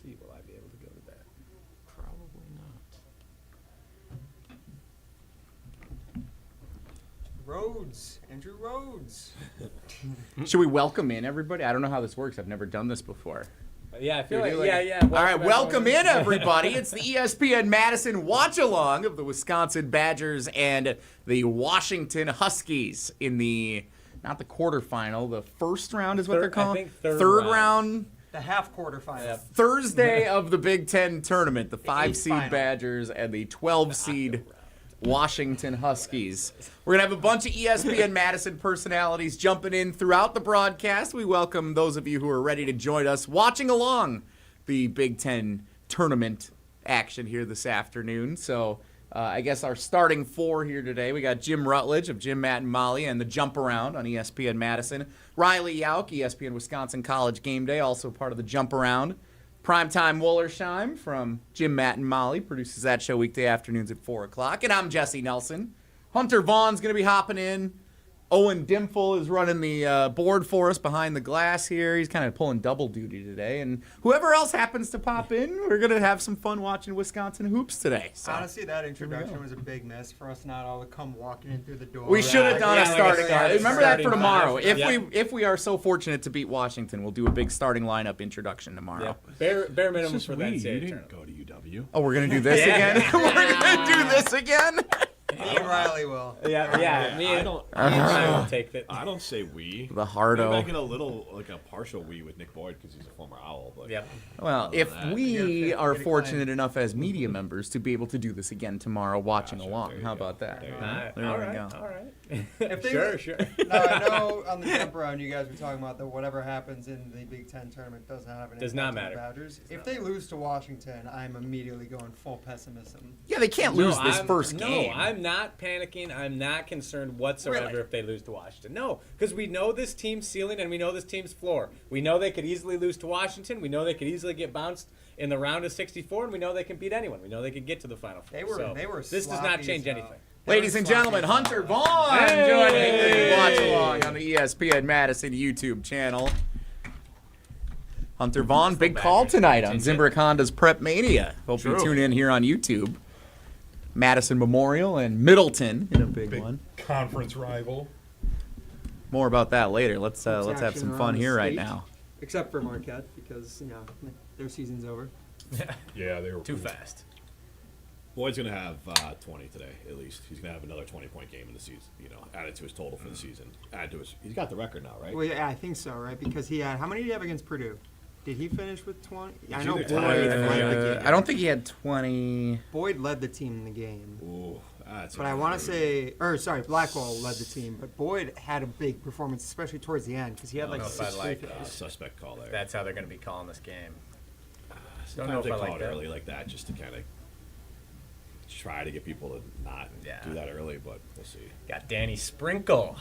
see. Will I be able to go to that? Probably not. Rhodes, Andrew Rhodes. Should we welcome in everybody? I don't know how this works. I've never done this before. Yeah, I feel like, All right, welcome in, everybody. It's the ESPN Madison watch-along of the Wisconsin Badgers and the Washington Huskies in the, not the quarterfinal, the first round is what they're calling? I think third round. The half quarterfinal. Yep. Thursday of the Big Ten tournament, the 5-seed final. Badgers and the 12-seed Washington Huskies. We're going to have a bunch of ESPN Madison personalities jumping in throughout the broadcast. We welcome those of you who are ready to join us watching along the Big Ten tournament action here this afternoon. So I guess our starting four here today, we got Jim Rutledge of Jim, Matt, and Molly and the Jump Around on ESPN Madison. Riley Yauk, ESPN Wisconsin College Game Day, also part of the Jump Around. Primetime Wollersheim from Jim, Matt, and Molly produces that show weekday afternoons at 4 o'clock. And I'm Jesse Nelson. Hunter Vaughn's going to be hopping in. Owen Dimple is running the board for us behind the glass here. He's kind of pulling double duty today. And whoever else happens to pop in, we're going to have some fun watching Wisconsin hoops today. So. Honestly, that introduction was a big miss for us not all to come walking in through the door. We should have done a starting lineup. Remember that for tomorrow. lineup. If we are so fortunate to beat Washington, we'll do a big starting lineup introduction tomorrow. Yeah. Bare minimum It's for just that we. You NCAA didn't tournament. go to UW. Oh, we're going to do this again? We're going to do this again? Me and Riley will. Yeah. Me and don't- Ryan will take that. I don't say we. The hardo. Maybe I get a little, like a partial we with Nick Boyd because he's a former Owl. But Yep. Well, Other if than that, we are get a fortunate enough as media members to be able to do this again tomorrow watching Gotcha, along, there you how go. about that? There you go. There we go. All right. If they- Sure. Now, I know on the jump around you guys were talking about that whatever happens in the Big Ten tournament does not have an Does impact not on the matter. Badgers. If they lose to Washington, I'm immediately going full pessimism. Yeah, they can't lose this first game. No, I'm not panicking. I'm not concerned whatsoever Really? if they lose to Washington. No, because we know this team's ceiling and we know this team's floor. We know they could easily lose to Washington. We know they could easily get bounced in the round of 64, and we know they can beat anyone. We know they could get to the Final Four. They were This does sloppy not as change hell. anything. Ladies and gentlemen, Hunter Vaughn joining the watch along on the ESPN Madison YouTube channel. Hunter Vaughn, big call tonight on Zimbrick Honda's Prep Mania. Hope you True. tune in here on YouTube. Madison Memorial and Middleton in a big one. Conference rival. More about that later. Let's have action some around fun the here right state. now. Except for Marquette, because, their season's over. Yeah, they were Too fast. Boyd's going to have 20 today, at least. He's going to have another 20-point game in the season, added to his total for the season. He's got the record now, right? Well, yeah, I think so, right? Because he had, how many did he have against Purdue? Did he finish with 20? I know either Boyd tied or led the game. I don't think he had 20. Boyd led the team in the game. Ooh, that's But I want to say, Blackwell led the team, but Boyd had a big performance, especially towards the end, because he had like know if I 6 like free throws. suspect call there. That's how they're going to be calling this game. Sometimes know they if I call like it that. early like that just to kind of try to get people to not do that early, but we'll see. Got Danny Sprinkle.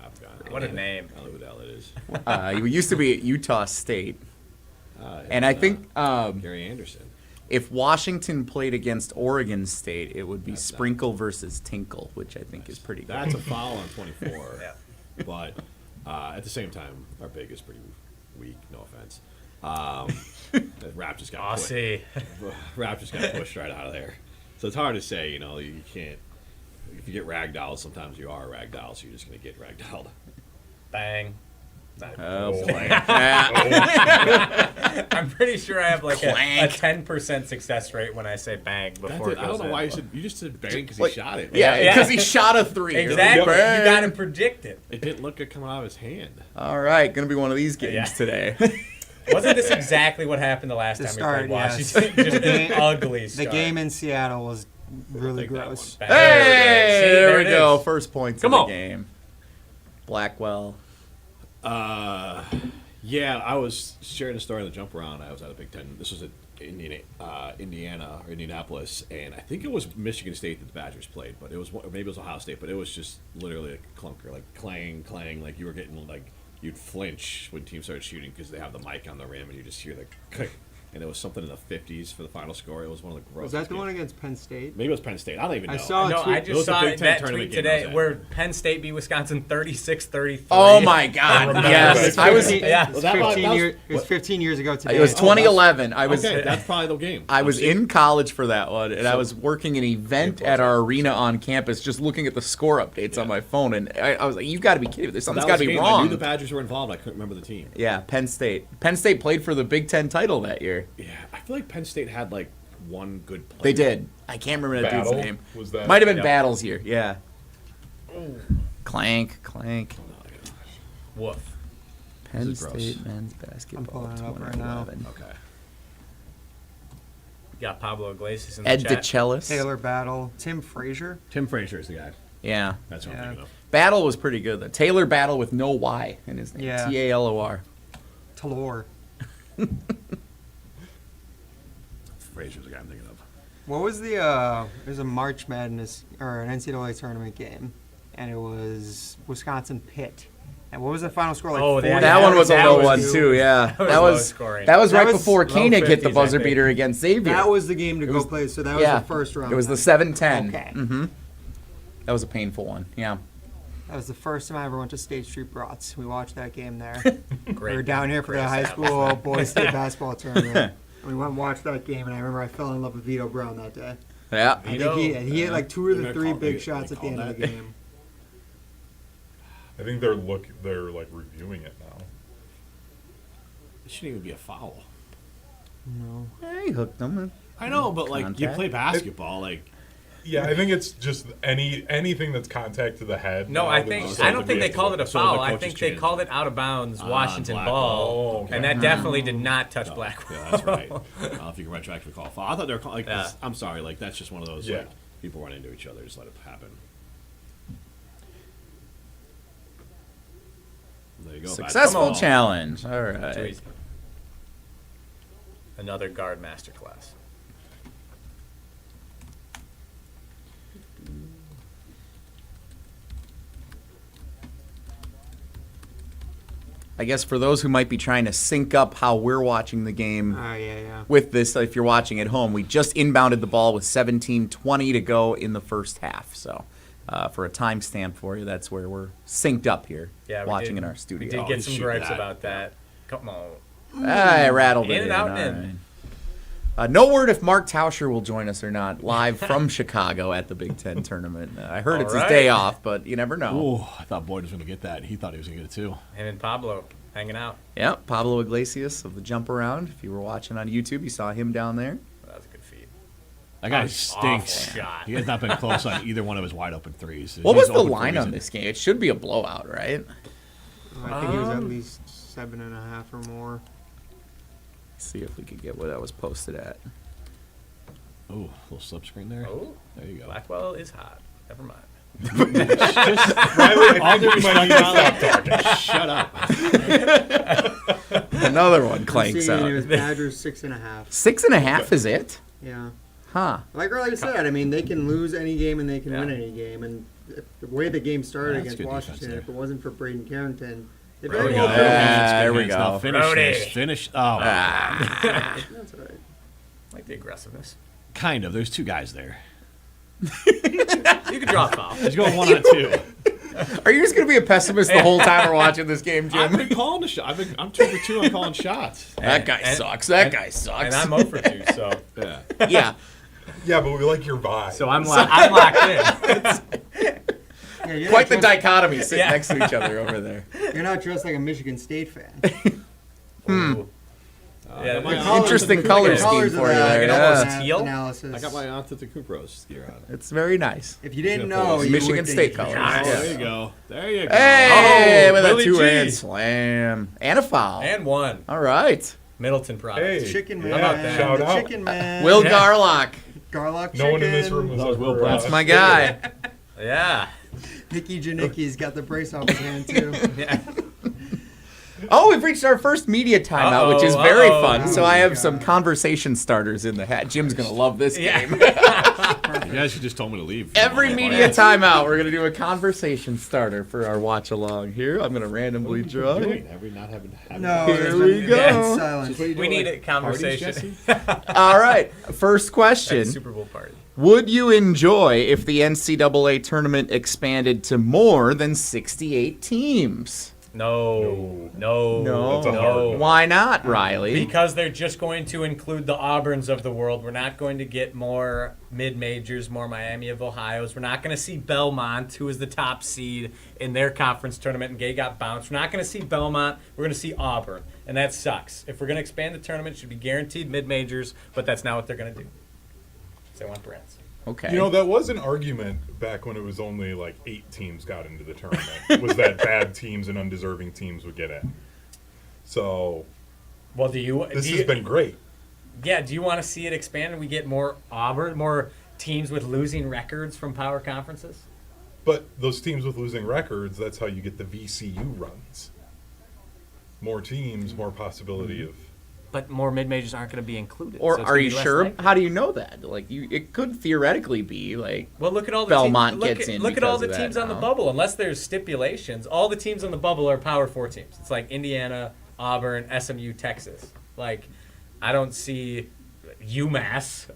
I've got What a name. I don't know who the hell it is. He used to be at Utah State. And I think Gary Anderson. if Washington played against Oregon State, it would be That's Sprinkle versus Tinkle, which I think is pretty good. That's a foul on 24. Yeah. But at the same time, our big is pretty weak. No offense. The Rap just got Aussie. Rap just got pushed right out of there. So it's hard to say. You can't. If you get ragdolled, sometimes you are ragdolled, so you're just going to get ragdolled. Bang. Oh, boy. I'm pretty sure I have like a Clank. 10% success rate when I say bang before it I don't goes know in. why you just said bang because Like, he shot it. Yeah, Yeah. because he shot a 3. Exactly. Bang. You got to predict it. It didn't look good coming out of his hand. All right, going to be one of these games Yeah. today. Wasn't this exactly what happened the last To time start, we played yes. Washington? Just game- an ugly The start. game in Seattle was really Take that gross. one. Bang. Hey, See, there we it go. is. First points Come of the on. game. Blackwell. Yeah, I was sharing a story on the jump around. I was at a Big Ten. This was at Indiana or Indianapolis, and I think it was Michigan State that the Badgers played, but it was maybe it was Ohio State, but it was just literally a clunker, like clang, clang, like you were getting like you'd flinch when teams started shooting because they have the mic on the rim and you just hear the click, and it was something in the 50s for the final score. It was one of the grossest. Was that the games. one against Penn State? Maybe it was Penn State. I don't even know. I saw No, tweet- I It just was a saw Big Ten that tournament tweet game I was today at. where Penn State beat Wisconsin 36-33. Oh my God! remember Yes, that. I was. Yeah. It was That was- 15 that was- years. It was 15 years ago today. It was Oh, 2011. I was. Okay, that's probably the game. I was I'm seeing- in college for that one, and I was working an event at our arena on campus, just looking at the score updates on my phone, and I was like, "You've got to be kidding me! There's That something's was got to the be game. I wrong." knew the Badgers were involved. I couldn't remember the team. Yeah, Penn State. Penn State played for the Big Ten title that year. Yeah, I feel like Penn State had like one good player. They did. I can't remember that Battle? dude's name. Was that? Might have been Yep. Battle's year. Yeah. Clank. Woof. Penn This is gross. State men's basketball. pulling it up right now. 2011. Okay. You got Pablo Iglesias in the Ed chat. DeChellis. Taylor Battle, Tim Frazier. Tim Frazier is the guy. Yeah. That's what I'm Yeah. thinking of. Battle was pretty good though. Taylor Battle with no Y in his name. Yeah. Talor. Talor. Frazier's the guy I'm thinking of. What was the? There's a March Madness or an NCAA tournament game, and it was Wisconsin Pitt. And what was the final score? Like Oh, 40? yeah, That one was a that low was- one too. Yeah. was That low was scoring. that was That right was before low Koenig hit the 50s, I buzzer think. beater against Xavier. That was the game to It go was- play. So that was yeah. the first round. It was the then. 7-10. Okay. Mm-hmm. That was a painful one. Yeah. That was the first time I ever went to State Street Brats. We watched that game there. Great. We were down here for the Great high establishment. school boys state basketball tournament. And we went and watched that game, and I remember I fell in love with Vito Brown that day. Yeah. I think he hit like two or They the three call- big they shots at the call end of that. the game. I think they're like reviewing it now. It shouldn't even be a foul. No. He hooked them. I know, but like you Contact. play basketball, like Yeah, I think it's just anything that's contact to the head. No, now I that think it's I don't something think we they have to called it a look at. So the foul. I coaches think they changed called it. it out of bounds, Washington Blackwell. ball, Oh, okay. and that definitely did not touch Blackwell. Yeah, that's right. I don't know if you can retroactively call a foul. I thought they were calling. Like, Yeah. I'm sorry, like that's just one of those. Yeah. Like, people run into each other, just let it happen. There you go. Successful basketball. challenge. All Too right. easy. Another guard masterclass. I guess for those who might be trying to sync up how we're watching the game Oh, yeah. with this, if you're watching at home, we just inbounded the ball with 17:20 to go in the first half. So for a timestamp for you, that's where we're synced up here, Yeah, we watching did- in our We studio. did get some shoot gripes that. about that. Come on. I rattled In it and in. out all and in. right. No word if Mark Tauscher will join us or not, live from Chicago at the Big Ten tournament. I heard All it's his right. day off, but you never know. Ooh, I thought Boyd was going to get that. He thought he was going to get it too. Him and Pablo hanging out. Yeah, Pablo Iglesias of the Jump Around. If you were watching on YouTube, you saw him down there. That was a good feed. That guy Awful stinks. shot. He has not been close on either one of his wide open threes. What He's was the open for a line on reason. this game? It should be a blowout, right? I think it was at least 7.5 or more. Let's see if we could get where that was posted at. Ooh, little slip screen there. Oh, There you go. Blackwell is hot. Never mind. Riley, I think we might need to stop talking. Shut up. Another one clanks Seeing out. it was Badgers 6.5. 6.5 is it? Yeah. Huh. Like I said, I mean, they can lose any game and they can Yeah. win any game. And the way the game started That's against good defense Washington, there. if it wasn't for Braeden Carrington, they There very we well go. could have. There we Now go. finish Brody. this. Finish. Oh, Ah. That's all right. Like the aggressiveness. kind of. There's two guys there. You could draw a foul. He's going 1 on 2. Are you just going to be a pessimist the whole time we're watching this game, I've Jim? been calling the shot. I'm 2 for 2 on calling shots. That guy And- sucks. That and- guy sucks. And I'm 0 for 2, so Yeah. yeah. Yeah, but we like your vibe. I'm locked in. Yeah, you're Quite the not dressed- dichotomy sitting Yeah. next to each other over there. You're not dressed like a Michigan State fan. Ooh. Yeah, my the colors- Interesting the color colors scheme of for you that, there. you know, Yeah. those teal? Analysis. I got my Antetokounmpo's gear on. It's very nice. If you didn't He's gonna pull know, us. you Michigan would think State it's colors. Michigan Oh, State. there you go. There you go. Hey, Oh, with a Willie G. two-hand slam. And a foul. And 1. All right. Middleton products. Hey, Chicken yeah, man. about that? shout the out. Chicken man. Will Yeah. Garlock. Garlock No one in this chicken. room was That was Will ever, Bratz. That's my guy. Yeah. Nicky Janicki's got the brace off his hand, too. Yeah. Oh, we've reached our first media timeout, which is very Uh-oh. fun. So I have some God. conversation starters in the hat. Jim's going to love this game. You guys should just told me to leave. Every media timeout, we're going to do a conversation starter for our watch along here. I'm going to randomly draw it. Have we not having No, Here there's we been go. dead silence. We need a conversation. All right, first question. Super Bowl party. Would you enjoy if the NCAA tournament expanded to more than 68 teams? No. That's a hard no. Why not, Riley? Because they're just going to include the Auburns of the world. We're not going to get more mid-majors, more Miami of Ohio's. We're not going to see Belmont, who is the top seed in their conference tournament, and Gay got bounced. We're not going to see Belmont. We're going to see Auburn, and that sucks. If we're going to expand the tournament, it should be guaranteed mid-majors, but that's not what they're going to do. So I want brands. Okay. You know, that was an argument back when it was only like 8 teams got into the tournament. Was that bad teams and undeserving teams would get in. So Well, this has been great. Yeah, do you want to see it expand and we get more Auburn, more teams with losing records from power conferences? But those teams with losing records, that's how you get the VCU runs. More teams, more possibility of. But more mid-majors aren't going to be included. Or so it's are gonna you be less sure? likely. How do you know that? Like, it could theoretically be like. Well, look at all the Belmont teams. gets in Look at all because the of that teams on the now. bubble. Unless there's stipulations, all the teams on the bubble are Power 4 teams. It's like Indiana, Auburn, SMU, Texas. Like, I don't see UMass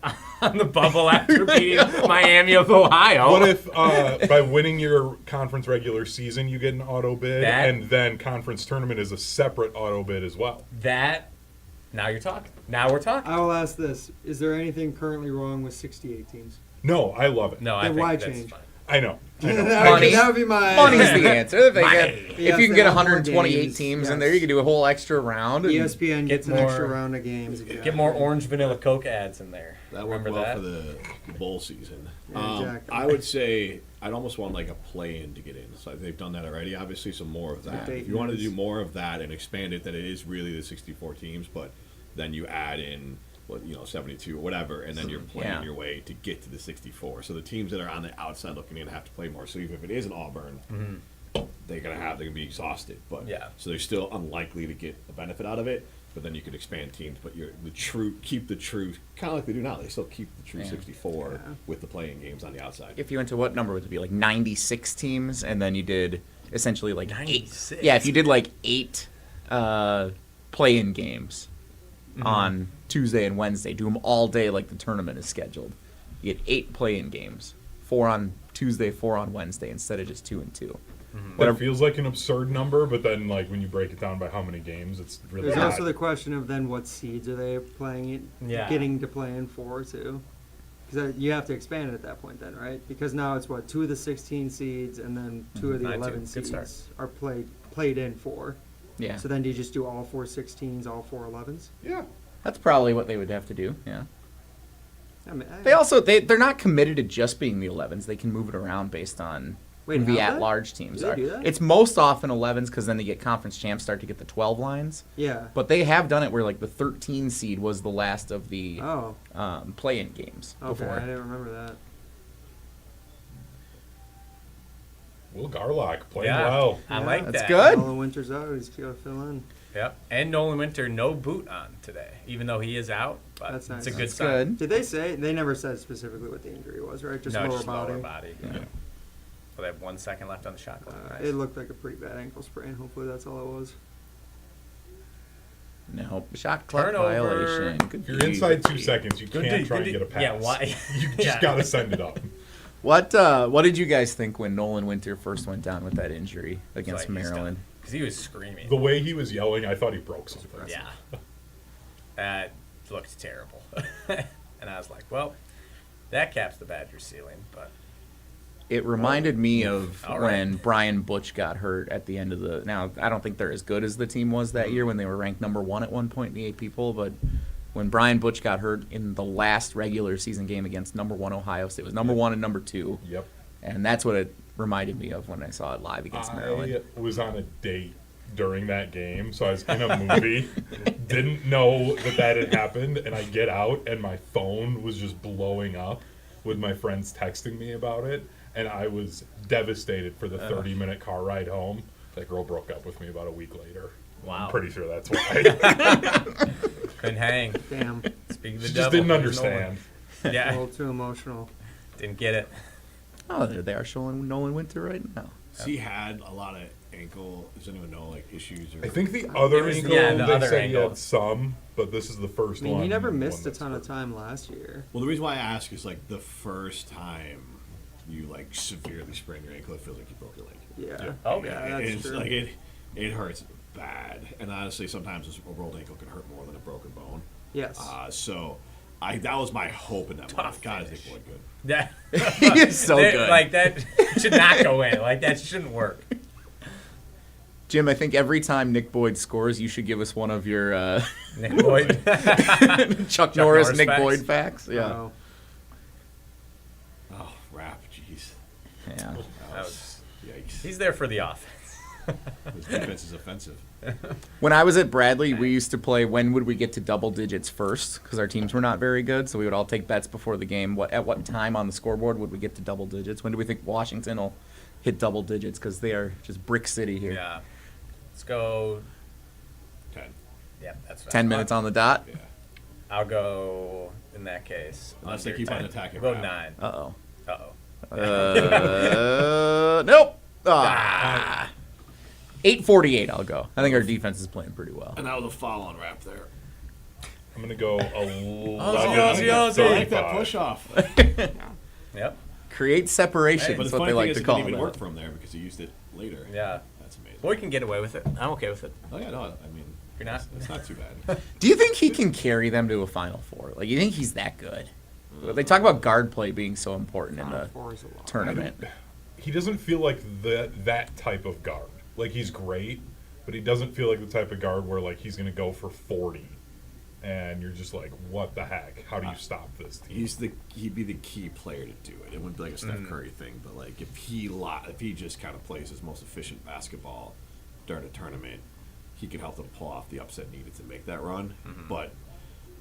on the bubble after beating Miami of Ohio. What if by winning your conference regular season you get an auto bid, That- and then conference tournament is a separate auto bid as well? that? Now you're talking. Now we're talking. I will ask this: is there anything currently wrong with 68 teams? No, I love it. No, I Then think why that's change? fine. I know. Money. That would be my. Money's the answer. If, Yes, if you can they get have more 128 games, teams in yes. there, you can do a whole extra round. and- ESPN gets an more- extra round of games. Get more orange vanilla Coke ads in there. That worked Remember well that? for the bowl season. Yeah, exactly. I would say I'd almost want like a play-in to get in. So they've done that already. Obviously, some more of that. Dayton If you wanted to is. do more of that and expand it, that it is really the 64 teams, but then you add in 72 or whatever, and then you're playing Yeah. your way to get to the 64. So the teams that are on the outside looking in have to play more. So even if it is an Auburn, they're gonna be exhausted. But Yeah. so they're still unlikely to get a benefit out of it. But then you could expand teams, but keep the true kind of like they do now. They still keep the true Yeah. 64 with the playing games on the outside. If you went to what number would it be? Like 96 teams, and then you did essentially like 96. 8. Yeah, if you did like 8 play-in games on Tuesday and Wednesday, do them all day like the tournament is scheduled. You get 8 play-in games, 4 on Tuesday, 4 on Wednesday, instead of just 2 and 2. That feels like an absurd number, but then like when you break it down by how many games, it's really There's not. also the question of then what seeds are they playing it, Yeah. getting to play in for too? Because you have to expand it at that point then, right? Because now it's 2 of the 16 seeds and then 2 of the 9-2. 11 Good start. seeds are played in for. Yeah, So then do you just do all 4 16s, all 4 11s? Yeah. that's probably what they would have to do. Yeah. I mean, They're not committed to just being the 11s. They can move it around based on Wait, who the have they? at-large teams Do they are. do that? It's most often 11s because then they get conference champs start to get the 12 lines. yeah. But they have done it where like the 13 seed was the last of the Oh, play-in games okay. before. I didn't remember that. Will Garlock playing Yeah. well. I Yeah. like That's that. good. Nolan Winter's out. He's got to fill in. Yep. And Nolan Winter, no boot on today, even though he is out. But That's nice. it's a good That's sign. good. Did they say? They never said specifically what the injury was, right? Just No, lower just body. lower body. Yeah. Well, they have 1 second left on the shot clock. Nice. It looked like a pretty bad ankle sprain. Hopefully that's all it was. No, shot clock Turnover. violation. Good If you're D. inside 2 seconds, you Good can't D, try good and D. get a pass. Yeah, why? You just Yeah. gotta send it up. What did you guys think when Nolan Winter first went down with that injury against Maryland? Because he was screaming. The way he was yelling, I thought he broke something. Yeah. That looked terrible. And I was like, well, that caps the Badgers' ceiling. But It reminded me of All right. when Brian Butch got hurt at the end of the. Now, I don't think they're as good as the team was that year when they were ranked number 1 at one point in the AP poll, but when Brian Butch got hurt in the last regular season game against number 1 Ohio State, it was number 1 and number 2, Yep. and that's what it reminded me of when I saw it live against Maryland. I was on a date during that game, so I was in a movie, didn't know that had happened, and I get out, and my phone was just blowing up with my friends texting me about it, and I was devastated for the 30-minute car ride home. That girl broke up with me about a week later. Wow. I'm pretty sure that's why. Couldn't hang. Damn. Speaking of the She devil, just didn't there's understand. A Yeah, little too emotional. didn't get it. Oh, there they are showing Nolan Winter right now. He had a lot of ankle. Does anyone know like issues? Or I think the other was- ankle, yeah, the they other said he ankle. had some, but this is the first I mean, one. he never one missed a that's ton of hurt. time last year. Well, the reason why I ask is like the first time you like severely sprain your ankle, it feels like you broke your leg. Yeah. Yeah. Oh, yeah, And that's it's true. like it hurts bad, and honestly, sometimes a rolled ankle can hurt more than a broken bone. Yes. So that was my hope in that one. Tough God, is finish. Nick Boyd good? Yeah. He is so good. Like, that should not go in. Like, that shouldn't work. Jim, I think every time Nick Boyd scores, you should give us one of your Nick Boyd. Chuck Norris, Norris Nick facts. Boyd facts. Yeah. Oh, Oh, rap, jeez. Yeah. That was- Yikes. He's there for the offense. His defense is offensive. When I was at Bradley, we used to play when would we get to double digits first because our teams were not very good. So we would all take bets before the game. At what time on the scoreboard would we get to double digits? When do we think Washington will hit double digits? Because they are just brick city here. Yeah. Let's go. 10. Yeah, that's 10 minutes on the dot. Yeah. I'll go in that case. Unless they under keep 10. on attacking. Go Rap. 9. Uh-oh. Uh-oh. Nope. 8:48 I'll go. I think our defense is playing pretty well. And that was a foul on rap there. I'm going to go 11. Ozzy. I like that 35. push off. Yep. Create separation. But That's the what funny they thing like is, to it call didn't even it. work from there because he used it later. Yeah. That's amazing. Boy can get away with it. I'm okay with it. Oh yeah, no, I mean, You're not? It's not too bad. Do you think he can carry them to a Final Four? Like, you think he's that good? They talk about guard play being so important in the Four is a lot. tournament. He doesn't feel like that type of guard. Like, he's great, but he doesn't feel like the type of guard where, like, he's going to go for 40. And you're just like, what the heck? How do you stop this team? He'd be the key player to do it. It wouldn't be like a Steph Curry thing, but like if he just kind of plays his most efficient basketball during a tournament, he can help them pull off the upset needed to make that run. But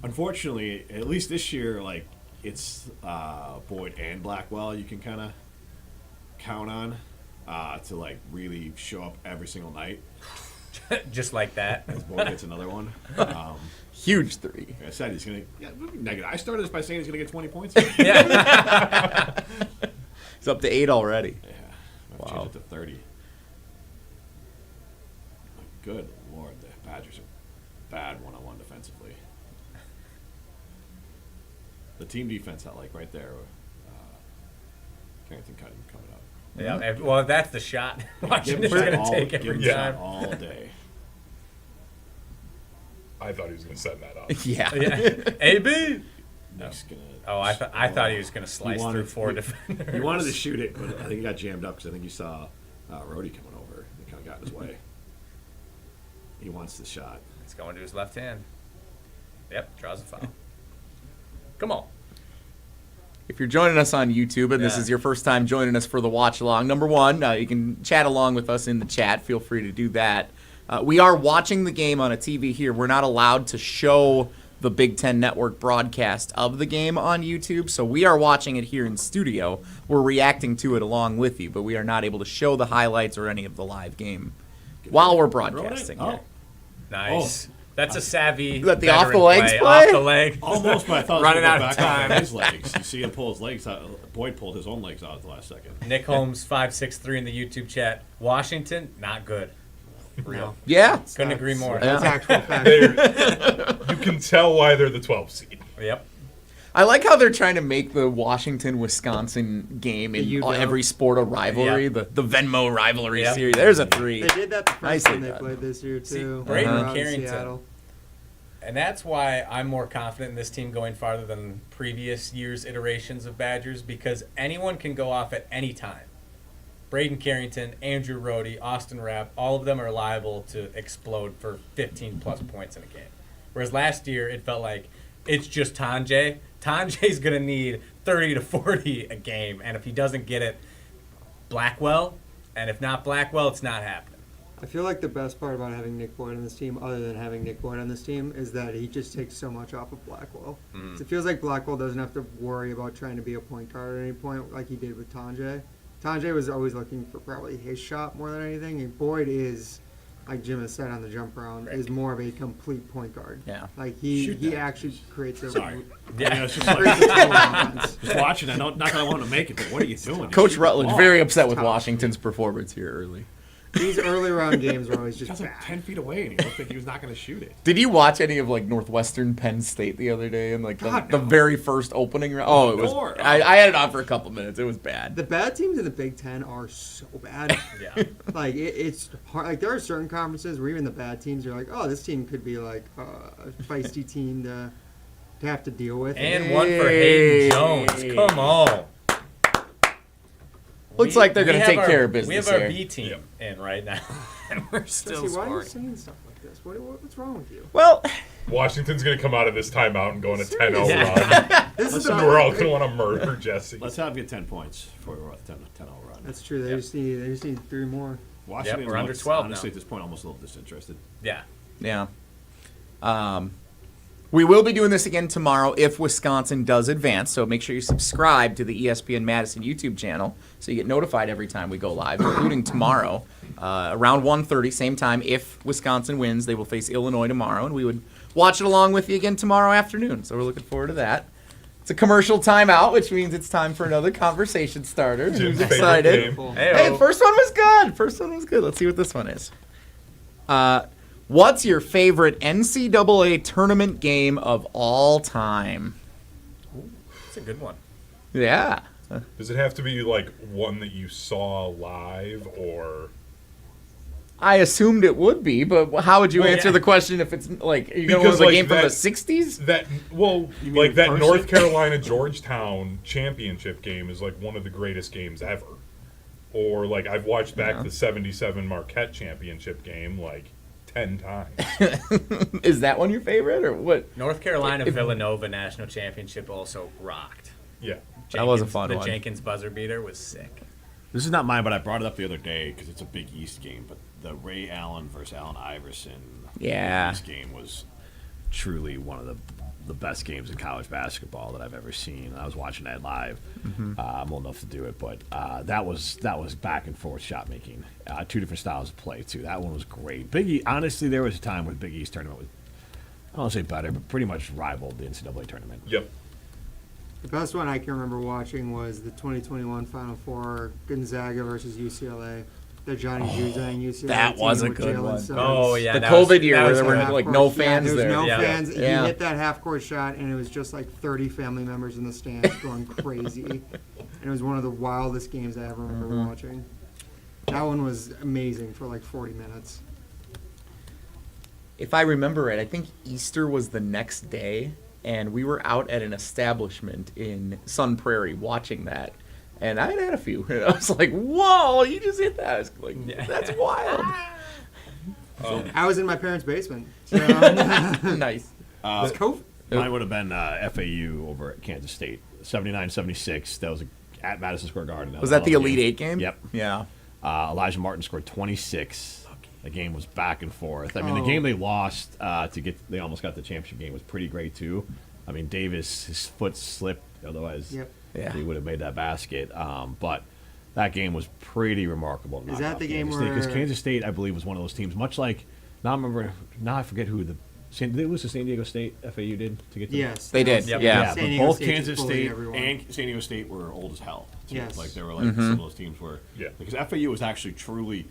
unfortunately, at least this year, like it's Boyd and Blackwell you can kind of count on to like really show up every single night. Just like that. As Boyd gets another one. Huge three. Like I said he's gonna. Yeah, negative. I started this by saying he's gonna get 20 points. Yeah. He's up to 8 already. Yeah, I've Wow. changed it to 30. Good Lord, the Badgers are bad one-on-one defensively. The team defense, I like right there. Carrington coming up. Yeah. Well, that's the shot. Give Washington's him going to all- take give every him shot time. all day. I thought he was going to set that up. Yeah. Yeah. AB. Nick's gonna. Oh, I thought he was going to slice wanted- through 4 he- defenders. He wanted to shoot it, but I think he got jammed up because I think he saw Rhodey coming over. He kind of got in his way. He wants the shot. It's going to his left hand. Yep. Draws a foul. Come on. If you're joining us on YouTube and this Yeah. is your first time joining us for the watch along, number one, you can chat along with us in the chat. Feel free to do that. We are watching the game on a TV here. We're not allowed to show the Big Ten Network broadcast of the game on YouTube, so we are watching it here in studio. We're reacting to it along with you, but we are not able to show the highlights or any of the live game while we're broadcasting Oh, here. Nice. That's a savvy. Is that the veteran off the legs play? play? Off the leg. almost, but I thought Running it was out gonna of go back time. on his legs. You see him pull his legs out. Boyd pulled his own legs out at the last second. Nick Holmes 563 in the YouTube chat. Washington, not good. No. Yeah. Couldn't agree more. That's Yeah. actual fact. You can tell why they're the 12th seed. Yep. I like how they're trying to make the Washington-Wisconsin game in The UW. every sport a rivalry. Yeah. The Venmo rivalry Yeah. series. There's a 3. They did that the first Nicely time they done. played this year See, too. Braeden Out in Carrington. Seattle. And that's why I'm more confident in this team going farther than previous years' iterations of Badgers, because anyone can go off at any time. Braeden Carrington, Andrew Rohde, Austin Rapp, all of them are liable to explode for 15-plus points in a game. Whereas last year, it felt like it's just Tanjay. Tanjay's going to need 30 to 40 a game, and if he doesn't get it, Blackwell. And if not Blackwell, it's not happening. I feel like the best part about having Nick Boyd on this team, other than having Nick Boyd on this team, is that he just takes so much off of Blackwell. So it feels like Blackwell doesn't have to worry about trying to be a point guard at any point like he did with Tanjay. Tanjay was always looking for probably his shot more than anything, and Boyd is like Jim has said on the jump around, is more of a complete point guard. Yeah. Like Shoot he that. actually creates a Sorry. Yeah. I mean, it's just creates like, a total offense. just watching. I know, not that I want to make it, but what are you doing? Coach Shoot the Rutledge ball. very upset with Tough. Washington's performance here early. These early round games were always just That's like bad. 10 feet away, and he looked like he was not going to shoot it. Did you watch any of like Northwestern Penn State the other day and like God, the no. very first opening round? Oh, it was. Lord. I had it on for a couple minutes. It was bad. The bad teams in the Big Ten are so bad. Yeah. Like it's hard. Like there are certain conferences where even the bad teams are like, oh, this team could be like a feisty team to have to deal with. And one for Hayden Jones. Come on. Looks like they're going to have take our- care of business We have our here. B team in right now, and we're still Jesse, why are you scoring. saying stuff like this? What's wrong with you? Well, Washington's going to come out of this timeout and go on a 10-0 Seriously. run. This is And the we're all going to want to murder Jesse. Let's have get 10 points for a 10-0 run. That's true. They just need 3 more. Washington we're under looks, 12 honestly, now. at this point, almost a little disinterested. Yeah. yeah. We will be doing this again tomorrow if Wisconsin does advance. So make sure you subscribe to the ESPN Madison YouTube channel so you get notified every time we go live, including tomorrow around 1:30, same time. If Wisconsin wins, they will face Illinois tomorrow, and we would watch it along with you again tomorrow afternoon. So we're looking forward to that. It's a commercial timeout, which means it's time for another conversation starter. Jim's Who's favorite excited? game. Hey, the first one was good. First one was good. Let's see what this one is. What's your favorite NCAA tournament game of all time? It's a good one. Yeah. Does it have to be like one that you saw live or? I assumed it would be, but how would you Well, answer yeah. the question if it's like, are you going to Because, want a like, game from the that- 60s? That well, mean like in that person? North Carolina Georgetown championship game is like one of the greatest games ever. Or like I've watched back the '77 Marquette championship game like 10 times. Is that one your favorite or what? North Carolina Villanova national championship also rocked. Yeah. That was a fun the one. Jenkins buzzer beater was sick. This is not mine, but I brought it up the other day because it's a Big East game. But the Ray Allen versus Allen Iverson Yeah. Big East game was truly one of the best games in college basketball that I've ever seen. I was watching that live. I'm old enough to do it, but that was back and forth shot making. 2 different styles of play too. That one was great. Big East, honestly, there was a time where the Big East tournament was, I don't want to say better, but pretty much rivaled the NCAA tournament. Yep. The best one I can remember watching was the 2021 Final Four, Gonzaga versus UCLA. The Johnny Juzang UCLA that was team a with good Jalen one. Suggs. Oh yeah, The that COVID was, year that where was there were good. like Half no court- fans there was there. no Yeah. fans. Yeah. He hit that half court shot, and it was just like 30 family members in the stands going crazy. And it was one of the wildest games I ever remember watching. That one was amazing for like 40 minutes. If I remember right, I think Easter was the next day, and we were out at an establishment in Sun Prairie watching that. And I had a few. And I was like, whoa, you just hit that. I was like, that's wild. I was in my parents' basement. So Nice. it's COVID. Mine would have been FAU over at Kansas State, 79-76. That was at Madison Square Garden. Was that the a hell of a Elite Eight game? Yep. Yeah. Elijah Martin scored 26. The game was back and forth. I mean, the game they lost they almost got the championship game was pretty great too. I mean, Davis, his foot slipped, otherwise Yep. Yeah. he would have made that basket. But that game was pretty remarkable. to Is knock that off the game Kansas State, because where- Kansas State, I believe, was one of those teams, much like now I forget who did it was the San Diego State FAU did to get to Yes. They did, was- yeah. yeah, San but Diego both State just Kansas bullied State everyone. and San Diego State were old as hell. Too. Yes. Like they were like some of those teams were. Yeah. Because FAU was actually truly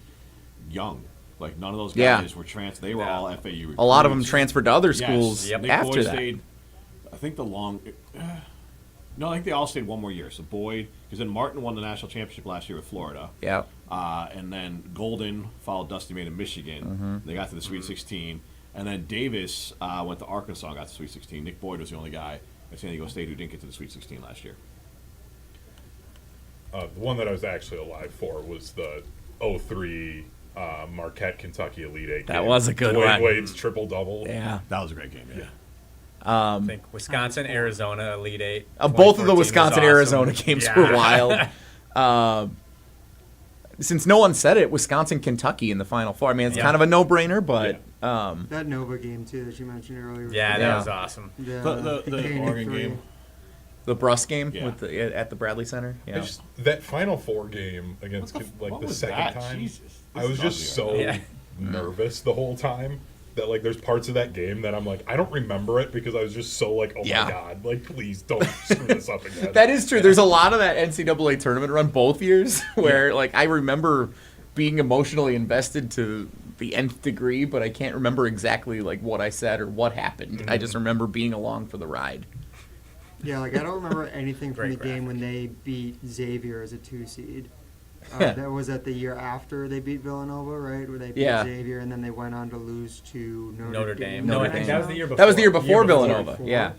young. Like none of those Yeah. guys were They were all FAU. A lot of them recruits. transferred to other Yes. schools Yep. Nick after Boyd that. stayed. I think no, I think they all stayed one more year. So Boyd, because then Martin won the national championship last year with Florida. Yeah. And then Golden followed Dusty May to Michigan. Mm-hmm. They got to the Sweet 16. And then Davis went to Arkansas and got to the Sweet 16. Nick Boyd was the only guy at San Diego State who didn't get to the Sweet 16 last year. The one that I was actually alive for was the 03 Marquette Kentucky Elite Eight. That game. was a good Dwayne one. Wade's triple double. Yeah. That was a great game, yeah. I think Wisconsin, Arizona, Elite Eight. Both of the 2014 was Wisconsin awesome. Arizona games Yeah. were wild. Since no one said it, Wisconsin Kentucky in the Final Four. I mean, it's Yeah. kind of a no-brainer, but That Nova game too that you mentioned earlier. was Yeah, great. that Yeah. was awesome. The Kane Oregon three. game. the Bruss game Yeah. with at the Bradley Center. Yeah. That Final Four game against What like what the was second that? time. Jesus. I was This just is so ugly. Yeah. nervous the whole time. That like there's parts of that game that I'm like I don't remember it because I was just so like oh Yeah. my god, like please don't screw this up again. That is true. There's a lot of that NCAA tournament run both years where like I remember being emotionally invested to the nth degree, but I can't remember exactly like what I said or what happened. I just remember being along for the ride. Yeah, like I don't remember anything from Great the game graphic. when they beat Xavier as a 2 seed. That was at the year after they beat Villanova, right? Where they beat Yeah. Xavier and then they went on to lose to Notre Dame. Notre No, I think Dame. that was the year before. That was the year before before. Villanova. Yeah.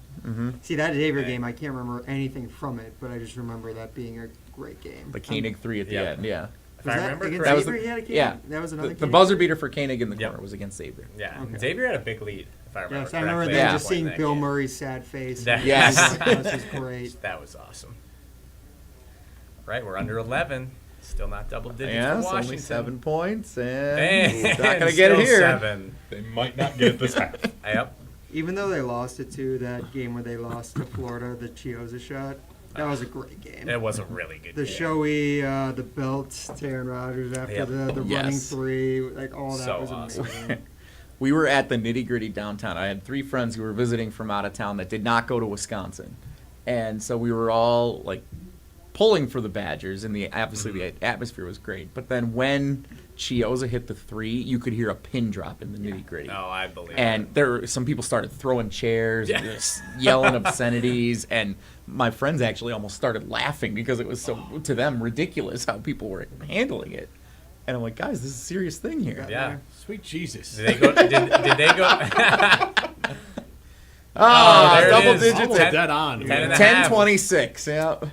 See, that Xavier Okay. game, I can't remember anything from it, but I just remember that being a great game. The Koenig 3 at the Yep. end. Yeah. If Was I that remember against That was Xavier the- he had a game? Yeah. That was another The game? buzzer beater for Koenig in the Yep. corner was against Xavier. Yeah, Okay. Xavier had a big lead. If I remember Yes, I remember correctly, that. Yeah. Just at one seeing point in Bill that game. Murray's sad face. That- Yes. That was great. That was awesome. Right, we're under 11. Still not double digits Yeah, for it's Washington. only 7 points, and And we're not going to get it still here. 7. They might not get it this half. Yep. Even though they lost it to that game where they lost to Florida, the Chioza shot, that was a great game. It was a really good The game. showy, the belts to Aaron Rodgers after Yep. the running Yes. 3, like all that So was awesome. amazing. We were at the Nitty Gritty downtown. I had 3 friends who were visiting from out of town that did not go to Wisconsin, and so we were all like pulling for the Badgers, and obviously the atmosphere was great. But then when Chioza hit the 3, you could hear a pin drop in the Nitty Gritty. Oh, I believe And it. there were some people started throwing chairs and Yeah. just yelling obscenities, and my friends actually almost started laughing because it was so to them ridiculous how people were handling it. And I'm like, guys, this is a serious thing here. Yeah. Sweet Jesus. Did they go? Did they go? Ah, there it double is. digits. Almost 10 dead on. 10 man. and a half. 10-26. Yeah.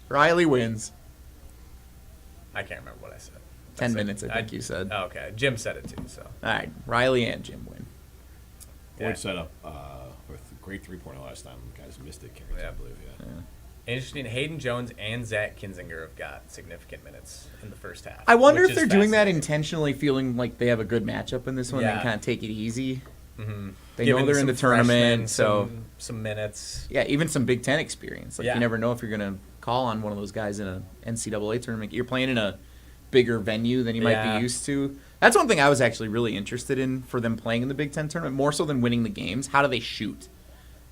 Riley wins. I can't remember what I said. 10 said- minutes, I think you said. Oh, okay, Jim said it too. So All right, Riley and Jim win. Yeah. Boyd set up with a great 3-pointer last time. Guys missed it. Carrington, Yeah. I believe. Yeah. interesting. Hayden Jones and Zach Kinzinger have got significant minutes in the first half. I wonder which if is they're doing that fascinating. intentionally, feeling like they have a good matchup in this one Yeah. and kind of take it easy. Mhm. They Giving know they're in some the tournament, freshmen so some minutes. yeah, even some Big Ten experience. Like Yeah. you never know if you're gonna call on one of those guys in a NCAA tournament. You're playing in a bigger venue than you might Yeah. be used to. That's one thing I was actually really interested in for them playing in the Big Ten tournament, more so than winning the games. How do they shoot?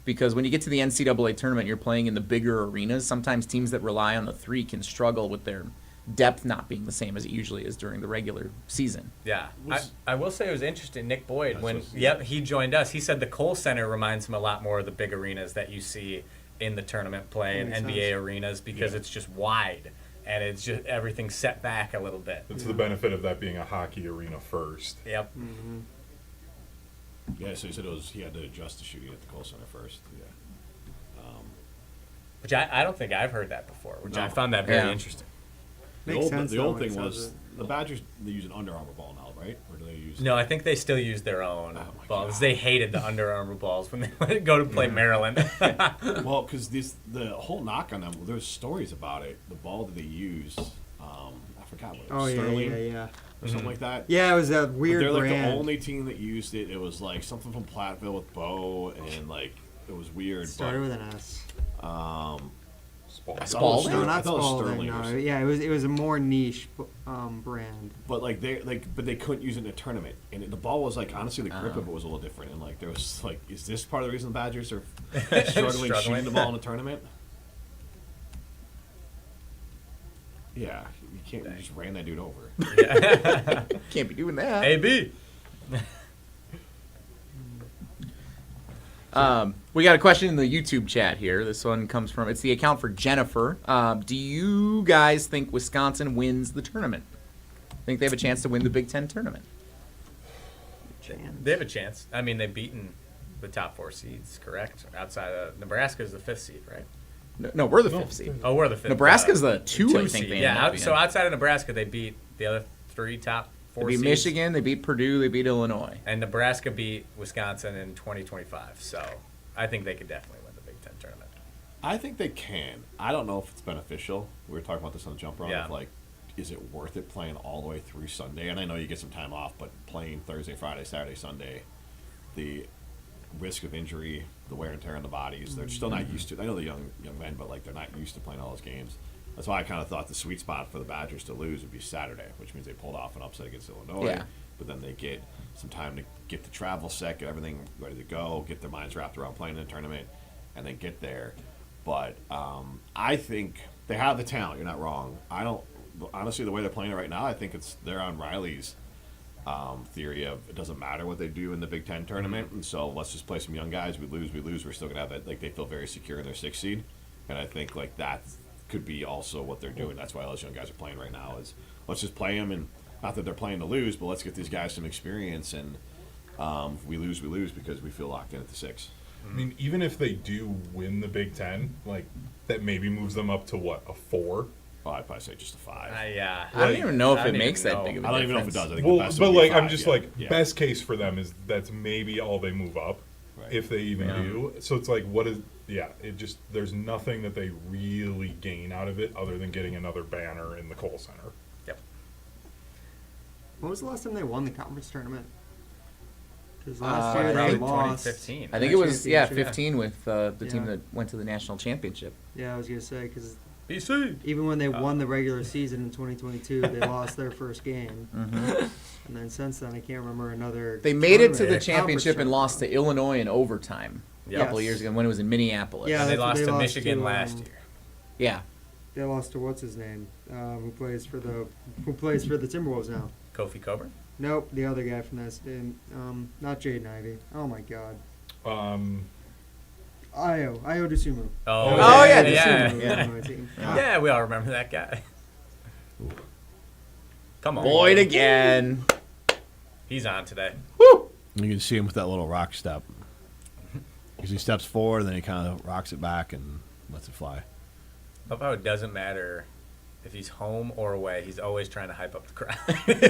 Because when you get to the NCAA tournament, you're playing in the bigger arenas. Sometimes teams that rely on the 3 can struggle with their depth not being the same as it usually is during the regular season. Yeah, Was- I will say it was interesting. Nick Boyd, when That's what- yep he joined us, he said the Kohl Center reminds him a lot more of the big arenas that you see in the tournament play and Makes NBA sense. arenas because Yeah. it's just wide and it's just everything's set back a little bit. It's the benefit of that being a hockey arena first. Yep. Yeah, so he said he had to adjust to shooting at the Kohl Center first. Yeah. Which I don't think I've heard that before, which I No. found that very Yeah. interesting. Makes sense, The though, old when it thing says was it. the Badgers, they use an Under Armour ball now, right? Or do they use... No, I think they still use their own Oh my balls. God. They hated the Under Armour balls when they go to play Maryland. Well, because the whole knock on them, there's stories about it. The ball that they use, I forgot what it Oh, was. yeah, Sterling yeah. or something like that. Yeah, it was a But weird they're like brand. the only team that used it. It was like something from Platteville with Bo, and like it was weird. Started with an S. Spalding? No, I not thought it was Spalding. Sterling or No, something. yeah, it was a more niche brand. But like they couldn't use it in a tournament, and the ball was like honestly the grip of it was a little different, and like there was like, is this part of the reason the Badgers are struggling shooting the ball in a tournament? Yeah, you can't. You just ran that dude over. Can't be doing that. AB. We got a question in the YouTube chat here. This one comes from, it's the account for Jennifer. Do you guys think Wisconsin wins the tournament? Think they have a chance to win the Big Ten tournament? They have a chance. I mean, they've beaten the top 4 seeds, correct? Outside of Nebraska's the 5th seed, right? No, we're the 5th seed. Oh, we're the 5th. Nebraska's the 2, I think seed. they Yeah, ended up being. so outside of Nebraska, they beat the other 3 top 4 They beat seeds. Michigan, they beat Purdue, they beat Illinois. And Nebraska beat Wisconsin in 2025. So I think they could definitely win the Big Ten tournament. I think they can. I don't know if it's beneficial. We were talking about this on the jump round. Yeah. Of like, is it worth it playing all the way through Sunday? And I know you get some time off, but playing Thursday, Friday, Saturday, Sunday, the risk of injury, the wear and tear on the bodies, they're still not used to. I know the young men, but like they're not used to playing all those games. That's why I kind of thought the sweet spot for the Badgers to lose would be Saturday, which means they pulled off an upset against Illinois. Yeah. but then they get some time to get the travel set, get everything ready to go, get their minds wrapped around playing in the tournament, and then get there. But I think they have the talent. You're not wrong. I don't honestly, the way they're playing it right now, I think they're on Riley's theory of it doesn't matter what they do in the Big Ten tournament, and so let's just play some young guys. We lose. We're still gonna have that. Like, they feel very secure in their 6th seed, and I think like that could be also what they're doing. That's why all those young guys are playing right now. Is let's just play them, and not that they're playing to lose, but let's get these guys some experience. And if we lose because we feel locked in at the 6. I mean, even if they do win the Big Ten, like that maybe moves them up to what, a 4? Well, I'd probably say just a 5. Yeah. I don't even know if I it don't makes even that know. big of a I don't even know if it difference. does. I think Well, the best but would be like, a I'm 5, just yeah. like, Yeah. best case for them is that's maybe all they move up, Right. if they even do. So it's like, what is? Yeah, it just there's nothing that they really gain out of it other than getting another banner in the Kohl Center. Yep. When was the last time they won the conference tournament? Because Uh, last year they Probably lost. 2015. I think it was Championship. 15 with the team Yeah. that went to the national championship. Yeah, I was gonna say because BC. even when they won the regular season in 2022, they lost their first game, Mm-hmm. and then since then I can't remember another. They made it to the tournament. championship and Conference lost to Illinois in overtime a Yes. couple of years ago when it was in Minneapolis. Yeah, And they that's what lost they to lost Michigan to, last year. Yeah. They lost to what's his name? Who plays for the Timberwolves now? Kofi Coburn. Nope, the other guy from that team. Not Jaden Ivey. Oh my God. Ayo DeSumo. Oh, yeah, yeah. DeSumo Yeah. was on my team. Yeah, we all remember that guy. Come on. Boyd again. He's on today. Woo! You can see him with that little rock step. Because he steps forward, then he kind of rocks it back and lets it fly. Love how it doesn't matter if he's home or away. He's always trying to hype up the crowd.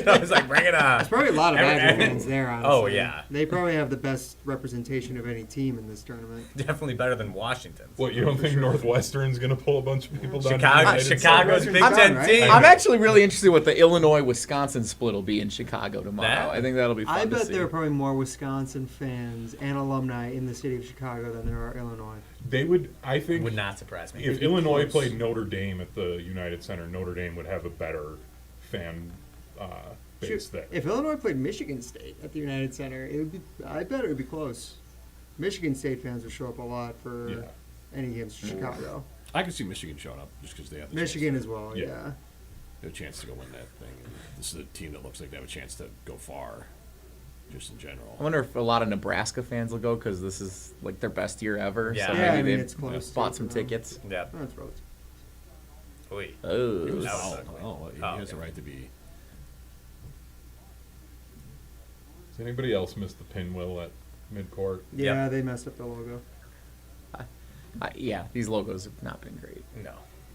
I was like, bring it on. There's probably a lot of Every- Badger fans there, honestly. Oh, yeah. They probably have the best representation of any team in this tournament. Definitely better than Washington. What, you don't For think sure. Northwestern's gonna pull a bunch of people down? to the Chicago, United Chicago's States? Big I'm Ten done, right? team. I'm actually really interested what the Illinois-Wisconsin split will be in Chicago tomorrow. That- I think that'll be fun I to bet see. there are probably more Wisconsin fans and alumni in the city of Chicago than there are Illinois. They would, I think, Would not surprise me. if Illinois played Notre Dame at the United Center, Notre Dame would have a better fan base Shoot, there. if Illinois played Michigan State at the United Center, it would be. I bet it would be close. Michigan State fans would show up a lot for Yeah. any games in Chicago. I can see Michigan showing up just because they have the Michigan chance as well, Yeah. yeah. they have a chance to go win that thing. And this is a team that looks like they have a chance to go far, just in general. I wonder if a lot of Nebraska fans will go because this is like their best year ever. Yeah. So Yeah, maybe I mean, they it's close bought to some it for them. tickets. Yeah. Oh, that's relative. Oy. He Oh. was That was fouled. ugly. Oh, he Oh, has the okay. right to be. Does anybody else miss the pinwheel at midcourt? Yeah, they messed up the logo. Yeah, these logos have not been great. No.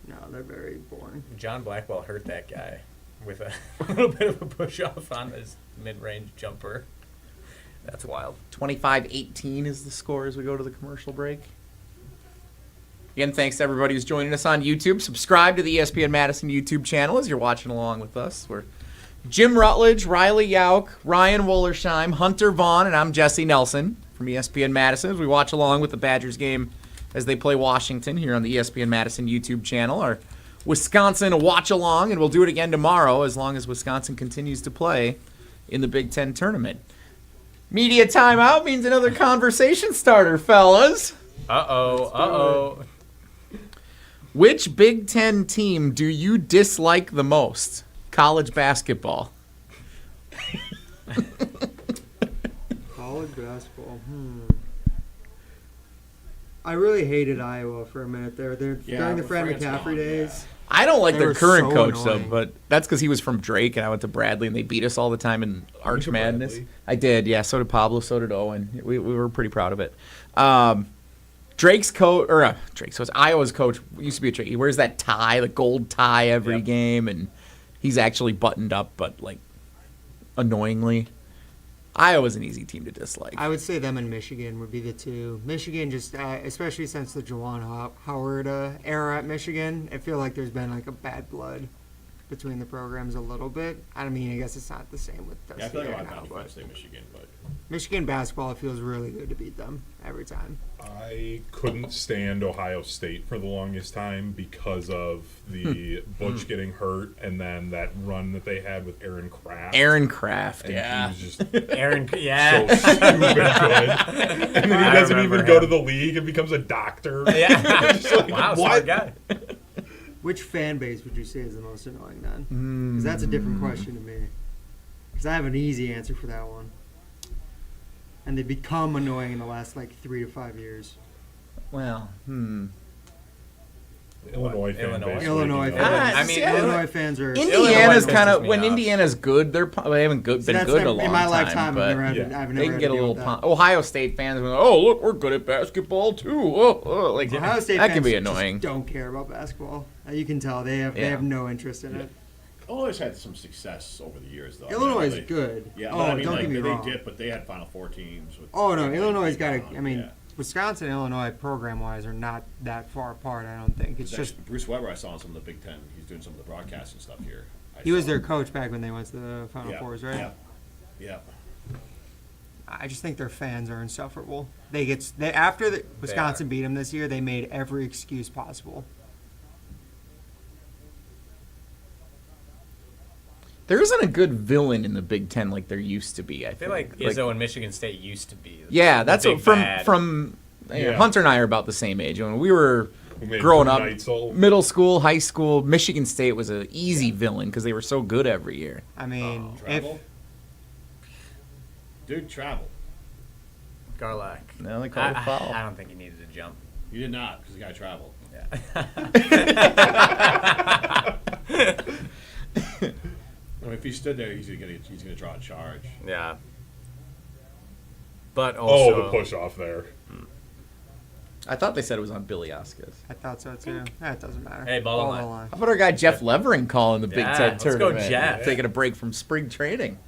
No, they're very boring. John Blackwell hurt that guy with a little bit of a push off on his mid-range jumper. That's wild. 25-18 is the score as we go to the commercial break. Again, thanks to everybody who's joining us on YouTube. Subscribe to the ESPN Madison YouTube channel as you're watching along with us. We're Jim Rutledge, Riley Yauk, Ryan Wollersheim, Hunter Vaughn, and I'm Jesse Nelson from ESPN Madison as we watch along with the Badgers game as they play Washington here on the ESPN Madison YouTube channel. Our Wisconsin watch along, and we'll do it again tomorrow as long as Wisconsin continues to play in the Big Ten tournament. Media timeout means another conversation starter, fellas. Uh-oh. Which Big Ten team do you dislike the most? College basketball. College basketball. I really hated Iowa for a minute there. During the Fred Franck's McCaffrey gone, days. I don't like They their were current so coach, though, annoying. but that's because he was from Drake, and I went to Bradley, and they beat us all the time in Arch to Madness. Bradley? I did, yeah. So did Pablo, so did Owen. We were pretty proud of it. Drake's coach, or Drake's coach, Iowa's coach used to be a Drake. He wears that tie, the gold tie every Yep. game, and he's actually buttoned up, but like annoyingly. Iowa's an easy team to dislike. I would say them and Michigan would be the two. Michigan just, especially since the Juwan Howard era at Michigan, I feel like there's been like a bad blood between the programs a little bit. I mean, I guess it's not the same with Yeah, I feel like a lot of now, times you but want to say Michigan, but Michigan basketball, it feels really good to beat them every time. I couldn't stand Ohio State for the longest time because of the Butch getting hurt and then that run that they had with Aaron Kraft. Aaron Kraft, And yeah. he was just Aaron, so yeah. stupid good. And then he I doesn't remember even go him. to the league and becomes a doctor. Yeah. Just like, Wow, what? smart guy. Which fan base would you say is the most annoying then? Because that's a different question to me. Because I have an easy answer for that one. And they become annoying in the last 3 to 5 years. Well, Illinois fan Illinois. base. Illinois waking fans. up. I mean, yeah, Illinois fans are. Indiana's Illinois kind of pisses me when off. Indiana's good. They haven't been That's good a never- long in my time, lifetime. but I've never had, yeah. I've never they can had get to a deal little. with that. Ohio State fans, oh look, we're good at basketball too. Like Ohio State that fans can be just annoying. don't care about basketball. You can tell they have no interest in it. Illinois had some success over the years, though. Illinois is they- good. Yeah, Oh, but I mean, don't like, get me they wrong. did, but they had Final Four teams. With Oh no, like, Illinois got Brown, to. I mean, yeah. Wisconsin and Illinois program-wise are not that far apart. I don't think it's just. Bruce Weber. I saw in some of the Big Ten. He's doing some of the broadcasting stuff here. He was their coach back when they went to the Final Fours, right? Yeah. I just think their fans are insufferable. After Wisconsin beat them this year, they made every excuse possible. There isn't a good villain in the Big Ten like there used to be. I feel like Izzo and Michigan State used to be. Yeah, that's big what, bad. from Yeah. Hunter and I are about the same age. When we were We made growing up, Neitzel. middle school, high school, Michigan State was an easy villain because they were so good every year. I mean, if Travel. Dude, travel. Garlock. No, they called a foul. I don't think he needed to jump. You did not, because the guy traveled. Yeah. I mean, if he stood there, he's gonna draw a charge. Yeah. But also, Oh, the push off there. I thought they said it was on Billy Oscars. I thought so too. That doesn't matter. Hey, ball Ball line. line. How about our guy Jeff Levering calling the Big Yeah, Ten let's go, tournament? Jeff. Taking a break from spring training.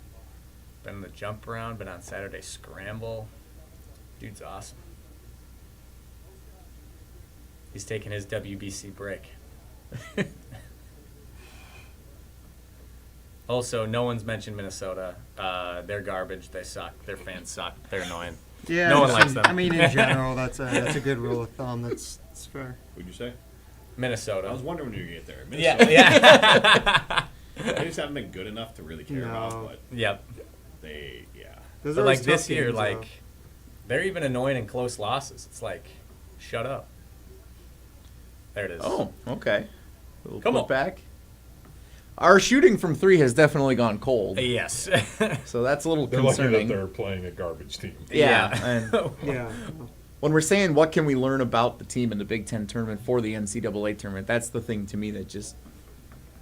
been in the jump around, been on Saturday Scramble. Dude's awesome. He's taking his WBC break. Also, no one's mentioned Minnesota. They're garbage. They suck. Their fans suck. They're annoying. Yeah, No one just likes them. I mean, in general, that's a good rule of thumb. That's fair. What'd you say? Minnesota. I was wondering when you were gonna get there. Yeah, Minnesota, yeah. they just haven't been good enough to really care No. about, but Yep. they, yeah. Those But are like always this tough year, games, like though. they're even annoying in close losses. It's like, shut up. There it is. Oh, okay. A little Come on. back. Our shooting from three has definitely gone cold, Yes. so that's a little They're lucky that concerning. they're playing a garbage team. Yeah, Yeah. and Yeah. when we're saying what can we learn about the team in the Big Ten tournament for the NCAA tournament, that's the thing to me that just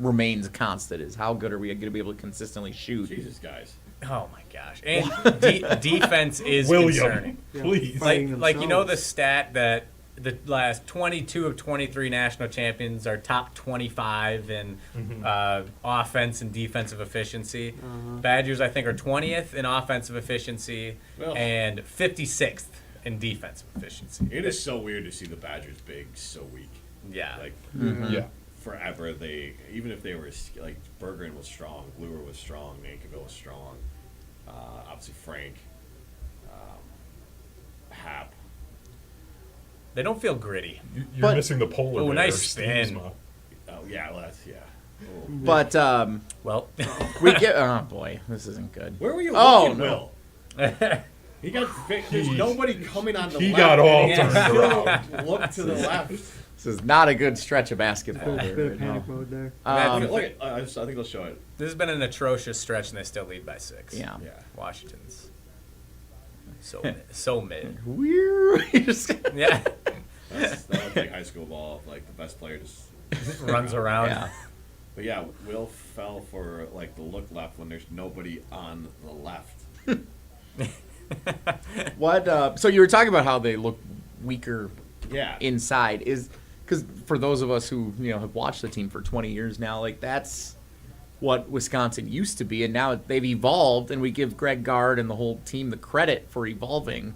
remains constant: is how good are we going to be able to consistently shoot? Jesus, guys. Oh my gosh. And defense is William, concerning. Yeah. please. Fighting Like you know the themselves. stat that the last 22 of 23 national champions are top 25 in offense and defensive efficiency. Badgers, I think, are 20th in offensive efficiency Well. and 56th in defensive efficiency. It is so weird to see the Badgers big so weak. Yeah. Like Yeah. forever, they even if they were like Bergeron was strong, Bluer was strong, Nankerville was strong. Obviously Franck, Hap. They don't feel gritty. You're But- missing the polar Oh, bear. nice spin. Stiemsma. Oh yeah, well, that's yeah. Oh. But Well, we get. Oh boy, this isn't good. Where were you Oh, looking, no. Will? He got there's nobody coming on the He left. got all and he turned still around. Look to the left. This is not a good stretch of basketball. Bit right of panic now. mode there. Look at, I think they'll show it. this has been an atrocious stretch, and they still lead by 6. Yeah. Yeah. Washington's so mid. Weird. Yeah. That was like high school ball. Like the best player just Runs around. Yeah. But yeah, Will fell for like the look left when there's nobody on the left. What? So you were talking about how they look weaker Yeah. inside. Is because for those of us who have watched the team for 20 years now, like that's what Wisconsin used to be, and now they've evolved, and we give Gard and the whole team the credit for evolving.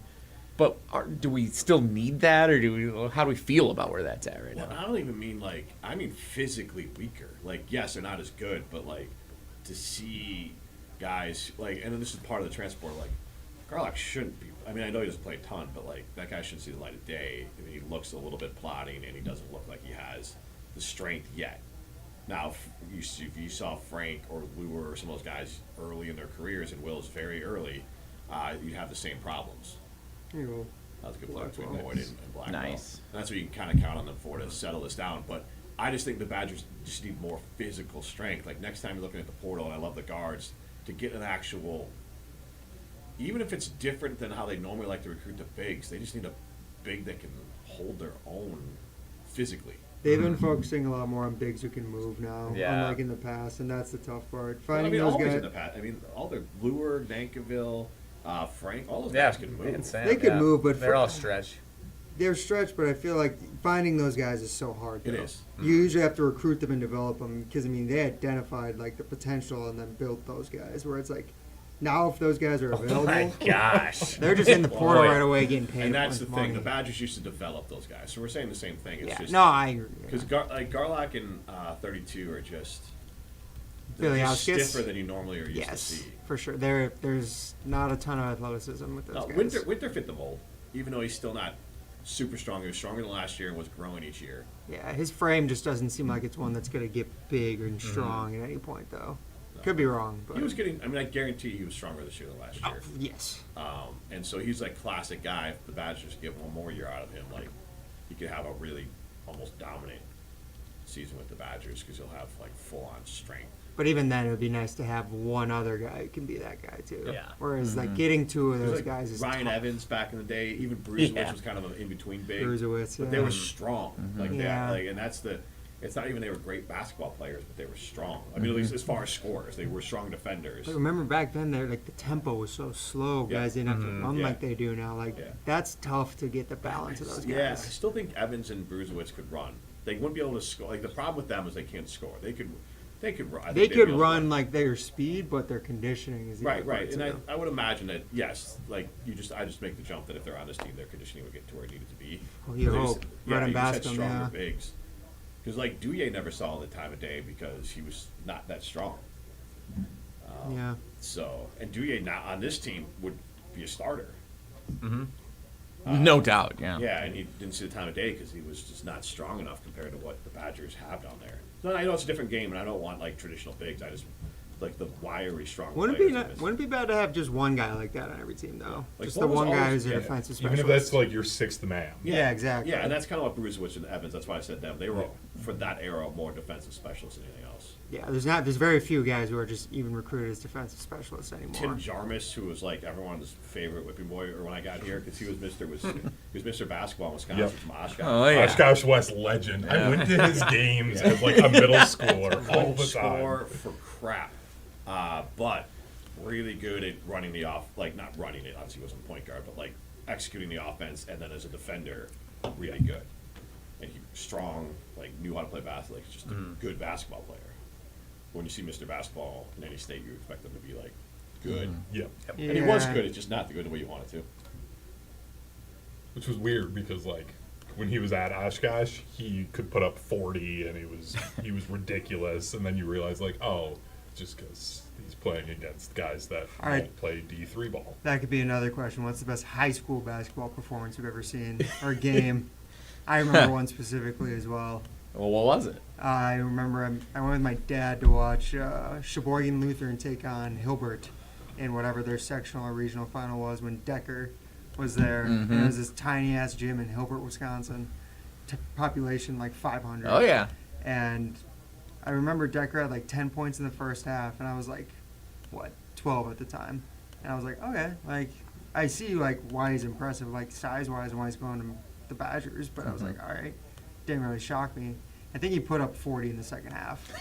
But do we still need that, or how do we feel about where that's at right Well, now? I don't even mean I mean physically weaker. Like, yes, they're not as good, but like to see guys and this is part of the transport. Like, Garlock shouldn't be. I mean, I know he doesn't play a ton, but like that guy shouldn't see the light of day. I mean, he looks a little bit plodding, and he doesn't look like he has the strength yet. Now, if you saw Franck or Lure or some of those guys early in their careers, and Will's very early, you'd have the same problems. Here you go. That was a good play between Boyd and Blackwell. Nice. And that's what you can kind of count on them for to settle this down. But I just think the Badgers just need more physical strength. Like next time you're looking at the portal, and I love the guards, to get an actual, even if it's different than how they normally like to recruit the bigs, they just need a big that can hold their own physically. They've been focusing a lot more on bigs who can move now, Yeah. unlike in the past, and that's the tough part. I Finding mean, those always guys, in the past. I mean, all the Lure, Nankiville, Franck, all those Yeah, guys can move. and Sam, They could yeah. move, but they're all stretch. they're stretched. But I feel like finding those guys is so hard. It though. is. You usually have to recruit them and develop them because I mean they identified like the potential and then built those guys. Where it's like now if those guys are available, Oh my gosh. they're just in the portal Boy. right away getting paid. And that's a the bunch of thing. The money. Badgers used to develop those guys. So we're saying the same thing. It's Yeah, just no, I agree. because Garlock and 32 are just Billy they're just Hauskis? stiffer than you normally are used to Yes, see. for sure. There's not a ton of athleticism with those No, guys. Winter fit the mold, even though he's still not super strong. He was stronger than last year and was growing each year. Yeah, his frame just doesn't seem like it's one that's going to get big and strong at any point, though. Could be wrong, but He was getting. I mean, I guarantee he was stronger this year than last year. yes. And so he's like classic guy. If the Badgers get one more year out of him, like he could have a really almost dominant season with the Badgers because he'll have like full on strength. But even then, it would be nice to have one other guy who can be that guy too. Yeah. Whereas like getting two of It was those like guys is Ryan tough. Evans back in the day, even Bruce, Yeah. which was kind of an in between big. Bruisewitz, But yeah. they were strong, like Yeah. that. Like, and that's the. It's not even they were great basketball players, but they were strong. I mean, at least as far as scorers, they were strong defenders. But remember back then, there like the tempo was so slow. Yeah. Guys didn't have to run Yeah. like they do now. Like Yeah. that's tough to get the balance of those Yeah, I guys. still think Evans and Bruisewitz could run. They wouldn't be able to score. Like the problem with them is they can't score. They could run. I think They they'd be could able to run like their speed, but their conditioning is the Right, other right, part, and too. I would imagine that yes, like I just make the jump that if they're on this team, their conditioning would get to where it needed to be. Well, you But they hope. just- Bread you and just had Bascom, stronger yeah. bigs. Because like Douye never saw the time of day because he was not that strong. Yeah. So and Douye now on this team would be a starter. No doubt, yeah. Yeah, and he didn't see the time of day because he was just not strong enough compared to what the Badgers have down there. So I know it's a different game, and I don't want like traditional bigs. I just like the wiry, strong. Wouldn't it be players. wouldn't it be bad to have just one guy like that on every team though? Like, Just what the was one guy always- who's a yeah, defensive Even specialist. if that's like your sixth man. Yeah, exactly. Yeah, and that's kind of what Bruisewitz and Evans. That's why I said them. They were for that era more defensive specialists than anything else. Yeah, there's very few guys who are just even recruited as defensive specialists anymore. Tim Jarmus, who was like everyone's favorite whipping boy, or when I got here, because he was Mr. Basketball in Wisconsin Yep. from Oshkosh. Oh, yeah. Oshkosh West legend. I went to his games as like a middle schooler all Couldn't the score time. for crap, but really good at running the off, like not running it. Obviously, he wasn't a point guard, but like executing the offense, and then as a defender, really good. And he was strong, like knew how to play basketball, like just a good basketball player. When you see Mr. Basketball in any state, you expect them to be like good, Yeah. Yeah. and he was good. It's just not the good the way you want it to. Which was weird because like when he was at Oshkosh, he could put up 40 and he was ridiculous. And then you realize like, oh, just because he's playing against guys that All right. won't play D3 ball. That could be another question. What's the best high school basketball performance you've ever seen or game? I remember one specifically as well. Well, what was it? I remember I went with my dad to watch Sheboygan Lutheran take on Hilbert in whatever their sectional or regional final was when Decker was there. And it was this tiny ass gym in Hilbert, Wisconsin. Population like 500. Oh, yeah. And I remember Decker had like 10 points in the first half, and I was like, 12 at the time. And I was like, okay, like I see like why he's impressive, like size wise, and why he's going to the Badgers. But I was like, all right, didn't really shock me. I think he put up 40 in the second half,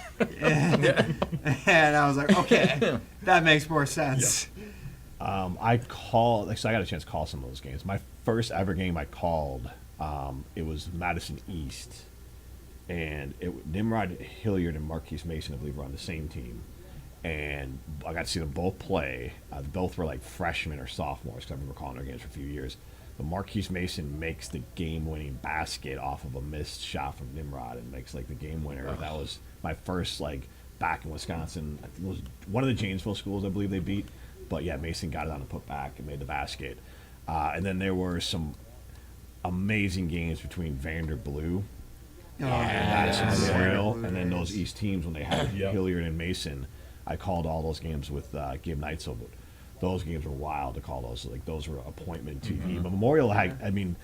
and I was like, okay, that makes more sense. So I got a chance to call some of those games. My first ever game I called, it was Madison East, and Nimrod Hilliard and Marquise Mason, I believe, were on the same team, and I got to see them both play. Both were like freshmen or sophomores, because I remember calling their games for a few years. But Marquise Mason makes the game-winning basket off of a missed shot from Nimrod and makes like the game winner. That was my first like back in Wisconsin. It was one of the Janesville schools I believe they beat. But yeah, Mason got it on the putback and made the basket. And then there were some amazing games between Vanderblue and Madison Memorial, and then those East teams when they had Hilliard and Mason. I called all those games with Gabe Neitzel. Those games were wild to call those. Like those were appointment TV. But Memorial had, I mean,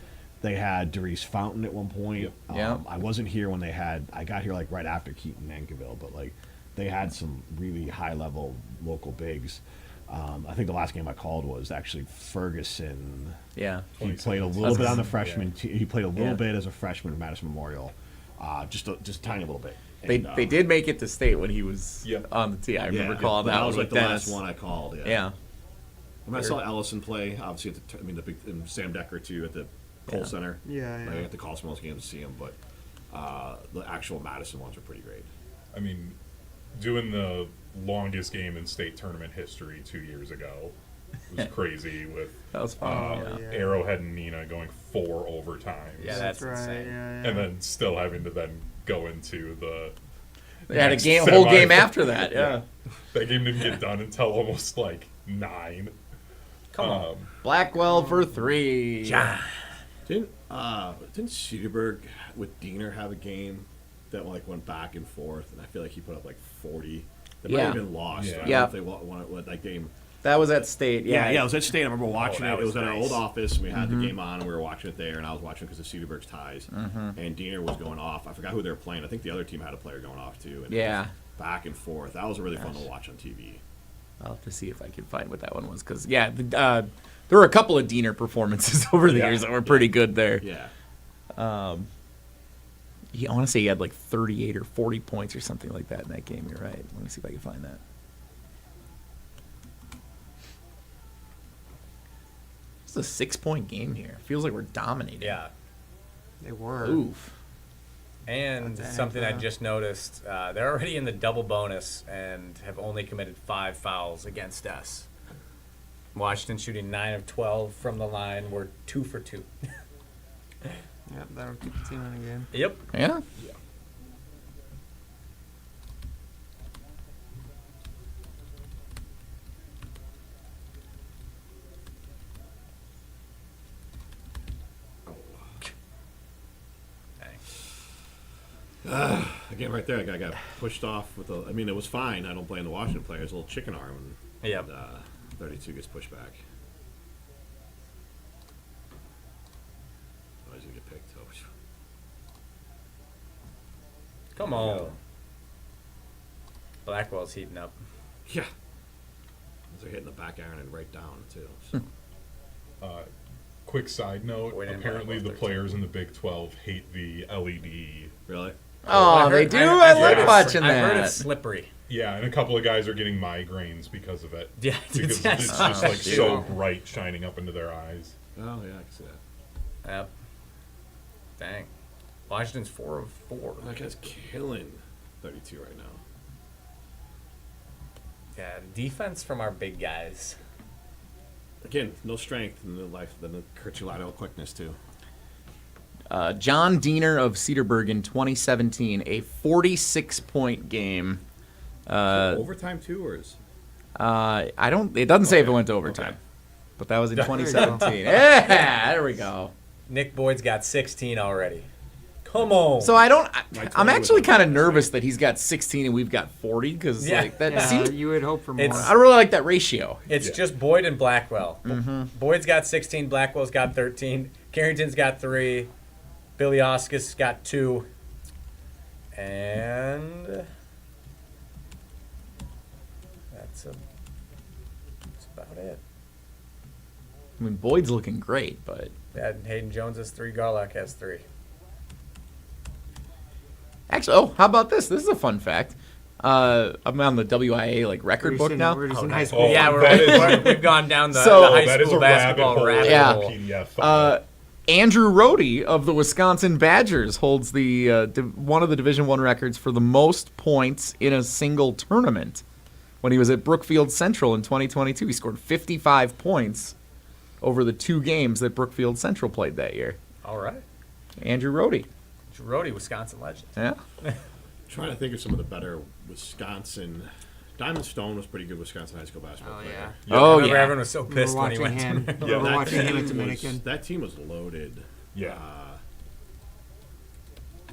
they had Derice Fountain at one point. I wasn't here when they had. I got here like right after Keaton Nankiville, but like they had some really high level local bigs. I think the last game I called was actually Ferguson. Yeah, he played a little bit on the freshman. He played a little bit as a freshman at Madison Memorial, just a tiny little bit. And, they did make it to state when he was on the tee. I remember calling that. That was like the Dennis. last one I called. Yeah. When I saw Ellison play, obviously, the big and Sam Decker too at the Cole Center. Yeah. I had to call some of those games to see him, but the actual Madison ones are pretty great. I mean, doing the longest game in state tournament history 2 years ago was crazy with That was fun. Arrowhead and Nina going 4 overtimes. Yeah, that's right. insane. Yeah. And then still having to then go into the They had a next whole semi- game after that. Yeah. That game didn't get done until almost like 9. Come on. Blackwell for 3. Didn't Cedarburg with Diener have a game that like went back and forth, and I feel like he put up like 40. They might have been lost. Yeah. I don't know if they won that game. That was at state. Yeah, it was at State. I remember watching that it. It was was at our nice. old office, and we had the game on, and we were watching it there, and I was watching because of Cedarburg's ties. And Diener was going off. I forgot who they were playing. I think the other team had a player going off, too. And it was back and forth. That was really fun to watch on TV. I'll have to see if I can find what that one was. Because, there were a couple of Diener performances over the years that were pretty good there. Yeah. I want to say he had like 38 or 40 points or something like that in that game. You're right. Let me see if I can find that. It's a 6-point game here. Feels like we're dominating. Yeah. They were. Oof. And That's something I NFL. just noticed, they're already in the double bonus and have only committed 5 fouls against us. Washington shooting 9 of 12 from the line. We're 2 for 2. Yep, that'll keep the team in a game. Yep. Yeah? Again, right there, I got pushed off with a. I mean, it was fine. I don't blame the Washington players. A little chicken arm, and Yep. 32 gets pushed back. Oh, he's gonna get picked. Oh, Come on. Blackwell's heating up. yeah. They're hitting the back iron and right down too. So. Quick side note, Wait, and apparently the Blackwell's 13. players in the Big 12 hate the LED. Really? Oh, they do? I like watching I've heard that. it's slippery. Yeah, and a couple of guys are getting migraines because of it. Yeah, Because yes. it's just like Shoot. so bright shining up into their eyes. Oh yeah, I can see that. Yep. Dang. Washington's 4 of 4. That guy's killing 32 right now. Yeah, defense from our big guys. Again, no strength in the life, then the Curtulano quickness too. John Diener of Cedarburg in 2017, a 46-point game. Overtime too, or is? I don't. It doesn't say if it went to overtime, Okay. but that was in There you go. 2017. Yeah, there we go. Nick Boyd's got 16 already. Come on. So I don't. My I'm 20 actually was kind of on nervous that he's got 16 and we've got 40 because Yeah. like that Yeah, seems. you would hope for more. It's- I really like that ratio. It's Yeah. just Boyd and Blackwell. Boyd's got 16. Blackwell's got 13. Carrington's got 3. Billy Oscus got 2. And that's about it. I mean, Boyd's looking great, but Yeah, Hayden Jones has 3. Garlock has 3. actually, how about this? This is a fun fact. I'm on the WIA like record book now. We're just in Oh, high nice. school. Yeah, that is- we've gone down the, So- the high that is school a rabbit basketball hole. rabbit Yeah. hole. PDF file. Andrew Rohde of the Wisconsin Badgers holds the one of the Division I records for the most points in a single tournament. When he was at Brookfield Central in 2022, he scored 55 points over the 2 games that Brookfield Central played that year. All right. Andrew Rohde. Rhodey, Wisconsin legend. Yeah. Trying to think of some of the better Wisconsin. Diamond Stone was pretty good Wisconsin high school basketball Oh, player. yeah. Oh, Remember yeah. Everyone was so pissed when he went to We're That watching him team at Dominican. that team was loaded. Yeah.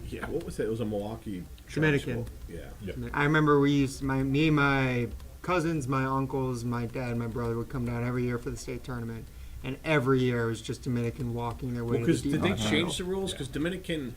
Yeah, what was it? It was a Milwaukee Dominican. school. Yeah. Yeah. I remember me, my cousins, my uncles, my dad, my brother would come down every year for the state tournament, and every year it was just Dominican walking their way Well, to because the did they D1 change the rules? Because Dominican.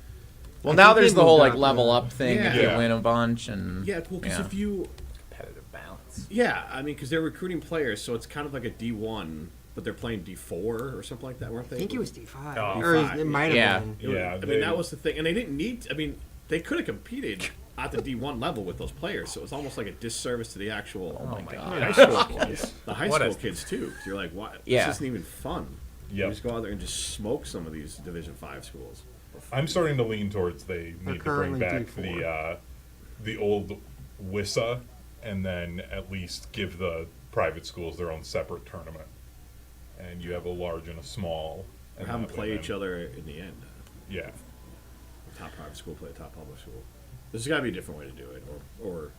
Well, I now think there's they the whole moved like up, level yeah. up thing if Yeah. you win a bunch and Yeah, well, because if you. Competitive balance. Yeah, I mean, because they're recruiting players, so it's kind of like a D1, but they're playing D4 or something like that, weren't they? I think it was D5, Oh. or D5, it might have yeah. been. It was- Yeah, I they- mean, that was the thing, and they didn't need. I mean, they could have competed at the D1 level with those players, so it was almost like a disservice to the actual. Oh my God. High school kids, the high What school a- kids too. 'Cause you're like, why? Yeah. This isn't even fun. Yep. You just go out there and just smoke some of these Division 5 schools. I'm starting to lean towards they need to bring currently back D4. the old WISA and then at least give the private schools their own separate tournament. And you have a large and a small. Or And have them that play way each then- other in the end. Yeah. Top private school play top public school. There's got to be a different way to do it, or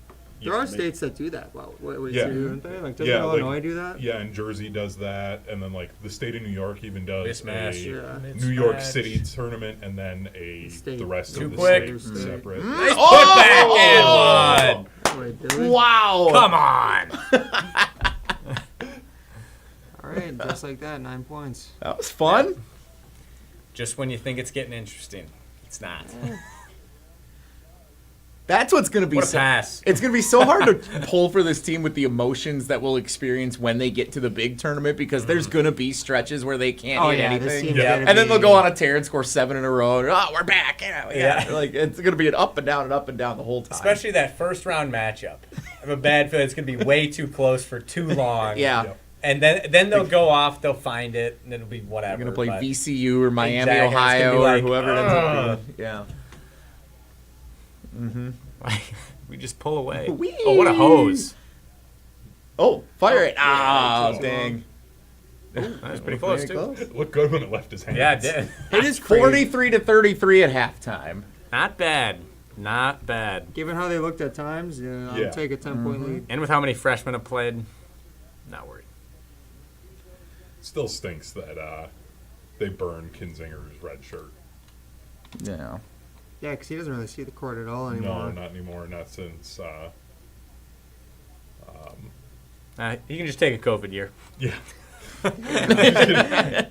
There are make- states that do that well. Wait, Yeah. aren't they? Like, doesn't Yeah, like- Illinois do that? Yeah, and Jersey does that, and then like the state of New York even does Mismatch. a Yeah. New York Mismatch. City tournament, and then State. the rest Too of the quick. states separate. Nice put back in, Wait, Billy? Wow. Come on. All right, just like that, 9 points. That was fun. Just when you think it's getting interesting, it's not. That's what's going to be What a pass. It's going to be so hard to pull for this team with the emotions that we'll experience when they get to the big tournament because there's going to be stretches where they can't Oh hit yeah, this anything. team's Yeah. gonna And then be- they'll go on a tear and score 7 in a row. And, oh, we're back. Yeah. Yeah. Like it's going to be an up and down and up and down the whole time. Especially that first round matchup. I have a bad feeling it's going to be way too close for too long. Yeah. Yep. And then they'll go off, they'll find it, and it'll be whatever. They're going to play but- VCU or Miami, Exactly, it's gonna Ohio, be or like, whoever it ends up being. Yeah. We just pull away. Whee! Oh, what a hose. Oh, fire it. Ah, too dang. That was pretty close, too. It looked good when it left his hands. Yeah, it did. It is crazy. 43 to 33 at halftime. Not bad. Not bad. Given how they looked at times, yeah, I'll Yeah. take a 10-point lead. And with how many freshmen have played, not worried. Still stinks that they burned Kinzinger's red shirt. Yeah. Yeah, because he doesn't really see the court at all anymore. No, not anymore. Not since. You can just take a COVID year. Yeah.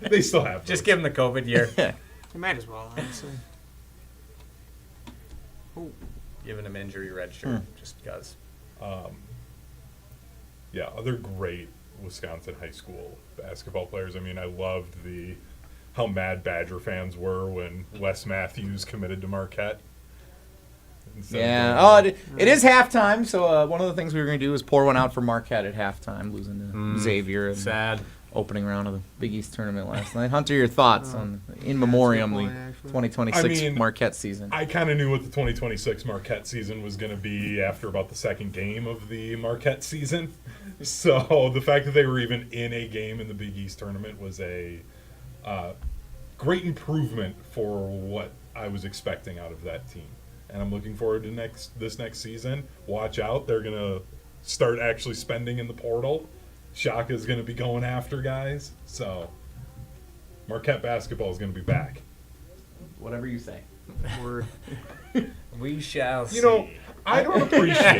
They still have. Just those. give him the COVID year. They might as well, honestly. Giving him injury red shirt just because. Yeah, other great Wisconsin high school basketball players. I mean, I loved how mad Badger fans were when Wes Matthews committed to Marquette. Instead of Yeah. going- Oh, it is halftime, so one of the things we were going to do is pour one out for Marquette at halftime, losing to Xavier in the Sad. opening round of the Big East tournament last night. Hunter, your thoughts on in memoriam point, the actually. 2026 I mean, Marquette season? I kind of knew what the 2026 Marquette season was going to be after about the second game of the Marquette season. So the fact that they were even in a game in the Big East tournament was a great improvement for what I was expecting out of that team. And I'm looking forward to this next season. Watch out. They're going to start actually spending in the portal. Shaka's going to be going after guys. So Marquette basketball is going to be back. Whatever you say. Word. We shall see. You know, I don't appreciate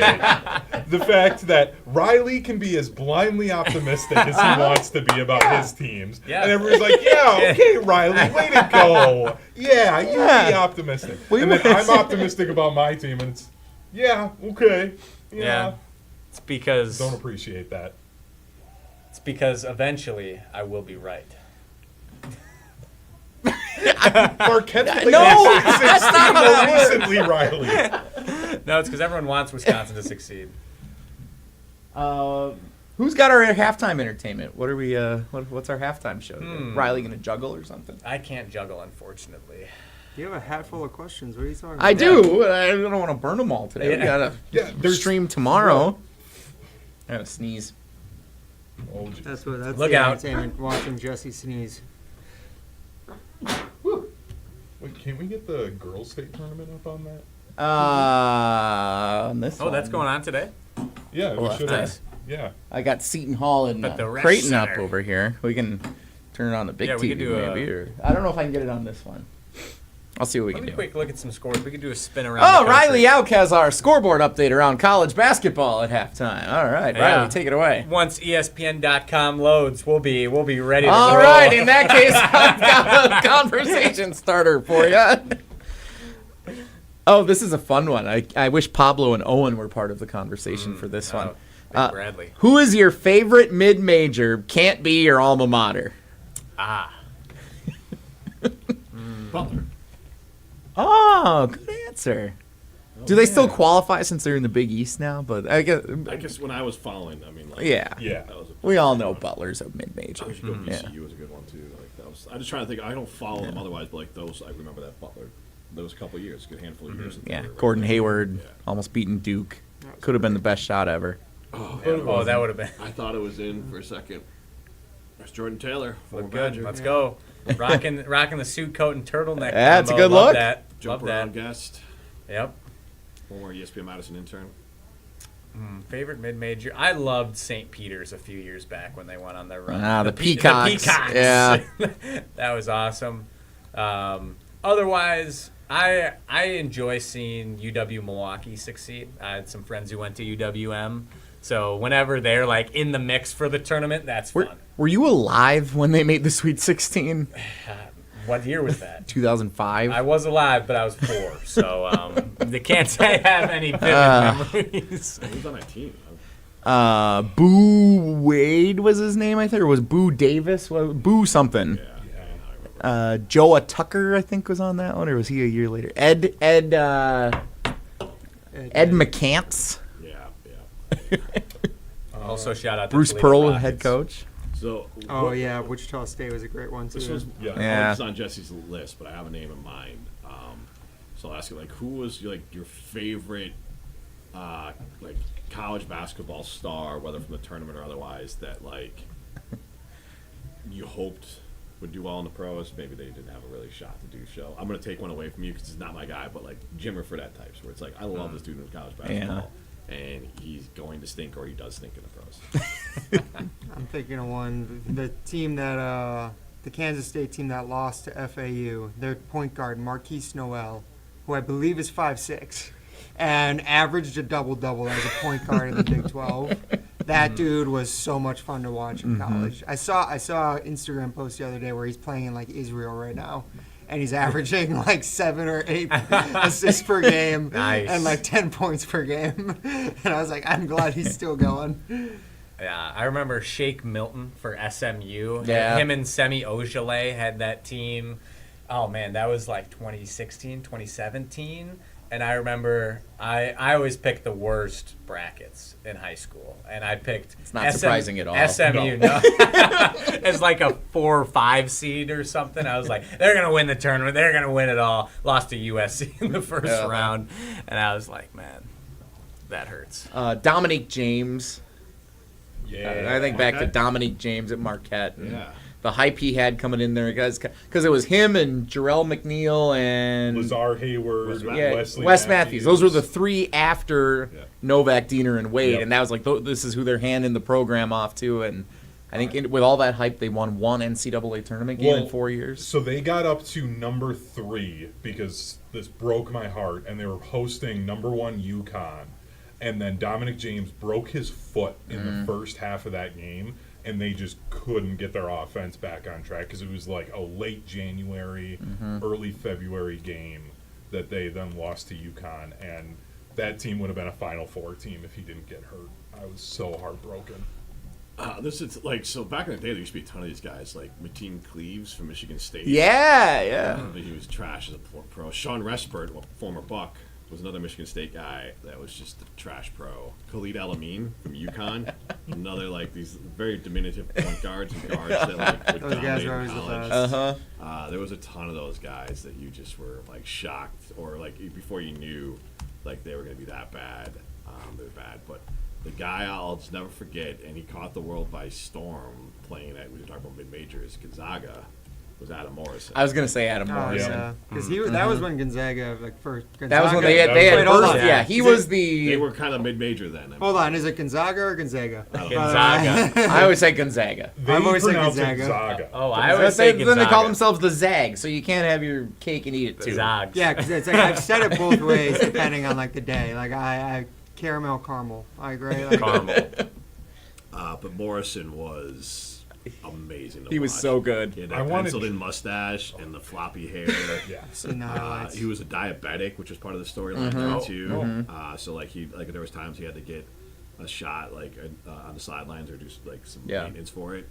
the fact that Riley can be as blindly optimistic as he wants to be about his teams. Yeah. And everyone's like, yeah, okay, Riley, way to go. Yeah, you be optimistic. And then I'm optimistic about my team, and it's, yeah, okay. Yeah. It's because Don't appreciate that. eventually I will be right. Marquette's played No, that's not more recently, Riley. No, it's because everyone wants Wisconsin to succeed. Who's got our halftime entertainment? What are we? What's our halftime show? Riley gonna juggle or something? I can't juggle, unfortunately. You have a hat full of questions. What are you talking about? I do. I don't want to burn them all today. We Yeah. gotta Yeah, there's stream tomorrow. I gotta sneeze. Oh, geez. That's the Look out. entertainment, watching Jesse sneeze. Wait, can't we get the girls' state tournament up on that? On this Oh, that's going on today? Yeah, we Well, should nice. have. Yeah. I got Seton Hall and But the rest Creighton up center. over here. We can turn it on the big Yeah, we TV could do a- maybe. Or, I don't know if I can get it on this one. I'll see what we Let can me do. quick look at some scores. We could do a spin around. Oh, the country. Riley Auk has our scoreboard update around college basketball at halftime. All right, Yeah. Riley, take it away. Once ESPN.com loads, we'll be ready to All roll. right, in that case, I've got a conversation starter for you. Oh, this is a fun one. I wish Pablo and Owen were part of the conversation for this one. Big Bradley. Who is your favorite mid-major? Can't be your alma mater. Butler. Oh, good answer. Do they still qualify since they're in the Big East now? But I guess when I was following, I mean, like, yeah. Yeah. that was a We all know Butler's a mid-major. VCU Yeah. was a good one too. Like that was. I'm just trying to think. I don't follow them otherwise, but like those, I remember that Butler. Those couple of years, a good handful of years. that they Yeah, were right Gordon there. Hayward Yeah. almost beating Duke. Could have been the best shot ever. Oh, that would have been I thought it was in for a second. There's Jordan Taylor, former look good. Badger. Let's go. Rocking the suit coat and turtleneck. That's a combo. good Love look. That. Jump Love around that. guest, Yep. former ESPN Madison intern. Favorite mid-major. I loved St. Peter's a few years back when they went on their run. Ah, the Pe- Peacocks. Peacocks. Yeah. That was awesome. Otherwise, I enjoy seeing UW Milwaukee succeed. I had some friends who went to UWM, so whenever they're like in the mix for the tournament, that's fun. Were you alive when they made the Sweet 16? What year was that? 2005? I was alive, but I was 4, so they can't say I have any vivid memories. Who's on that team? Boo Wade was his name, I think, or was Boo Davis? Boo something. Yeah, I remember. Joa Tucker, I think, was on that one, or was he a year later? Ed McCants. Yeah. Also, shout out to Bruce Toledo Pearl, Rockets. head coach. So. Oh what- yeah, Wichita State was a great one too. This was Yeah. It's on Jesse's list, but I have a name in mind. So I'll ask you, like, who was like your favorite, like college basketball star, whether from the tournament or otherwise, that like you hoped would do well in the pros? Maybe they didn't have a really shot to do so. I'm gonna take one away from you because he's not my guy, but like Jimmer for that types, where it's like I love this dude in college basketball, and he's going to stink or he does stink in the pros. I'm thinking of one. The team that the Kansas State team that lost to FAU. Their point guard Marquise Noel, who I believe is 5'6", and averaged a double-double as a point guard in the Big 12. That dude was so much fun to watch in college. I saw an Instagram post the other day where he's playing in like Israel right now, and he's averaging like 7 or 8 assists per game Nice. and like 10 points per game. And I was like, I'm glad he's still going. Yeah, I remember Shake Milton for SMU. Yeah. Him and Semi Ojale had that team. Oh, man, that was like 2016, 2017. And I remember I always picked the worst brackets in high school. And I picked... It's not surprising at all. SMU, no. As like a 4 or 5 seed or something. I was like, they're going to win the tournament. They're going to win it all. Lost to USC in the first round. And I was like, man, that hurts. Dominique James. Yeah. I think back to Marquette? Dominique James at Marquette. And Yeah. the hype he had coming in there, guys, because it was him and Jarrell McNeil and Lazar Hayward, Wes Matthews. Those were the 3 after Yeah. Novak, Diener, and Wade, Yep. and that was like this is who they're handing the program off to. And I think with all that hype, they won 1 NCAA tournament game in 4 years. So they got up to number 3 because this broke my heart, and they were hosting number 1 UConn, and then Dominic James broke his foot in the first half of that game, and they just couldn't get their offense back on track because it was like a late January, early February game that they then lost to UConn, and that team would have been a Final Four team if he didn't get hurt. I was so heartbroken. This is like, so back in the day, there used to be a ton of these guys, like Mateen Cleaves from Michigan State. Yeah. But he was trash as a pro. Sean Respert, former Buck, was another Michigan State guy that was just a trash pro. Khalid Elamine from UConn, another like these very diminutive point guards and guards that like would Those guys dominate are in always the college. best. There was a ton of those guys that you just were like shocked, or like before you knew like they were going to be that bad. They were bad, but the guy I'll just never forget, and he caught the world by storm playing at, we were talking about mid-majors, Gonzaga, was Adam Morrison. I was gonna say Adam Oh, Morrison. yeah, because that was when Gonzaga first. That was when Gonzaga- they had Wait, hold first. on. Yeah, he Is was it- the. They were kind of mid-major then. Hold on, is it Gonzaga or Gonzaga? Gonzaga. I always say Gonzaga. They I've always said pronounce it Gonzaga. Zaga. Oh, I always say Then they call Gonzaga. themselves the Zag, so you can't have your cake and eat it too. Zags. Yeah, because it's like I've said it both ways depending on like the day. Like I caramel. I agree. Like, Caramel. But Morrison was amazing to He was watch. so good. He had I that wanted- penciled-in mustache and the floppy hair. Yeah. seen the highlights. He was a diabetic, which was part of the storyline there too. So like there was times he had to get a shot like on the sidelines or do like some Yeah. maintenance for it.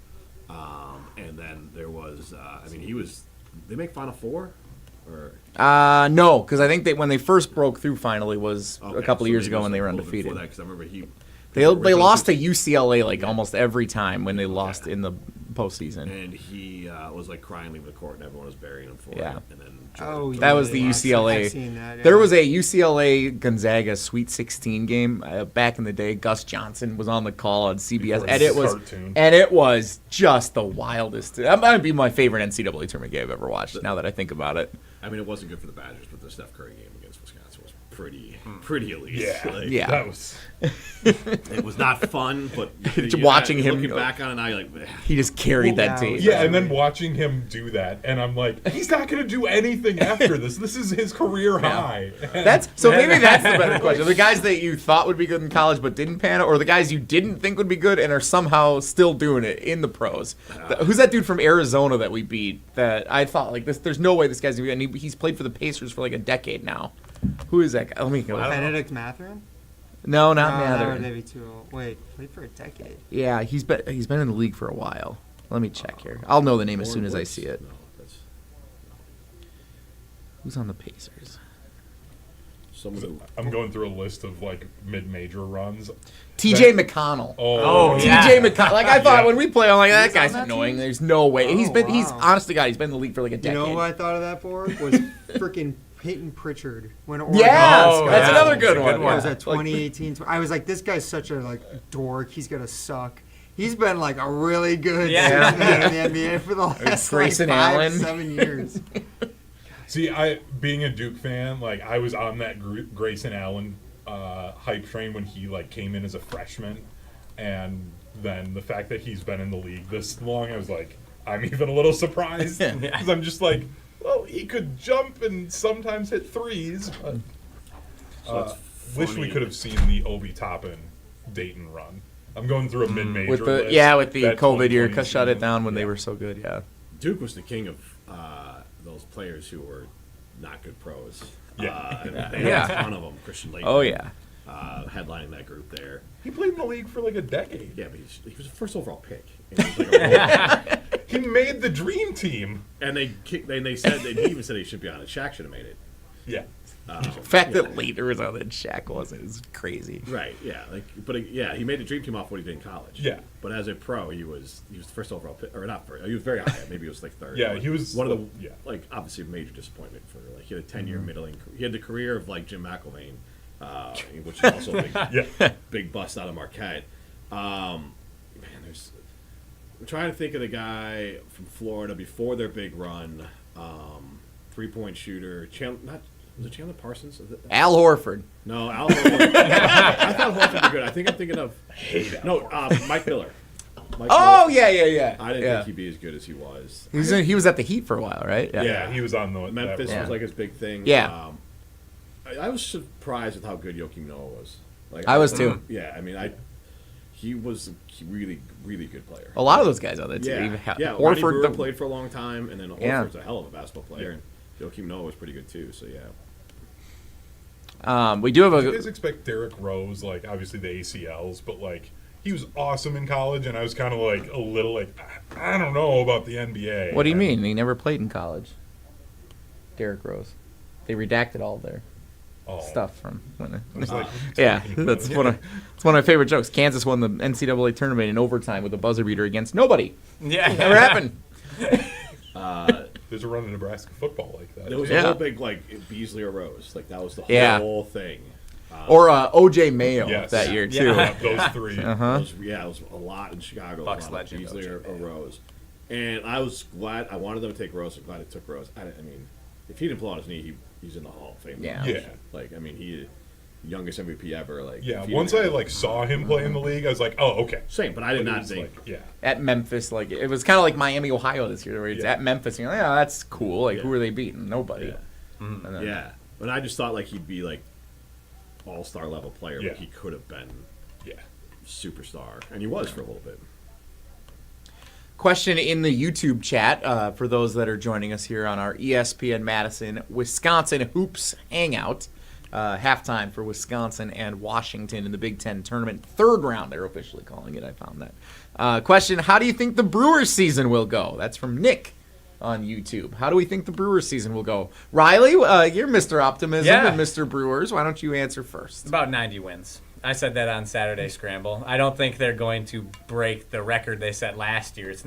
And then there was, he was. They make Final Four, or No, because I think when they first broke through finally was a okay, couple of so years maybe ago it when was they were a little bit undefeated. before that, 'cause I remember They lost to UCLA like almost every time when they lost in the postseason. and he was like crying leaving the court, and everyone was burying him for Yeah. it. And then Oh, Jordan- That was the yeah, UCLA. I've seen that, yeah. There was a UCLA Gonzaga Sweet 16 game back in the day. Gus Johnson was on the call on CBS, Before and it was just the wildest. That might be my favorite NCAA tournament game I've ever watched. Now that I think about it, it wasn't good for the Badgers, but the Steph Curry game against Wisconsin was pretty elite. Yeah. Like, Yeah. That was. It was not fun, but Watching him- looking back on it now, you're like, "Man." he just carried that Yeah, team. Yeah, and then watching him do that, and I'm like, he's not going to do anything after this. This is his career high. Maybe that's the better question. The guys that you thought would be good in college but didn't pan out, or the guys you didn't think would be good and are somehow still doing it in the pros. Who's that dude from Arizona that we beat? That I thought like this. There's no way this guy's gonna be. And he's played for the Pacers for like a decade now. Who is that guy? Let me go. Benedict Mathurin? No, not No, that Mather. would maybe too old. Wait, played for a decade. Yeah, he's been in the league for a while. Let me check here. I'll know the name as soon as I see it. No, that's Who's on the Pacers? someone who. I'm going through a list of like mid-major runs. T.J. McConnell. Oh, yeah. T.J. McConnell. Like I thought Yeah. when we play, I'm like that He's guy's on that annoying. team? There's no way. He's wow. honest to God, he's been in the league for like a You decade. know who I thought of that for? Was freaking Peyton Pritchard. When Oregon Yes, Oh, that's yeah. another good That's a one. good What one. was that 2018? I was like, this guy's such a dork. He's gonna suck. He's been like a really good Yeah. man in the NBA for the last Grayson like 5, Allen. 7 years. See, being a Duke fan, like I was on that Grayson Allen hype train when he like came in as a freshman, and then the fact that he's been in the league this long, I was like, I'm even a little surprised because I'm just like, well, he could jump and sometimes hit threes. But, So it's wish we funny. could have seen the Obi Toppin Dayton run. I'm going through a mid-major with the list. with the That COVID year, 2020 shut it season. down when they were so good. Yeah. Duke was the king of those players who were not good pros. Yeah. And they Yeah. had a ton of them. Christian Laettner. Oh yeah. Headlining that group there. He played in the league for like a decade. Yeah, but he was the first overall pick. And, he was like a role. He made the dream team. And they said he even said he should be on it. Shaq should have made it. Yeah. The fact that Later was on it, Shaq wasn't, is crazy. Right. Yeah. He made the dream team off what he did in college. Yeah. But as a pro, he was the first overall pick, or not first. He was very high. Maybe he was like third. Yeah, But he was, one of the yeah. like obviously a major disappointment for he had a 10-year middling. He had the career of like Jim McElvain, which is also a big, Yeah. big bust out of Marquette. I'm trying to think of the guy from Florida before their big run, 3-point shooter. Was it Chandler Parsons? Al Horford. No, Al Horford. I thought Horford would be good. I think I'm thinking of Mike Miller. Oh yeah. I didn't think he'd be as good as he was. He was at the Heat for a while, right? Yeah, he was on the Memphis that was run. like his big thing. Yeah. I was surprised with how good Joakim Noah was. Like I was too. Yeah, I mean, he was a really, really good player. A lot of those guys on that team. Yeah, Even yeah. Lonnie Horford Brewer played for a long time, and then Yeah. Horford's a hell of a basketball player, and Joakim Noah was pretty good too. So yeah. We do have Did you a. guys expect Derrick Rose, like obviously the ACLs, but like he was awesome in college, and I was kind of like a little like I don't know about the NBA. What do you mean? He never played in college. Derrick Rose. They redacted all their stuff from when. I was like, what are you Yeah, talking that's about? one of my favorite jokes. Kansas won the NCAA tournament in overtime with a buzzer beater against nobody. Yeah. Never happened. There's a run in Nebraska football like that. There was Yeah. a whole big like Beasley or Rose, like that was the Yeah. whole thing. Or OJ Mayo Yes. that year, too. Yeah. Those three. Uh-huh. It was a lot in Chicago. Bucks a lot legend, Beasley or OJ Mayo. Rose. And I was glad. I wanted them to take Rose. I'm glad it took Rose. I mean, if he didn't pull out his knee, he's in the Hall of Fame. Yeah. Yeah. Like, I mean, he youngest MVP ever. Like, Yeah, if he once didn't I have- saw him play in the league, I was like, oh, okay. same, but I did But it not was think. like, yeah. At Memphis, like it was kind of like Miami, Ohio this year, where it's Yeah. at Memphis. You're like, yeah, that's cool. Like, Yeah. who are they beating? Nobody. Yeah. And then- Yeah, but I just thought like he'd be like all-star level player. Yeah. But he could have been Yeah. superstar, and he was for a little bit. Question in the YouTube chat for those that are joining us here on our ESPN Madison Wisconsin Hoops Hangout. Halftime for Wisconsin and Washington in the Big Ten tournament. Third round, they're officially calling it. I found that. Question, how do you think the Brewers season will go? That's from Nick on YouTube. How do we think the Brewers season will go? Riley, you're Mr. Optimism Yeah. and Mr. Brewers. Why don't you answer first? About 90 wins. I said that on Saturday Scramble. I don't think they're going to break the record they set last year. It's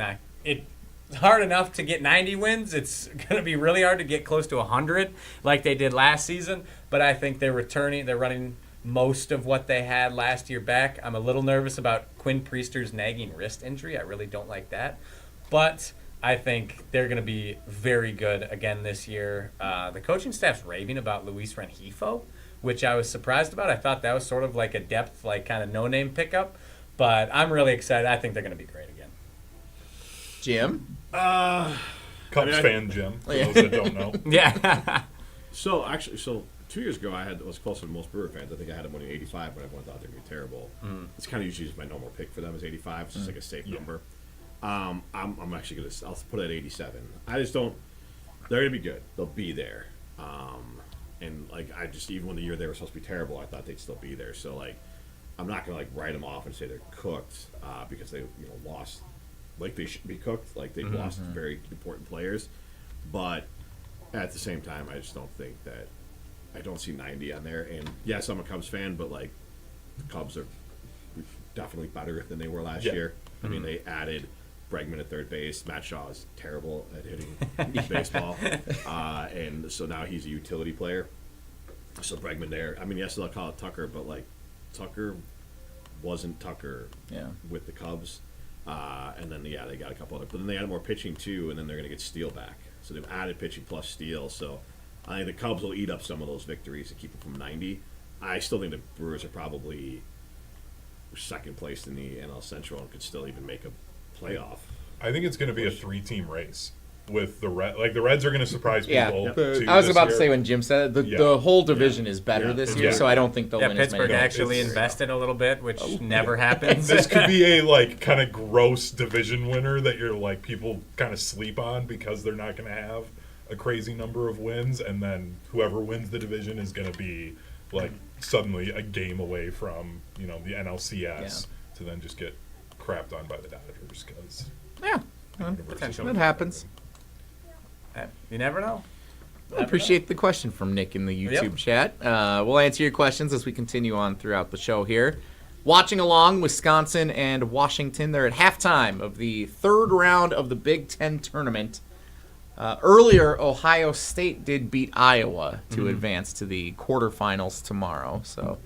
hard enough to get 90 wins. It's going to be really hard to get close to 100 like they did last season. But I think they're returning. They're running most of what they had last year back. I'm a little nervous about Quinn Priester's nagging wrist injury. I really don't like that. But I think they're going to be very good again this year. The coaching staff's raving about Luis Rengifo, which I was surprised about. I thought that was sort of like a depth, like kind of no-name pickup. But I'm really excited. I think they're going to be great again. Jim? Cubs fan, Jim, for those that don't know. Yeah. So 2 years ago, I was closer to most Brewer fans. I think I had them winning 85 when everyone thought they'd be terrible. It's kind of usually just my normal pick for them is 85. It's just like a safe number. I'm actually I'll put it at 87. I just don't. They're gonna be good. They'll be there. And like even when the year they were supposed to be terrible, I thought they'd still be there. So like, I'm not gonna like write them off and say they're cooked because they lost. Like they should be cooked. Like they've lost very important players, but at the same time, I just don't think that. I don't see 90 on there. And yes, I'm a Cubs fan, but like the Cubs are definitely better than they were last year. I mean, they added Bregman at third base. Matt Shaw is terrible at hitting baseball, and so now he's a utility player. So Bregman there. I mean, yes, they'll call it Tucker, but like Tucker wasn't Tucker with the Cubs. And then they got a couple other, but then they added more pitching too, and then they're going to get Steele back. So they've added pitching plus Steele. So I think the Cubs will eat up some of those victories to keep it from 90. I still think the Brewers are probably second place in the NL Central and could still even make a playoff. I think it's going to be a 3-team race with the Reds. Like, the Reds are going to surprise Yeah, people. I was this about to year. say when Jim said it, Yeah. the whole division is better this year, Yeah. so I don't think they'll Yeah, win as many Pittsburgh games. actually It's- invested a little bit, which never happens. This could be a like kind of gross division winner that you're like people kind of sleep on because they're not going to have a crazy number of wins, and then whoever wins the division is going to be like suddenly a game away from the NLCS to then just get crapped on by the Dodgers because Yeah, Potential. that happens. You never know. I appreciate the question from Nick in the YouTube chat. We'll answer your questions as we continue on throughout the show here. Watching along, Wisconsin and Washington. They're at halftime of the third round of the Big Ten tournament. Earlier, Ohio State did beat Iowa to advance to the quarterfinals tomorrow. So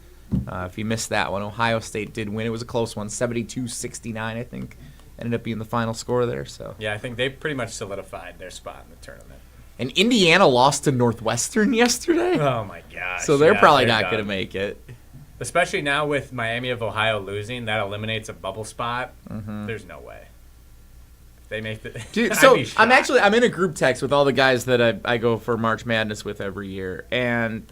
if you missed that one, Ohio State did win. It was a close one, 72-69, I think. Ended up being the final score there. So Yeah, I think they pretty much solidified their spot in the tournament. And Indiana lost to Northwestern yesterday. Oh my gosh! So they're probably not done. going to make it. Especially now with Miami of Ohio losing, that eliminates a bubble spot. There's no way. If they make the Dude, I'd so be shocked. I'm in a group text with all the guys that I go for March Madness with every year, and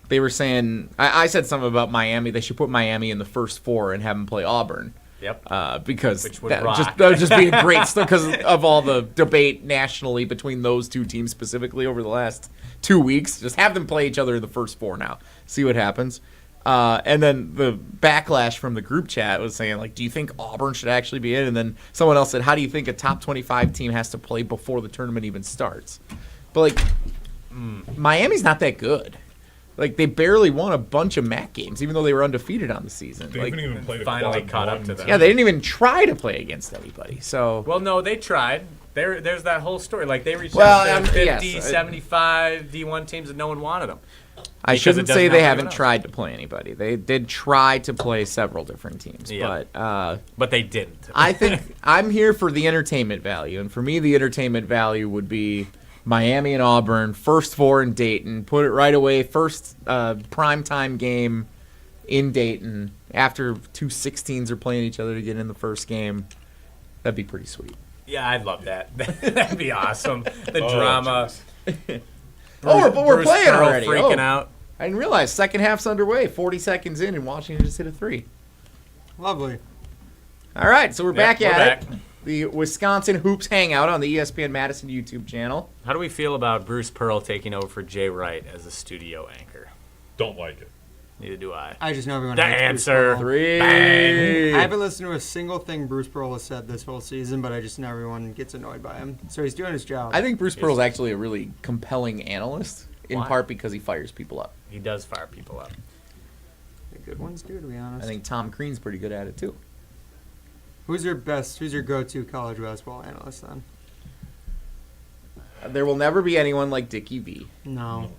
they were saying I said something about Miami. They should put Miami in the first four and have them play Auburn. Yep. Because Which would that rock. would just be a great stuff because of all the debate nationally between those two teams specifically over the last 2 weeks. Just have them play each other in the first four now. See what happens. And then the backlash from the group chat was saying, like, do you think Auburn should actually be in? And then someone else said, how do you think a top 25 team has to play before the tournament even starts? But, like, Miami's not that good. Like, they barely won a bunch of MAC games, even though they were undefeated on the season. they Like, haven't even played a finally quad caught up one to them. yeah, they didn't even try to play against anybody. So Well, no, they tried. There's that whole story. Like, they reached Well, out to 50, yes, 75 D1 teams and no one wanted them. I Because shouldn't it doesn't say have they anyone haven't else. tried to play anybody. They did try to play several different teams, Yeah. but They didn't. I think I'm here for the entertainment value, and for me, the entertainment value would be Miami and Auburn, first 4 in Dayton, put it right away, first primetime game in Dayton after 2 16s are playing each other to get in the first game. That'd be pretty sweet. Yeah, I'd love that. That'd be awesome. The Oh, drama. jeez. But we're Bruce playing Pearl already. freaking Oh. out. I didn't realize second half's underway. 40 seconds in, and Washington just hit a 3. Lovely. All right, so we're back we're at back. it. The Wisconsin Hoops Hangout on the ESPN Madison YouTube channel. How do we feel about Bruce Pearl taking over for Jay Wright as a studio anchor? Don't like it. Neither do I. I just know everyone The hates Bruce answer. Pearl. 3. I haven't listened to a single thing Bruce Pearl has said this whole season, but I just know everyone gets annoyed by him. So he's doing his job. I think Bruce Pearl's actually a really compelling analyst, in Why? part because he fires people up. He does fire people up. The good ones do, to be honest. I think Tom Crean's pretty good at it, too. Who's your go-to college basketball analyst then? There will never be anyone like Dickie V. No.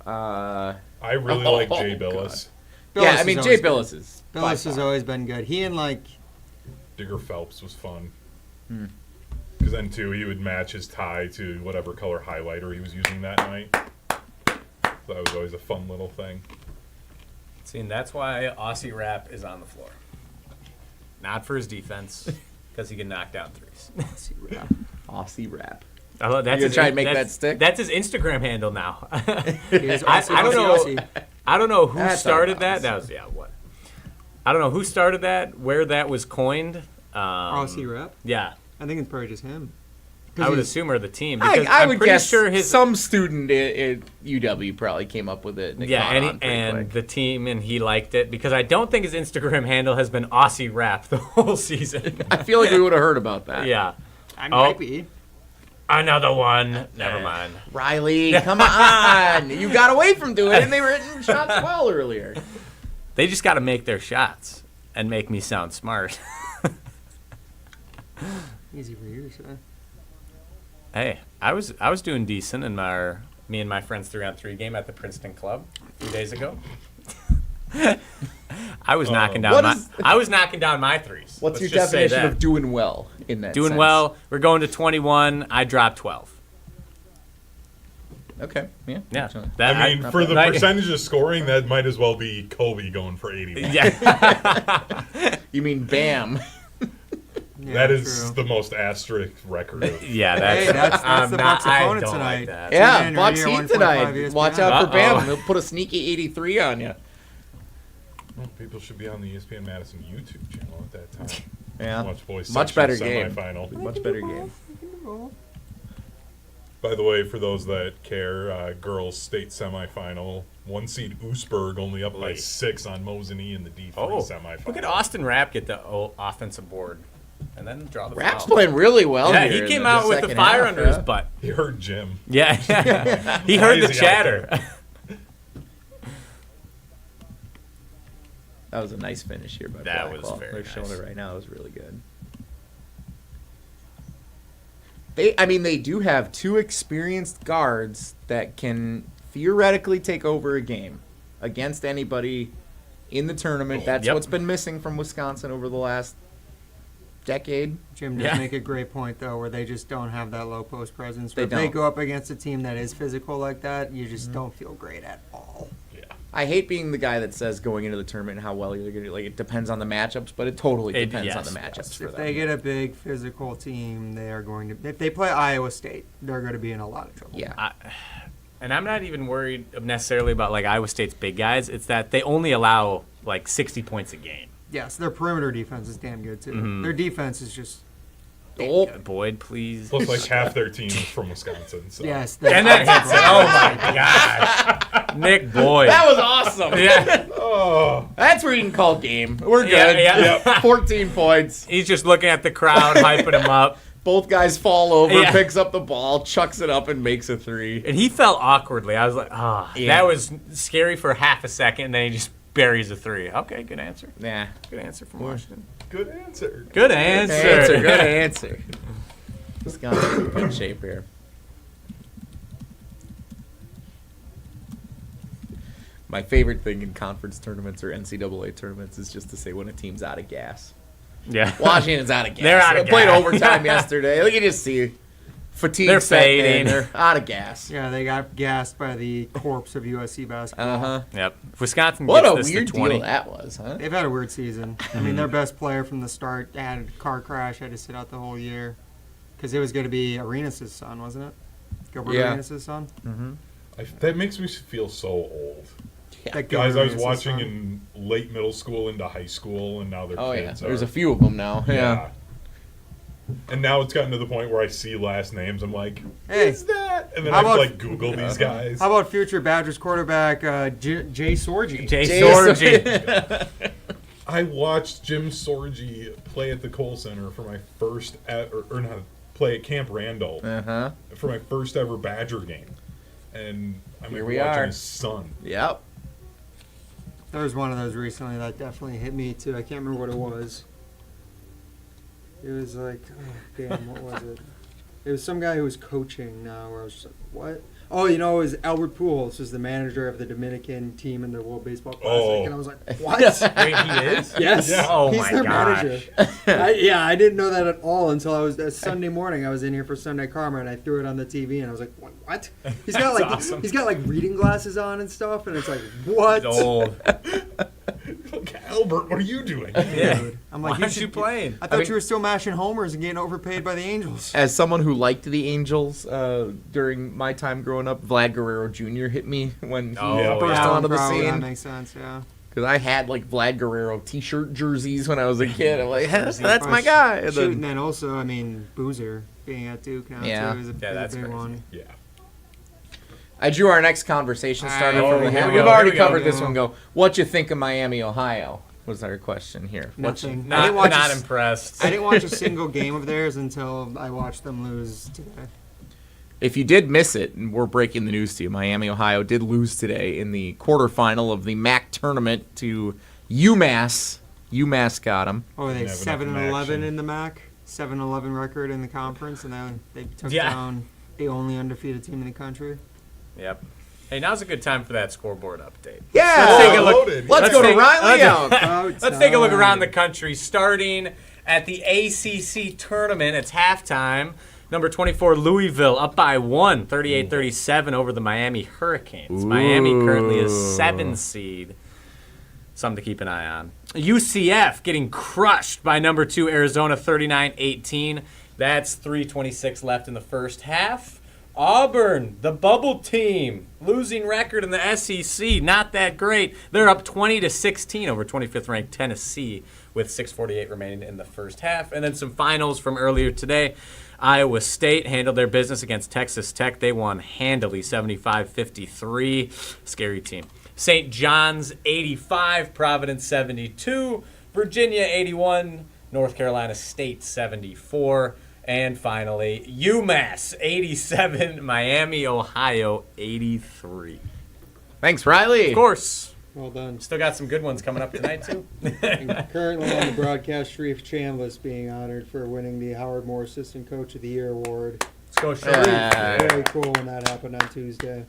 Uh, I really Oh, like Jay God. Billis. yeah, I has mean, Jay always been- Billis is. by Billis has far. always been good. He and Digger Phelps was fun. Hmm. Because then, too, he would match his tie to whatever color highlighter he was using that night. So that was always a fun little thing. See, and that's why Aussie Rap is on the floor. Not for his defense, because he can knock down threes. Aussie rap. That's gonna his try and make that's- that stick? That's his Instagram handle now. He is I don't know. Aussie. I don't know who That's started our that. That was what. I don't know who started that. Where that was coined. Aussie rep. Yeah, I think it's probably just him. 'Cause I would he's- assume or the team. Because I I'm would pretty guess sure his some student at UW probably came up with it. And it yeah, caught and, on pretty and quick. the team, and he liked it because I don't think his Instagram handle has been Aussie Rap the whole season. I feel like we would have heard about that. Yeah, I Oh. might be. another one. Never mind. Riley, come on. You got away from doing it, and they were hitting shots well earlier. They just got to make their shots and make me sound smart. Easy for you to say. Hey, I was doing decent in me and my friends 3-on-3 game at the Princeton Club 3 days ago. I was knocking down I was knocking down my threes. What's Let's your just say definition that. of doing well in that Doing sense? well? We're going to 21. I dropped 12. Okay, yeah. Yeah, Actually. that, I mean, for the that- percentage of scoring, that might as well be Kobe going for 81. Yeah, You mean Bam. Yeah, That is true. the most asterisk record of yeah. That's Hey, that's I'm the not- Bucks I opponent don't tonight. like that. Yeah, Tune in, Bucks Radio Heat 145 tonight. ESPN. Watch out for Uh-oh. Bam. They'll put a sneaky 83 on you. Well, people should be on the ESPN Madison YouTube channel at that time. Yeah. Watch boys Much section better game. semifinal. Much better game. By the way, for those that care, girls state semifinal. 1 seed Oosberg only up by Oy. 6 on Mosini in the D3 Oh, semifinal. look at Austin Rapp get the offensive board, and then draw the Rap's foul. playing really well Yeah, here he in came the out with the second fire half, under yeah. his butt. He heard Jim. Yeah, he Why heard is the he out chatter. That was a nice finish here by That was Blackwell. very They're showing nice. it right now. It was really good. They do have 2 experienced guards that can theoretically take over a game against anybody in the tournament. That's Yep. what's been missing from Wisconsin over the last decade. Jim does Yeah. make a great point, though, where they just don't have that low post presence. They If they don't. go up against a team that is physical like that, you just don't feel great at all. Yeah. I hate being the guy that says going into the tournament how well you're going to do. Like, it depends on the matchups, but it totally It- depends on yes, the matchups yes. for If them. they get a big physical team, they are going to. If they play Iowa State, they're going to be in a lot of trouble. Yeah. And I'm not even worried necessarily about like Iowa State's big guys. It's that they only allow like 60 points a game. Yes, their perimeter defense is damn good too. Mm-hmm. Their defense is just Oh, Boyd, please. Plus, like half their team is from Wisconsin. So. yes. And then hits it. Oh my gosh, Nick Boyd. that was awesome. Yeah, Oh, That's where you can call game. We're good. yeah. 14 points. He's just looking at the crowd, hyping him up. Both guys fall over, Yeah. picks up the ball, chucks it up, and makes a 3. And he fell awkwardly. I was like, Yeah. that was scary for half a second, and then he just buries a 3. Okay, good answer. Nah. Good answer from Washington. good answer. Good answer. Good answer. Wisconsin's in good shape here. My favorite thing in conference tournaments or NCAA tournaments is just to say when a team's out of gas. Yeah. Washington's out of gas. They're out of They played gas. overtime yesterday. Look, you just see fatigue. They're setting in. fading. They're out of gas. Yeah, they got gassed by the corpse of USC basketball. Uh-huh. Yep. If Wisconsin What gets a this weird to 20. deal that was, huh? They've had a weird season. I mean, their best player from the start had a car crash, had to sit out the whole year. Because it was going to be Arenas' son, wasn't it? Gilbert Yeah. Arenas' son? That makes me feel so old. That Guys I was Gilbert Arenas' watching son. in late middle school into high school, and now they're Oh, yeah. kids. There's are- a few of them now. Yeah. And now it's gotten to the point where I see last names, I'm like, Hey, who's that? And then how I have to about- like Google these guys. how about future Badgers quarterback Jay Sorgi? Jay Jay Sorgi. I watched Jim Sorgi play at the Kohl Center for my first, or not, play at Camp Randall Uh-huh. for my first ever Badger game. And I'm Here like we watching are. his son. Yep. There was one of those recently that definitely hit me, too. I can't remember what it was. It was like, oh, damn, what was it? It was some guy who was coaching now, where I was just like, what? Oh, you know, it was Albert Pujols, who's the manager of the Dominican team in the World Baseball Classic. Oh. And I was like, what? Wait, he is? Yes. Yeah. Oh, He's my their gosh. manager. I didn't know that at all until I was Sunday morning. I was in here for Sunday Karma and I threw it on the TV and I was like, what? He's got like awesome. he's got like reading glasses on and stuff and it's like, what? He's old. Like, Albert, what are you doing? Yeah. I'm Why like, aren't you playing? I thought mean- you were still mashing homers and getting overpaid by the Angels. As someone who liked the Angels during my time growing up, Vlad Guerrero Jr. hit me when he Oh, burst yeah. onto the Probably, That scene. makes sense, yeah. Because I had like Vlad Guerrero T-shirt jerseys when I was a kid. I'm like, that's my Plus, guy. And Shoot, then- and then also, I mean, Boozer being at Duke now Yeah. too is a, Yeah, that's big crazy. one. Yeah. I drew our next conversation starter Oh, from the here hat. we We've go, already here we go. covered this one. Go. What you think of Miami, Ohio? Was our question here. What you- Nothing. I Not, didn't watch not a- impressed. I didn't watch a single game of theirs until I watched them lose today. If you did miss it, and we're breaking the news to you, Miami, Ohio did lose today in the quarterfinal of the MAC tournament to UMass. UMass got them. Oh, were they Didn't have enough 7-11 action. in the MAC? 7-11 record in the conference, and then they took Yeah. down the only undefeated team in the country. Yep. Hey, now's a good time for that scoreboard update. Yeah. Let's take a look. Loaded. Let's go to take- Riley let's- out. Let's take a look around the country, starting at the ACC tournament. It's halftime. Number 24, Louisville, up by 1, 38-37 over the Miami Hurricanes. Miami currently is 7 seed. Something to keep an eye on. UCF getting crushed by number 2, Arizona, 39-18. That's 3:26 left in the first half. Auburn, the bubble team, losing record in the SEC, not that great. They're up 20-16 over 25th ranked Tennessee with 6:48 remaining in the first half. And then some finals from earlier today. Iowa State handled their business against Texas Tech. They won handily, 75-53. Scary team. St. John's 85, Providence 72, Virginia 81, North Carolina State 74. And finally, UMass 87, Miami, Ohio 83. Thanks, Riley. Of course, Well done. still got some good ones coming up tonight, too. And currently on the broadcast, Sharif Chambliss being honored for winning the Howard Moore Assistant Coach of the Year award. Let's go, Sharif. Very cool when that happened on Tuesday.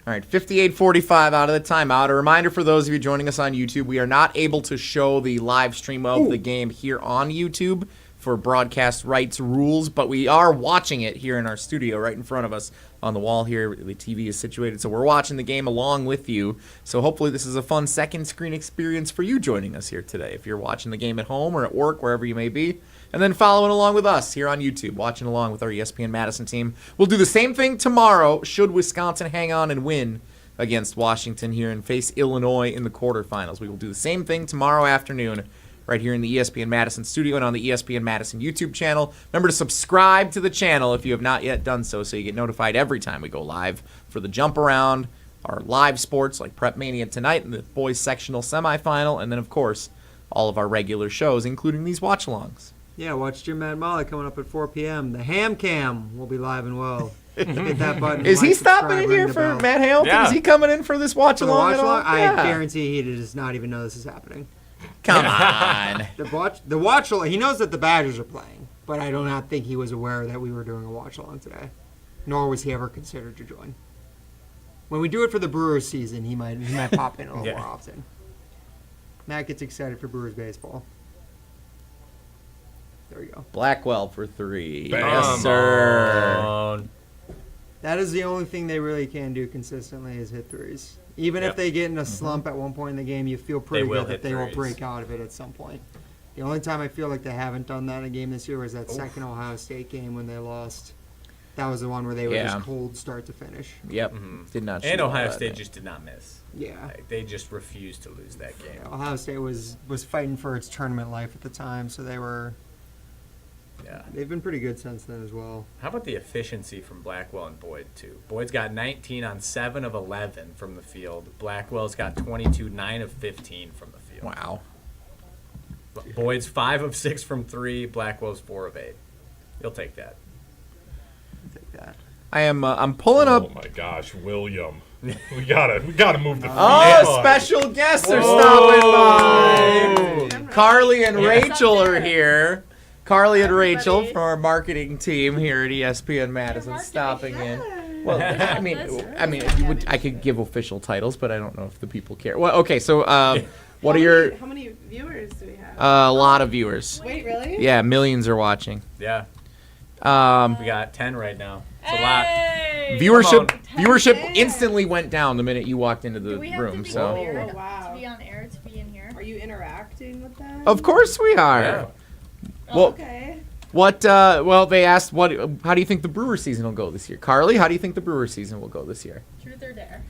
All right, 58:45 out of the timeout. A reminder for those of you joining us on YouTube, we are not able to show the live stream of the game here on YouTube for broadcast rights rules, but we are watching it here in our studio right in front of us on the wall here. The TV is situated, so we're watching the game along with you. So hopefully this is a fun second screen experience for you joining us here today. If you're watching the game at home or at work, wherever you may be, and then following along with us here on YouTube, watching along with our ESPN Madison team. We'll do the same thing tomorrow should Wisconsin hang on and win against Washington here and face Illinois in the quarterfinals. We will do the same thing tomorrow afternoon right here in the ESPN Madison studio and on the ESPN Madison YouTube channel. Remember to subscribe to the channel if you have not yet done so you get notified every time we go live for the jump around, our live sports like Prep Mania tonight and the boys sectional semifinal, and then, of course, all of our regular shows, including these watch-alongs. Yeah, watch Jim Mad Molly coming up at 4 p.m. The Ham Cam will be live and well. Hit that button. Is he like, stopping subscribe, in ring here the for bell. Matt Hamilton? Yeah. Is he coming in for this watch For the along? watch at all? along? I Yeah. guarantee he does not even know this is happening. Come on. The watch along, he knows that the Badgers are playing, but I do not think he was aware that we were doing a watch along today. Nor was he ever considered to join. When we do it for the Brewers season, he might pop in a little more often. Matt gets excited for Brewers baseball. There we go. Blackwell for 3. Bam. Yes, sir. That is the only thing they really can do consistently is hit threes. Even if they get in a slump at one point in the game, you feel pretty good that they will break out of it at some point. The only time I feel like they haven't done that in a game this year was that second Ohio State game when they lost. That was the one where they were just cold start to finish. Yep. Did not shoot And Ohio all that State night. just did not miss. Yeah. Like, they just refused to lose that game. Ohio State was fighting for its tournament life at the time, so they've been pretty good since then as well. How about the efficiency from Blackwell and Boyd, too? Boyd's got 19 on 7 of 11 from the field. Blackwell's got 22, 9 of 15 from the field. Wow. Boyd's 5 of 6 from 3. Blackwell's 4 of 8. You'll take that. Take that. I'm pulling Oh up. my gosh, William. We gotta move the feet. Oh, special guests are stopping by. Carly and Rachel are here. Carly and Rachel from our marketing team here at ESPN Madison stopping in. Well, I could give official titles, but I don't know if the people care. Well, okay, so what are your? How many viewers do we have? A lot of viewers. Wait, really? Yeah, millions are watching. Yeah. We got 10 right now. It's a lot. Viewership instantly went down the minute you walked into the room. So Oh, wow. To be on air, to be in here. Are you interacting with them? of course we are. Yeah. Well, Okay. what? Well, they asked what. How do you think the Brewer season will go this year, Carly? How do you think the Brewer season will go this year? Truth or dare?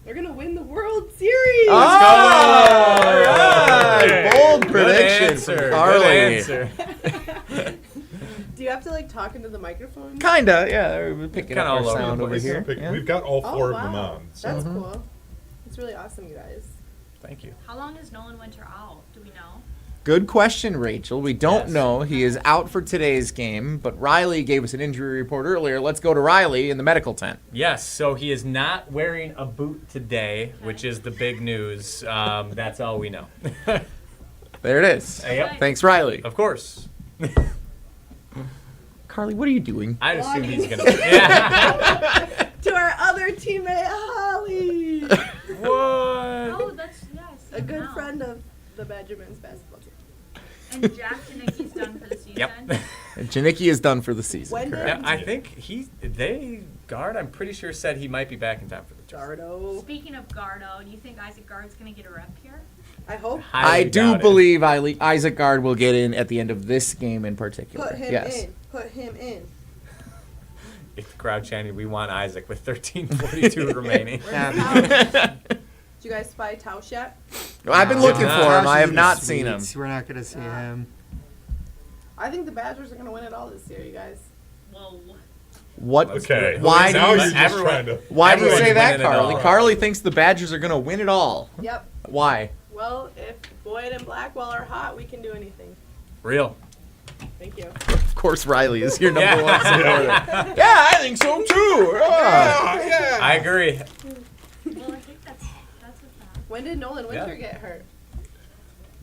They're gonna win the World Series. All right. Yeah. Bold Good prediction answer. from Carly. Good answer. Do you have to like talk into the microphone? Kinda, yeah. We're picking Kinda up our all over sound the over place. here. Yeah. We've got all Oh, 4 wow. of them on. So. That's cool. It's really awesome, you guys. Thank you. How long is Nolan Winter out? Do we know? Good question, Rachel. We don't Yes. know. He is out for today's game, but Riley gave us an injury report earlier. Let's go to Riley in the medical tent. Yes, so he is not wearing a boot today, which is the big news. That's all we know. There it is. Yep. Thanks, Riley. Of course. Carly, what are you doing? I assume he's going to. Yeah. To our other teammate, Holly, What? Oh, that's yes. a good Wow. friend of the Badger men's basketball team. And Jack Janicki's done for the season. Yep. Janicki is done for the season. When correct? Yeah, I think Gard, I'm pretty sure, said he might be back in time for the tournament. Dardo. Speaking of Gardo, do you think Isaac Gard's gonna get a rep here? I hope. I Highly do doubt it. believe Isaac Gard will get in at the end of this game in particular. Put him yes. in. Put him in. If the crowd chanted, we want Isaac with 13:42 remaining. Did you guys spy Tausch yet? I've been No. looking Yeah. for him. I Tausch is have in not the seen him. suites. We're not going to see him. I think the Badgers are gonna win it all this year, you guys. Whoa. What? Okay. Why now do you're you, just trying to. why do you say Everyone's that, winning it Carly? all. Carly thinks the Badgers are going to win it all. Yep. Why? Well, if Boyd and Blackwell are hot, we can do anything. Real. Thank you. Of course, Riley is your number Yeah. one supporter. Yeah, I think so too. Yeah. I agree. Well, I think that's with that. When did Nolan Winter Yeah. get hurt?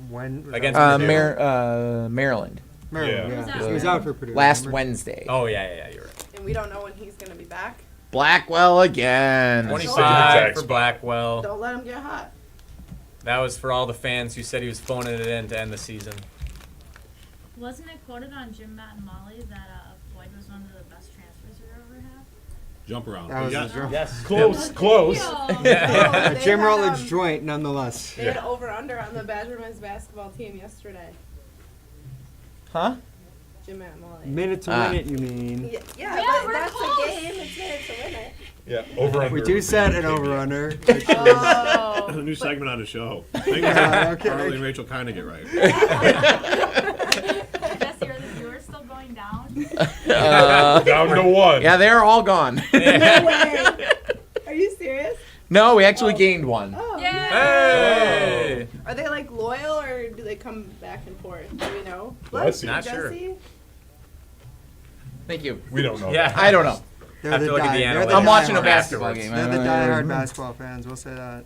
When? was Against that? Maryland. Maryland. Maryland, Yeah. yeah. He was out for Purdue. Last remember? Wednesday. Oh, yeah, you're right. And we don't know when he's gonna be back. Blackwell again. 25 for Jack's Blackwell. Don't let him get hot. That was for all the fans who said he was phoning it in to end the season. Wasn't it quoted on Jim, Matt, and Molly that Boyd was one of the best transfers you ever had? Jump around. That was Yeah. his drum. Yes. Close, close. Yeah. A They Jim had, Rutledge joint, nonetheless. They had over/under on the Badger men's basketball team yesterday. Huh? Jim, Matt, and Molly. Minute to Ah. win it, you mean? Yeah, Yeah, but we're that's close. a game. It's minute to win it. Yeah, over under. We do set an over-under. Oh. A new segment on the show. okay. Carly and Rachel kind of get right. Jesse, are the viewers still going down? Down to 1. Yeah, they're all gone. No way. Are you serious? No, we actually gained one. Oh, Yay! Hey! Are they like loyal or do they come back and forth? Do we know? Bless you. Not sure. Jesse? Thank you. We don't know. Yeah. I don't know. They're Have the to look at the they're analytics. the I'm watching a diehard- basketball afterwards. game. They're the diehard basketball fans. We'll say that.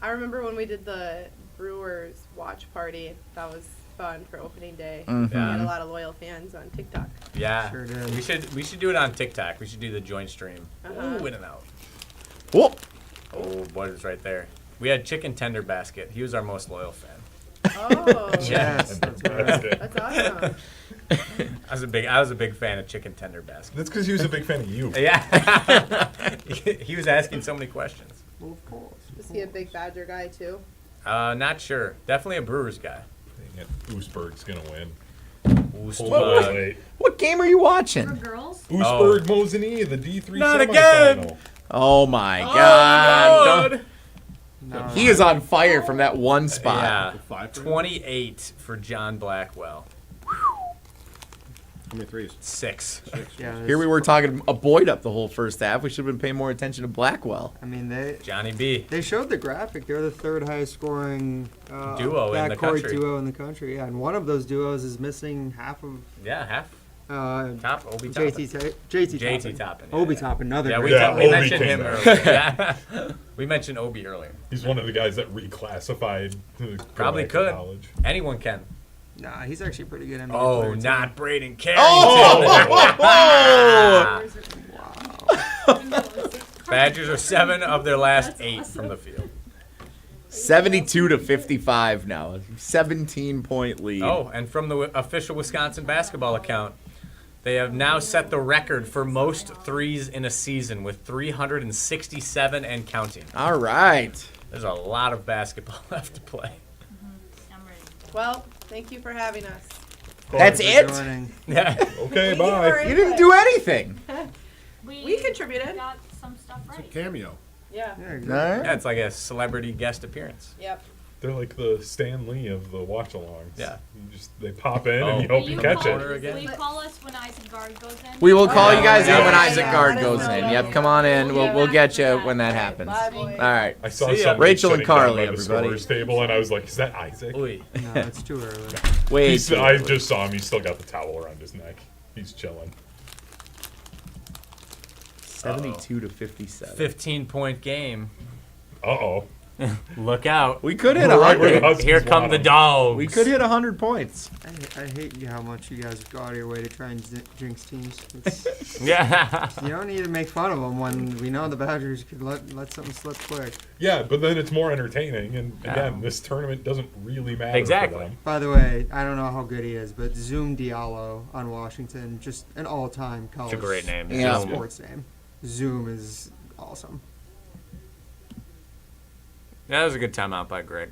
I remember when we did the Brewers watch party. That was fun for opening day. Mhm. We had a lot of loyal fans on TikTok. Yeah. Sure did. We should do it on TikTok. We should do the joint stream. Uh-huh. Ooh, in and out. Whoop. Oh, boy, it's right there. We had Chicken Tender Basket. He was our most loyal fan. Oh, Yes, that's right. That's it. that's awesome. I was a big fan of Chicken Tender Basket. That's because he was a big fan of you. Yeah. He was asking so many questions. Well, of course. Was he a big Badger guy too? Not sure. Definitely a Brewers guy. Dang it. Oosberg's going to win. Ooh, Hold wait. What game are you For watching? girls? Oosberg, Mosini, the D3 Not semifinal. again! Oh my God. Don't- No. He is on fire from that one spot. Yeah. 5 for him? 28 for John Blackwell. How many threes? 6. Yeah, Here we were talking a Boyd up the whole first half. We should have been paying more attention to Blackwell. I mean, Johnny B. they showed the graphic. They're the third highest scoring Duo in the backcourt country. duo in the country. Yeah, and one of those duos is missing half of Yeah, half. Top. Obi JT Toppin. JT JT Toppin. Yeah, Obi yeah. Toppin, another Yeah, great we, Yeah, talent. we Obi mentioned came him back. earlier. Yeah. We mentioned Obi earlier. He's one of the guys that reclassified to go Probably back to could. college. Anyone can. Nah, he's actually pretty good. NBA Oh, player, too. not Braeden Carrington. Oh! Badgers are 7 of their last That's 8 awesome. from the field. 72 to 55 now. 17-point lead. Oh, and from the official Wisconsin basketball account, they have now set the record for most threes in a season with 367 and counting. All right. There's a lot of basketball left to play. I'm ready. Well, thank you for having us. That's Thanks for it? joining. Yeah. Okay, We bye. were- You didn't do anything. We contributed. Got some stuff right. Cameo. Yeah. Yeah, All exactly. right. Yeah, it's like a celebrity guest appearance. Yep. They're like the Stan Lee of the watch-alongs. Yeah. They pop in Oh. and you Will hope you you catch call, it. again? Will you call us when Isaac Gard goes in? We will call you guys in when Yeah. Isaac Gard Yeah. goes in. Yep, come on in. We'll get you when that happens. Bye, All boys. right. I saw See ya. somebody Rachel and sitting down Carly, by the everybody. scorer's table, and I was like, "Is that Isaac?" Oy. No, it's too early. Wait. I just saw him. He's still got the towel around his neck. He's chilling. 72 to 57. 15-point game. Uh-oh. Look out. We could hit Right where the 100. Huskies Here come want the him. dogs. We could hit 100 points. I hate how much you guys go out of your way to try and jinx teams. It's, Yeah. you don't need to make fun of them when we know the Badgers could let something slip quick. Yeah, but then it's more entertaining, and Yeah. again, this tournament doesn't really matter Exactly. for them. By the way, I don't know how good he is, but Zoom Diallo on Washington, just an all-time college It's a great name. Yeah. sports name. Zoom is awesome. That was a good timeout by Greg.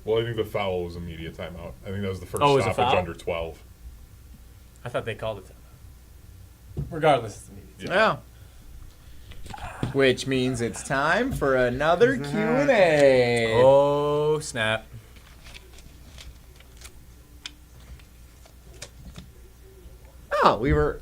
Well, I think the foul was immediate timeout. I think that was the first Oh, it was a stoppage foul? under 12. I thought they called it timeout. Regardless, it's immediate. Yeah. Which means it's time for another Who's Q&A. Oh, snap. Oh, we were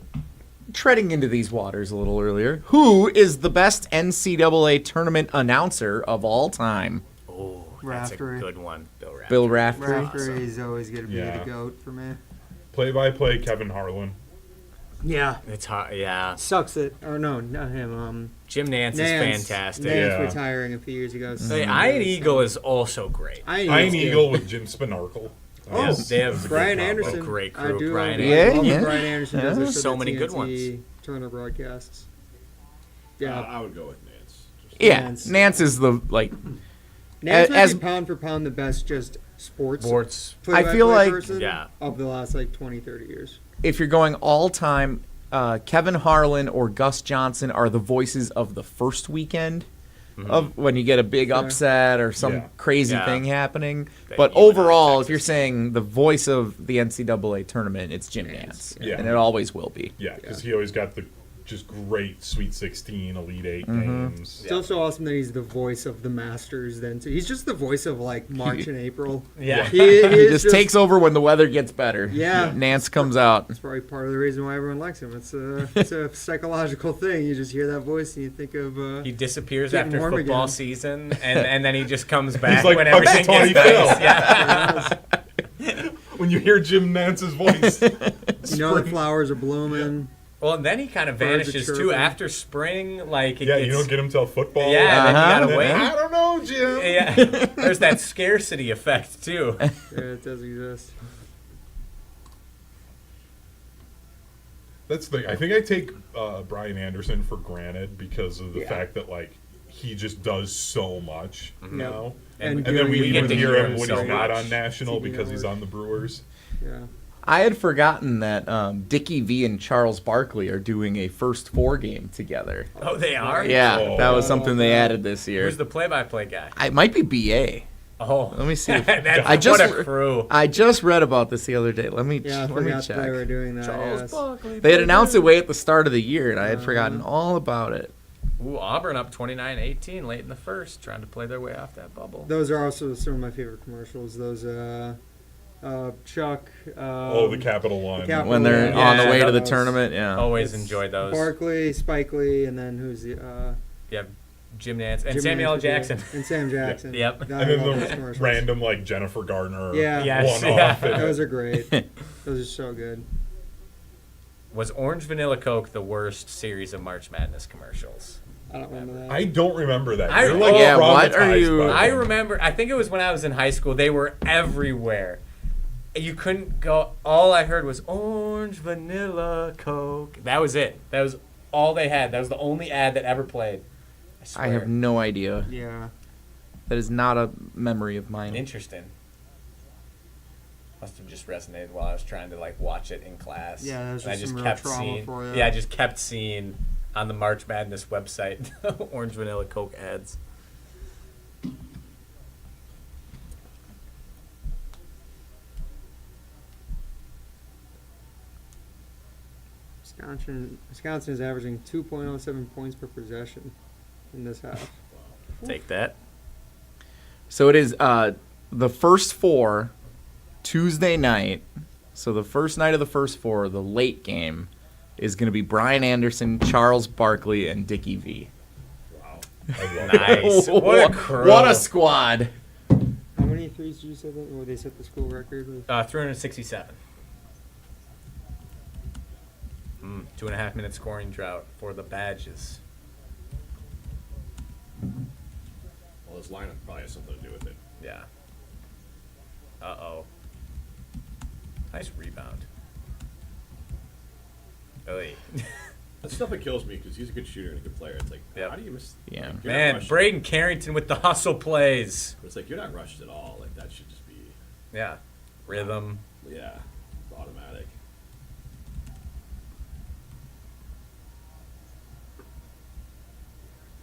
treading into these waters a little earlier. Who is the best NCAA tournament announcer of all time? Oh, that's a Raftery. good one. Bill Raftery. Bill Raftery. Raftery is always going to be Yeah. the GOAT for me. Play-by-play, Kevin Harlan. Yeah. It's hot. Yeah. Sucks that, or no, not him. Jim Nance, Nance. is fantastic. Nance Yeah. retiring a few years ago. Hey, Iron Eagle is also great. Iron Eagle with Jim Spinarkle. Oh, Yes, they have Brian combo. Anderson. A great I crew. do Brian love, Anderson. I love Yeah, what yeah. Brian Anderson does Yeah. for So the many good TNT Turner broadcasts. Yeah. I would go with Nance. Just Yeah, Nance. Nance is the, like, Nance might as- be pound for pound the best just sports Sports. play-by-play I feel like- person Yeah. of the last like 20, 30 years. if you're going all time, Kevin Harlan or Gus Johnson are the voices of the first weekend of when you get a big Sure. upset or some Yeah. crazy Yeah. thing happening. That But you and I overall, if Texas. you're saying the voice of the NCAA tournament, it's Jim Nance. Yeah. And it always will be. Yeah, because he always got the just great Sweet 16, Elite 8 Mm-hmm. games. It's also awesome that he's the voice of the Masters then too. He's just the voice of like March and April. Yeah. He He is just takes over when the weather gets better. Yeah. Nance comes out. That's probably part of the reason why everyone likes him. It's a psychological thing. You just hear that voice and you think of. He disappears Getting after warm football again. season, and then he just comes back like when Puck's everything Tony gets Phil. nice. Yeah. When you hear Jim Nance's voice, you know the flowers are blooming. Well, and then he kind of Birds are vanishes too chirping. after spring. Like it Yeah, gets, you don't get him till football. Yeah, then you gotta Uh-huh. wait. I don't know, Jim. Yeah, there's that scarcity effect too. Yeah, it does exist. That's the thing. I think I take Brian Anderson for granted because of the Yeah. fact that like he just does so much now. And And then we doing get even to hear hear him him when so he's not much. on national TV because he's network. on the Brewers. Yeah. I had forgotten that Dickie V and Charles Barkley are doing a first 4 game together. Oh, they are. Yeah, Oh. that was something they added this year. Who's the play-by-play guy? It might be BA. Oh, Let me see. if- That's, I just what a crew. I just read about this the other day. Let me Yeah, I let me forgot check. they were doing that. Charles Yes. Barkley. They had announced it way at the start of the year, and I had forgotten all about it. Ooh, Auburn up 29-18 late in the first, trying to play their way off that bubble. Those are also some of my favorite commercials. Those Chuck. The Capital One. Capital When they're Yeah, on the way to the those- tournament, yeah. Always It's enjoyed those. Barkley, Spike Lee, and then who's the Yeah, Jim Nance and Jim Samuel L. Nance would do it. Jackson. and Sam Jackson. Yep. I And love then those the commercials. random like Jennifer Gardner Yeah. Yes, one-off. yeah. Those are great. Those are so good. Was Orange Vanilla Coke the worst series of March Madness commercials? I don't remember that. I don't remember that. I- You're like Yeah, what are traumatized you- by I them. remember. I think it was when I was in high school. They were everywhere. You couldn't go. All I heard was Orange Vanilla Coke. That was it. That was all they had. That was the only ad that ever played. I swear. I have no idea. Yeah. That is not a memory of mine. Interesting. Must have just resonated while I was trying to like watch it in class. Yeah, that was And I just some just real kept trauma seeing. for you. Yeah, I just kept seeing on the March Madness website Orange Vanilla Coke ads. Wisconsin is averaging 2.07 points per possession in this half. Take that. So it is the first 4 Tuesday night. So the first night of the first 4, the late game, is going to be Brian Anderson, Charles Barkley, and Dickie V. Wow. I love Nice. What a crew. What a squad. How many threes did you say that? Or they set the school record with? 367. 2.5 minute scoring drought for the Badges. Well, this lineup probably has something to do with it. Yeah. Uh-oh. Nice rebound. Oy. That stuff that kills me because he's a good shooter and a good player. It's like, Yep. how do you miss? Yeah. like, you're not Man, rushed. Braeden Carrington with the hustle plays. It's like you're not rushed at all. Like that should just be, Yeah. Rhythm. yeah, automatic.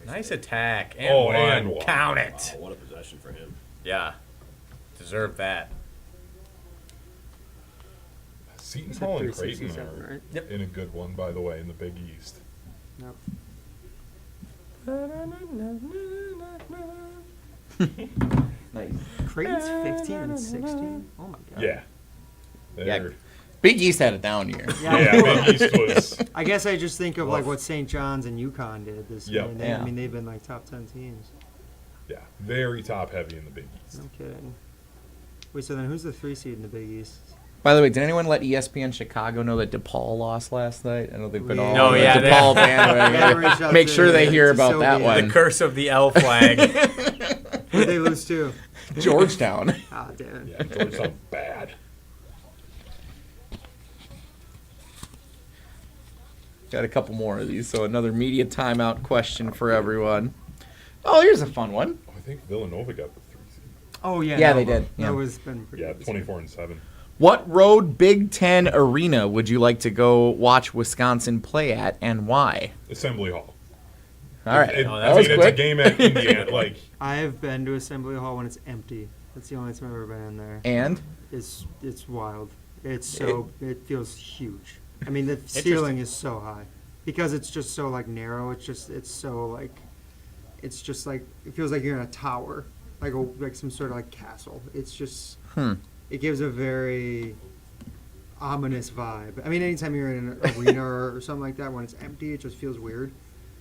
Nice attack. And Oh, one. and one. Count it. Wow, what a possession for him. Yeah. Deserve that. Seton It's Hall at and Creighton 367, are right? Yep. in a good one, by the way, in the Big East. Nope. Nice. Creighton's 15 and 16. Oh my god. Yeah. Yeah. They're- Big East had it down year. Yeah, Big East was. I guess I just think of like Rough. what St. John's and UConn did this Yep. year. And Yeah. I mean, they've been like top 10 teams. Yeah, very top heavy in the Big East. No kidding. Wait, so then who's the 3 seed in the Big East? By the way, did anyone let ESPN Chicago know that DePaul lost last night? I know they've been all No, on the yeah, they- DePaul Yeah, reach bandwagon. out Make to- sure they hear to about that Sylvia. The one. curse of the L flag. Who'd they lose to? Georgetown. Ah, damn it. Yeah, Georgetown bad. Got a couple more of these. So another media timeout question for everyone. Oh, here's a fun one. I think Villanova got the 3 seed. Oh, yeah. Yeah, no, they did. Yeah. That was been pretty Yeah, good. 24-7. What road Big Ten arena would you like to go watch Wisconsin play at, and why? Assembly Hall. All right, It, Oh, that I was mean, it's a quick. game at Indiana. Like, I have been to Assembly Hall when it's empty. That's the only time I've ever been in there. And It's wild. It's so it feels huge. I mean, the ceiling is so high because it's just so like narrow. It's just it feels like you're in a tower, like some sort of like castle. It's just it gives a very ominous vibe. I mean, anytime you're in an arena or something like that when it's empty, it just feels weird.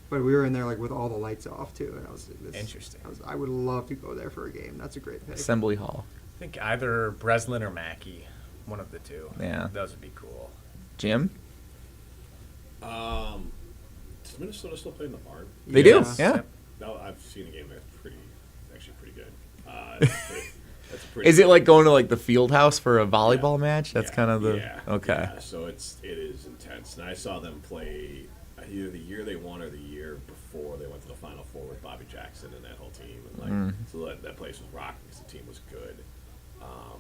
But we were in there like with all the lights off too, and Interesting. I would love to go there for a game. That's a great pick. Assembly Hall. I think either Breslin or Mackey. One of the two. Yeah. Those would be cool. Jim? Does Minnesota still play in the barn? They do, Yes. yeah. Yep. No, I've seen a game there. Actually pretty good. That's a pretty Is it like going to like the field house for a volleyball match? That's Yeah, kind of the yeah, okay. Yeah, so it is intense, and I saw them play either the year they won or the year before they went to the Final Four with Bobby Jackson and that whole team, and like so that place was rocking because the team was good.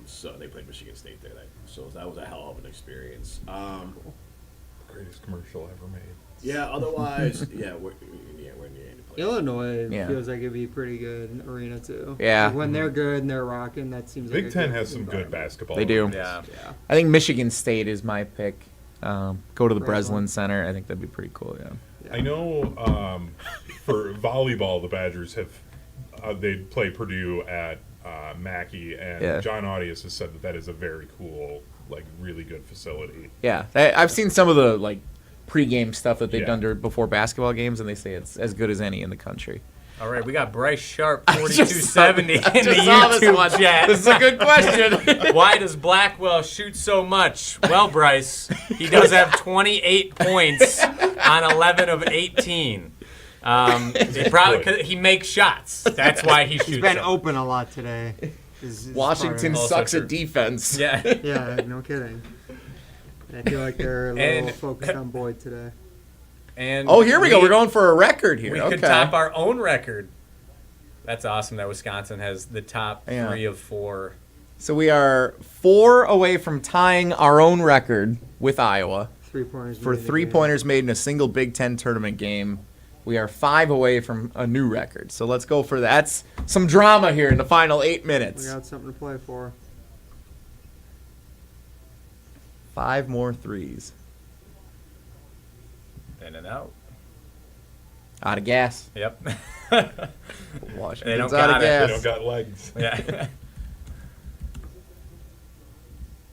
So they played Michigan State there, so that was a hell of an experience. Greatest commercial ever made. Yeah. Otherwise, we're Indiana play. Illinois Yeah. feels like it'd be a pretty good arena too. Yeah. Like, when they're good and they're rocking, that seems like Big a Ten good has some good environment. basketball. They do. Yeah. Yeah. I think Michigan State is my pick. Go to the Breslin. Breslin Center. I think that'd be pretty cool. Yeah. I know for volleyball, the Badgers have they play Purdue at Mackey, and Yeah. John Audius has said that is a very cool, like really good facility. Yeah. I've seen some of the like pregame stuff that they've Yeah. done before basketball games, and they say it's as good as any in the country. All right, we got Bryce Sharp, I just saw 4270 in that. the I just saw this one. YouTube chat. This is a good question. Why does Blackwell shoot so much? Well, Bryce, he does have 28 points on 11 of 18. It probably 'cause he makes shots. That's why he shoots. He's been them. open a lot today. is Washington Also sucks true. at defense. Yeah. part of it. Yeah, no kidding. I feel like they're a little And- focused on Boyd today. And Oh, here we go. We're going for a record here. We okay. could top our own record. That's awesome that Wisconsin has the top Yeah. 3 of 4. So we are 4 away from tying our own record with Iowa 3-pointers. for made in the 3-pointers made in a single Big Ten tournament game. We are 5 away from a new record. So let's go for that. That's some drama here in the final 8 game. minutes. We got something to play for. 5 more threes. In and out. Out of gas. Yep. Washington's don't out of got it. They gas. don't got legs. Yeah.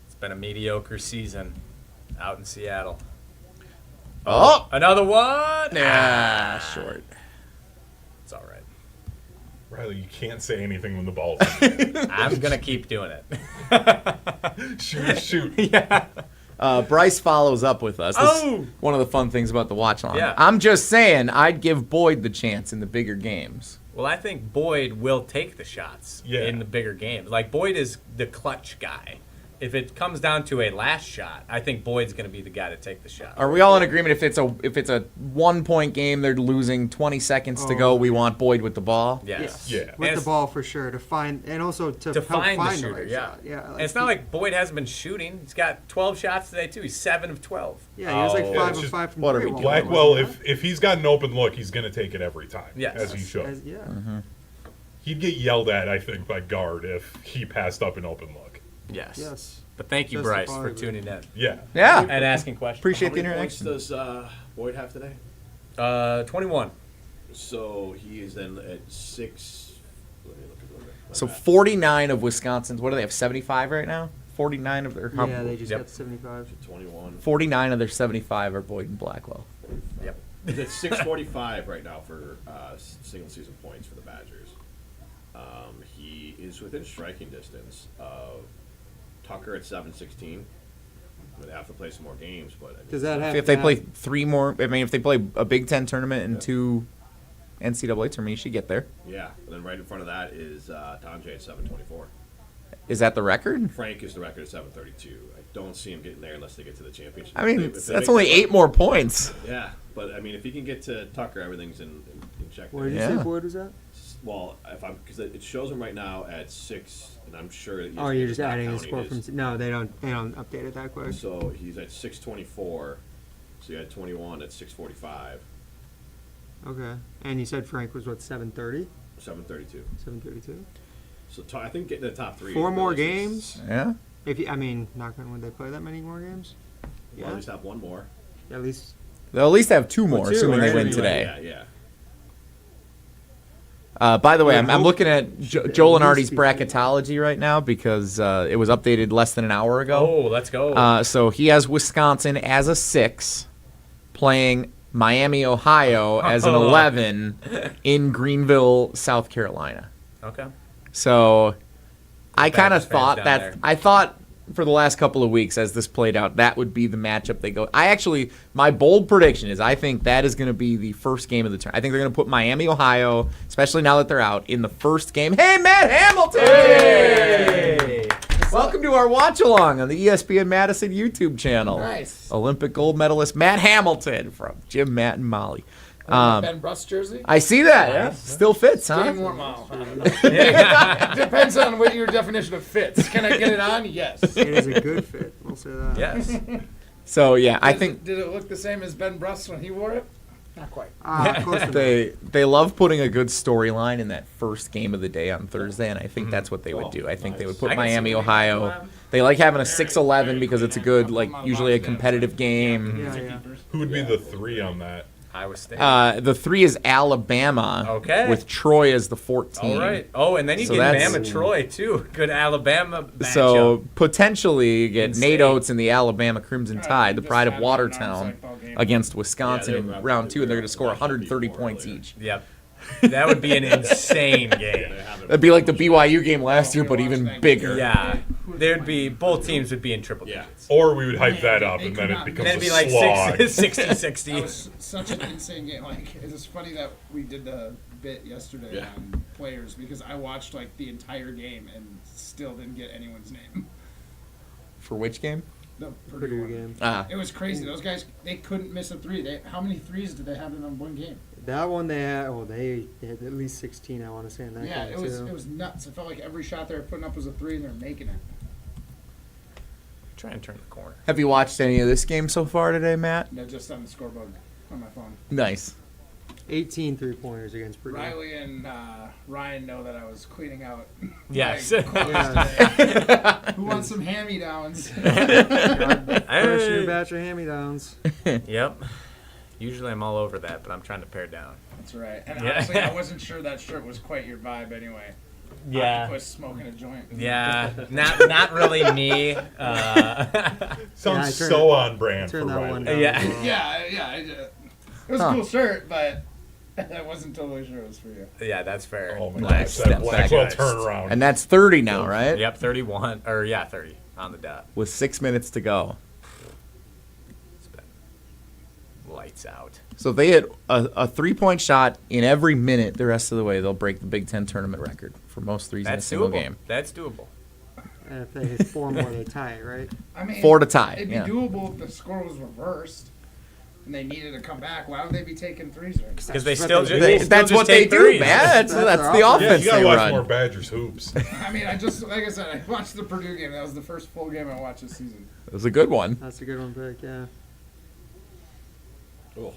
It's been a mediocre season out in Seattle. Oh! Another one. Nah, short. It's all right. Riley, you can't say anything when the ball's in the I'm gonna keep doing it. air. Shoot. Yeah. Bryce follows up with us. This is Oh! one of the fun things about the watch along. Yeah. I'm just saying, I'd give Boyd the chance in the bigger games. Well, I think Boyd will take the shots Yeah. in the bigger games. Like Boyd is the clutch guy. If it comes down to a last shot, I think Boyd's going to be the guy to take the shot. Are we all in agreement? If it's a 1-point game, they're losing 20 seconds to go. We want Boyd with the ball. Yes. Yeah. With And the ball for sure to find and also to help find the find shooter, right yeah. shot. Yeah. And it's not like Boyd hasn't been shooting. He's got 12 shots today too. He's 7 of 12. yeah, he was like Oh. 5 It's of just- 5 from what are 3. we doing? Blackwell, wasn't if he's got an open look, he's going to take it every time. Yes. As he he? should. Yeah. He'd get yelled at, I think, by Gard if he passed up an open look. Yes. Yes. But thank you, Just the Bryce, for quality. tuning in Yeah. Yeah. and asking questions. Appreciate the How many points interaction. does Boyd have today? 21. So he is then at 6. Let me look at the So 49 of Wisconsin's. What do they have? 75 right now. 49 of their. Yeah, they just Yep. got 75. 21. 49 of their 75 are Boyd and Blackwell. Yep. He's at 645 right now for single season points for the Badgers. He is within striking distance of Tucker at 716. They have to play some more games, but I mean, Does that have If they to play have- 3 more, I mean, if they play a Big Ten tournament and 2 NCAA tournament, you should get there. yeah. And then right in front of that is Tanjay at 724. Is that the record? Frank is the record at 732. I don't see him getting there unless they get to the championship. I mean, If they that's make only the- 8 more points. Yeah, but I mean, if he can get to Tucker, everything's in check. Where did there. you Yeah. say Boyd was at? Well, if I'm because it shows him right now at 6, and I'm sure that Oh, you're just not adding a counting score his- from. No, they don't update it that quick. So he's at 624. So you had 21 at 645, Okay. And you said Frank was what 730, 732. 732. So I think getting the top 3. 4 more really is- games. Yeah. If you, I mean, knock on wood, they play that many more games? We'll at least have one more. At least. They'll at least have 2 more, two, assuming they right? win Yeah, today. Yeah, yeah. By the way, Yeah, I'm looking at should Joel at and least Artie's be- bracketology right now because it was updated less than an hour ago. Oh, let's go. So he has Wisconsin as a 6, playing Miami, Ohio as an 11 in Greenville, South Carolina. Okay. So I kind of Badgers fans thought down that there. I thought for the last couple of weeks as this played out, that would be the matchup they go. My bold prediction is I think that is going to be the first game of the tournament. I think they're going to put Miami, Ohio, especially now that they're out, in the first game. Hey, Matt Hamilton! Hey! Welcome to our watch along on the ESPN Madison YouTube channel. Nice. Olympic gold medalist Matt Hamilton from Jim, Matt, and Molly. Ben Bruss jersey? I see that. Yeah. Still fits, huh? Game warm out. I don't know. It depends on what your definition of fits. Can I get it on? Yes. It is a good fit. We'll say that. Yes. So yeah, I think Did it look the same as Ben Bruss when he wore it? Not quite. Close enough. they love putting a good storyline in that first game of the day on Thursday, and I think that's what they would do. I think they would put I can see Miami, that. Ohio. They like having a 6-11 because it's a good, usually a competitive game. Yeah. Who would be the 3 on that? Iowa State. The 3 is Alabama. Okay. With Troy as the 14. All right. Oh, and then you So get that's- Bama Troy too. Good Alabama matchup. So potentially you get Insane. Nate Oates and the Alabama Crimson Tide, the just pride of had an Watertown, arms like ball game. against Wisconsin Yeah, in they're- round 2, and they're going to score 130 points each. Yep. That would be an insane game. That'd be like the BYU game last year, but even bigger. Yeah. There'd be both teams would be in triple Yeah. digits. Or we would hype that up, They and could then it not- becomes Then it'd be a like slog. 60-60. That was such an insane game. Like, it's funny that we did the bit yesterday Yeah. on players because I watched like the entire game and still didn't get anyone's name. For which game? The Purdue Purdue one. game. It was crazy. Those guys, they couldn't miss a 3. How many 3s did they have in one game? That one they had. Oh, they had at least 16. I want to say in that Yeah, game it was too. nuts. It felt like every shot they were putting up was a 3 and they're making it. Try and turn the corner. Have you watched any of this game so far today, Matt? No, just on the scoreboard on my phone. Nice. 18 3-pointers against Purdue. Riley and Ryan know that I was cleaning out. Yes. my clothes Yeah. today. Who wants some hand-me-downs? First new batch of hand-me-downs. Yep. Usually I'm all over that, but I'm trying to pare down. That's right. And Yeah. honestly, I wasn't sure that shirt was quite your vibe anyway. Octopus smoking a joint. Yeah. Not really me. Sounds Yeah, I turned- so on brand for Turn that one Riley. down. Yeah. as well. Yeah. It was a cool shirt, but I wasn't totally sure it was for you. Yeah, that's fair. Oh my Black gosh, step that Blackwell back. turnaround. And that's 30 now, right? Yep, 31. Or, yeah, 30 on the dot. With 6 minutes to go. It's been lights out. So if they hit a 3-point shot in every minute the rest of the way, they'll break the Big Ten tournament record for most threes in a That's single doable. game. That's doable. And if they hit 4 more, they tie it, right? I mean, 4 to tie, It'd be yeah. doable if the score was reversed and they needed to come back. Why would they be taking 3s right Because they That's still what just they- That's what they do, man. That's That's the their Yeah, offense you gotta they watch run. more Badgers hoops. now? I mean, like I said, I watched the Purdue game. That was the first full game I watched this season. It was a good one. That's a good one pick, yeah. Oh,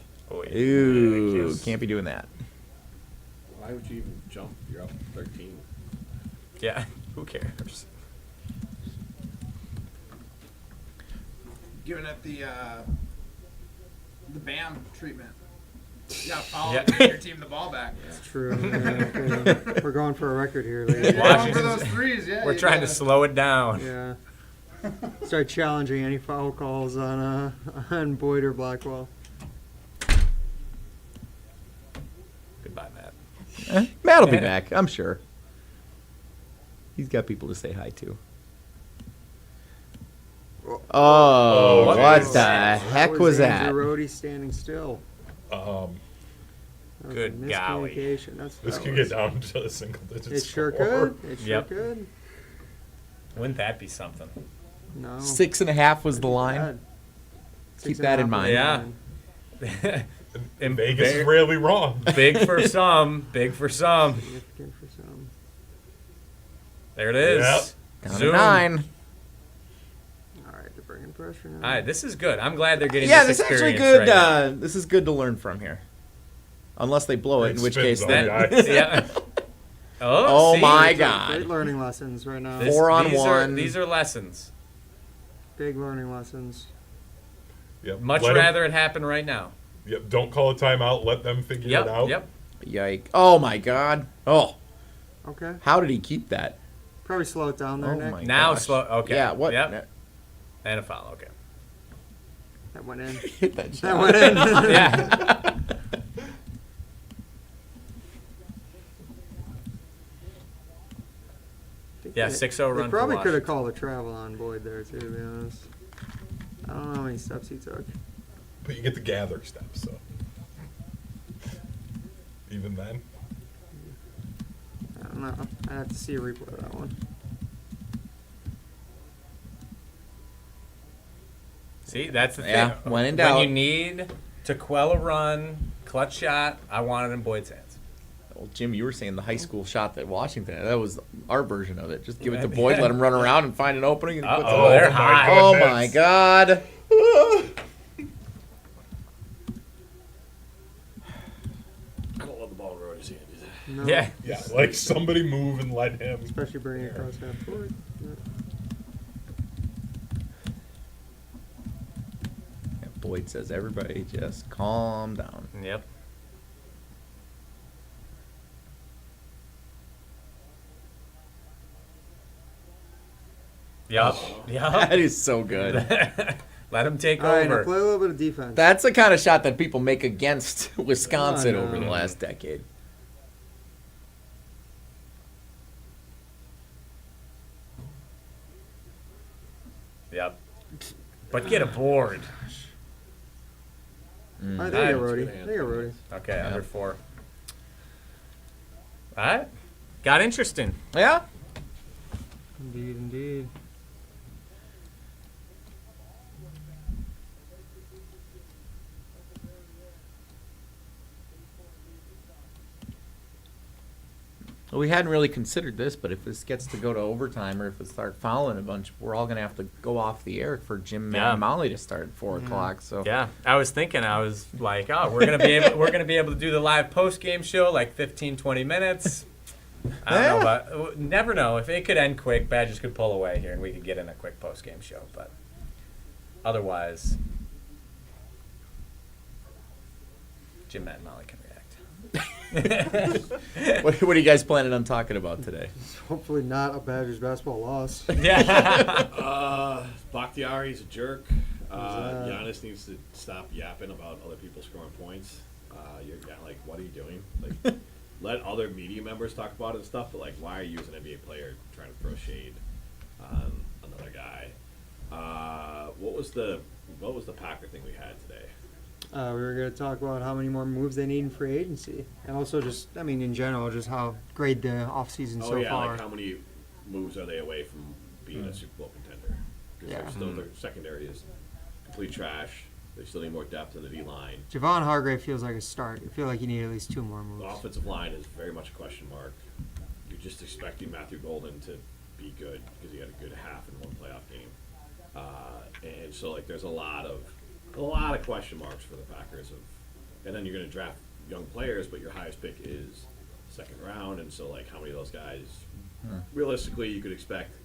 Ooh, can't be doing that. why would you even jump? You're up 13. Yeah, who cares? Giving it the BAM treatment. You gotta follow Yeah. it to get your team the ball back. It's true. Yeah, we're going for a record here, ladies. You're going for Washington's- those 3s, yeah. We're you trying to gotta- slow it down. Yeah. Start challenging any foul calls on Boyd or Blackwell. Goodbye, Matt. Matt'll be back, I'm sure. He's got people to say hi to. Oh, what what is the that? heck was that? Andrew Rohde standing still. That was a Good golly. miscommunication. This that could was. get down to a single digit It sure score. could. It sure Yep. could. Wouldn't that be something? No. 6.5 was the line. Bad. Keep 6.5 that in was mind. the Yeah. line. And Vegas is big, rarely wrong. big for some. Big for some. Significant for some. There it is. Yep. Down to Zoom. 9. All right, they're bringing pressure now. All right, this is good. I'm glad they're getting Yeah, this this is actually experience good. right now. This is good to learn from here. Unless they blow it, in Great which spins case on then. the guy. Yeah. Oh see? my Great God! learning lessons right now. This- 4 on these 1. These are lessons. Big learning lessons. Yep. Much Let 'em- rather it happen right now. Yep. Don't call a timeout. Let them figure Yep. it out. Yep. Yike! Oh my God! Oh, Okay. how did he keep that? Probably slow it down there, Oh Nick. my Now gosh. slow. Okay. Yeah. What? Yep. And a foul. Okay. That went in. Hit that That shot. went in. Yeah. I think Yeah, 6-0 run They for probably could have Washington. called a travel on Boyd there too, to be honest. I don't know how many steps he took. But you get the gather steps, so. Even then. I don't know. I have to see a replay of that one. See, that's the thing. Yeah, when in doubt. When you need to quell a run, clutch shot, I want it in Boyd's hands. Well, Jim, you were saying the high school shot that Washington had. That was our version of it. Just give it to Boyd, let him run around and find an opening. And he puts it Uh-oh, they're over. high. Oh, my God. I don't love the ball in Rody's hands. No. Yeah. Yeah, like somebody move and let him. Especially bringing it across half court. Yeah. And Boyd says, everybody just calm down. Yep. Yep. That Yep. is so good. Let him take All right, now over. play a little bit of defense. That's the kind of shot that people make against Wisconsin Oh, no. over the last decade. Yep. But get a board. All right, there you go, Nice. Rody. Good hand. There you go, Rody. Okay, under 4. All right. Got interesting. Yeah? Indeed, indeed. Well, we hadn't really considered this, but if this gets to go to overtime or if it starts fouling a bunch, we're all going to have to go off the air for Jim, Matt, Yeah. and Molly to start at 4 o'clock. So Yeah, I was thinking, I was like, oh, we're gonna be able to do the live post game show like 15, 20 minutes. I don't know, but never know if it could end quick. Badgers could pull away here, and we could get in a quick post game show. But otherwise, Jim, Matt, and Molly can react. what are you guys planning on talking about today? Hopefully not a Badgers basketball loss. Yeah. Bakhtiari's a jerk. that? Giannis needs to stop yapping about other people scoring points. You're like, what are you doing? Like, let other media members talk about it and stuff, but like, why are you as an NBA player trying to throw shade on another guy? What was the Packer thing we had today? We were going to talk about how many more moves they need in free agency. And also just, I mean, in general, just how great the offseason so far. Like how many moves are they away from being a Super Bowl contender? Because Yeah. still their secondary is complete trash. They still need more depth in the D-line. Javon Hargrave feels like a start. I feel like you need at least 2 more The moves. offensive line is very much a question mark. You're just expecting Matthew Golden to be good because he had a good half in one playoff game. And so, like, there's a lot of question marks for the Packers. And then you're going to draft young players, but your highest pick is second round. And so, like, how many of those guys, realistically, you could expect,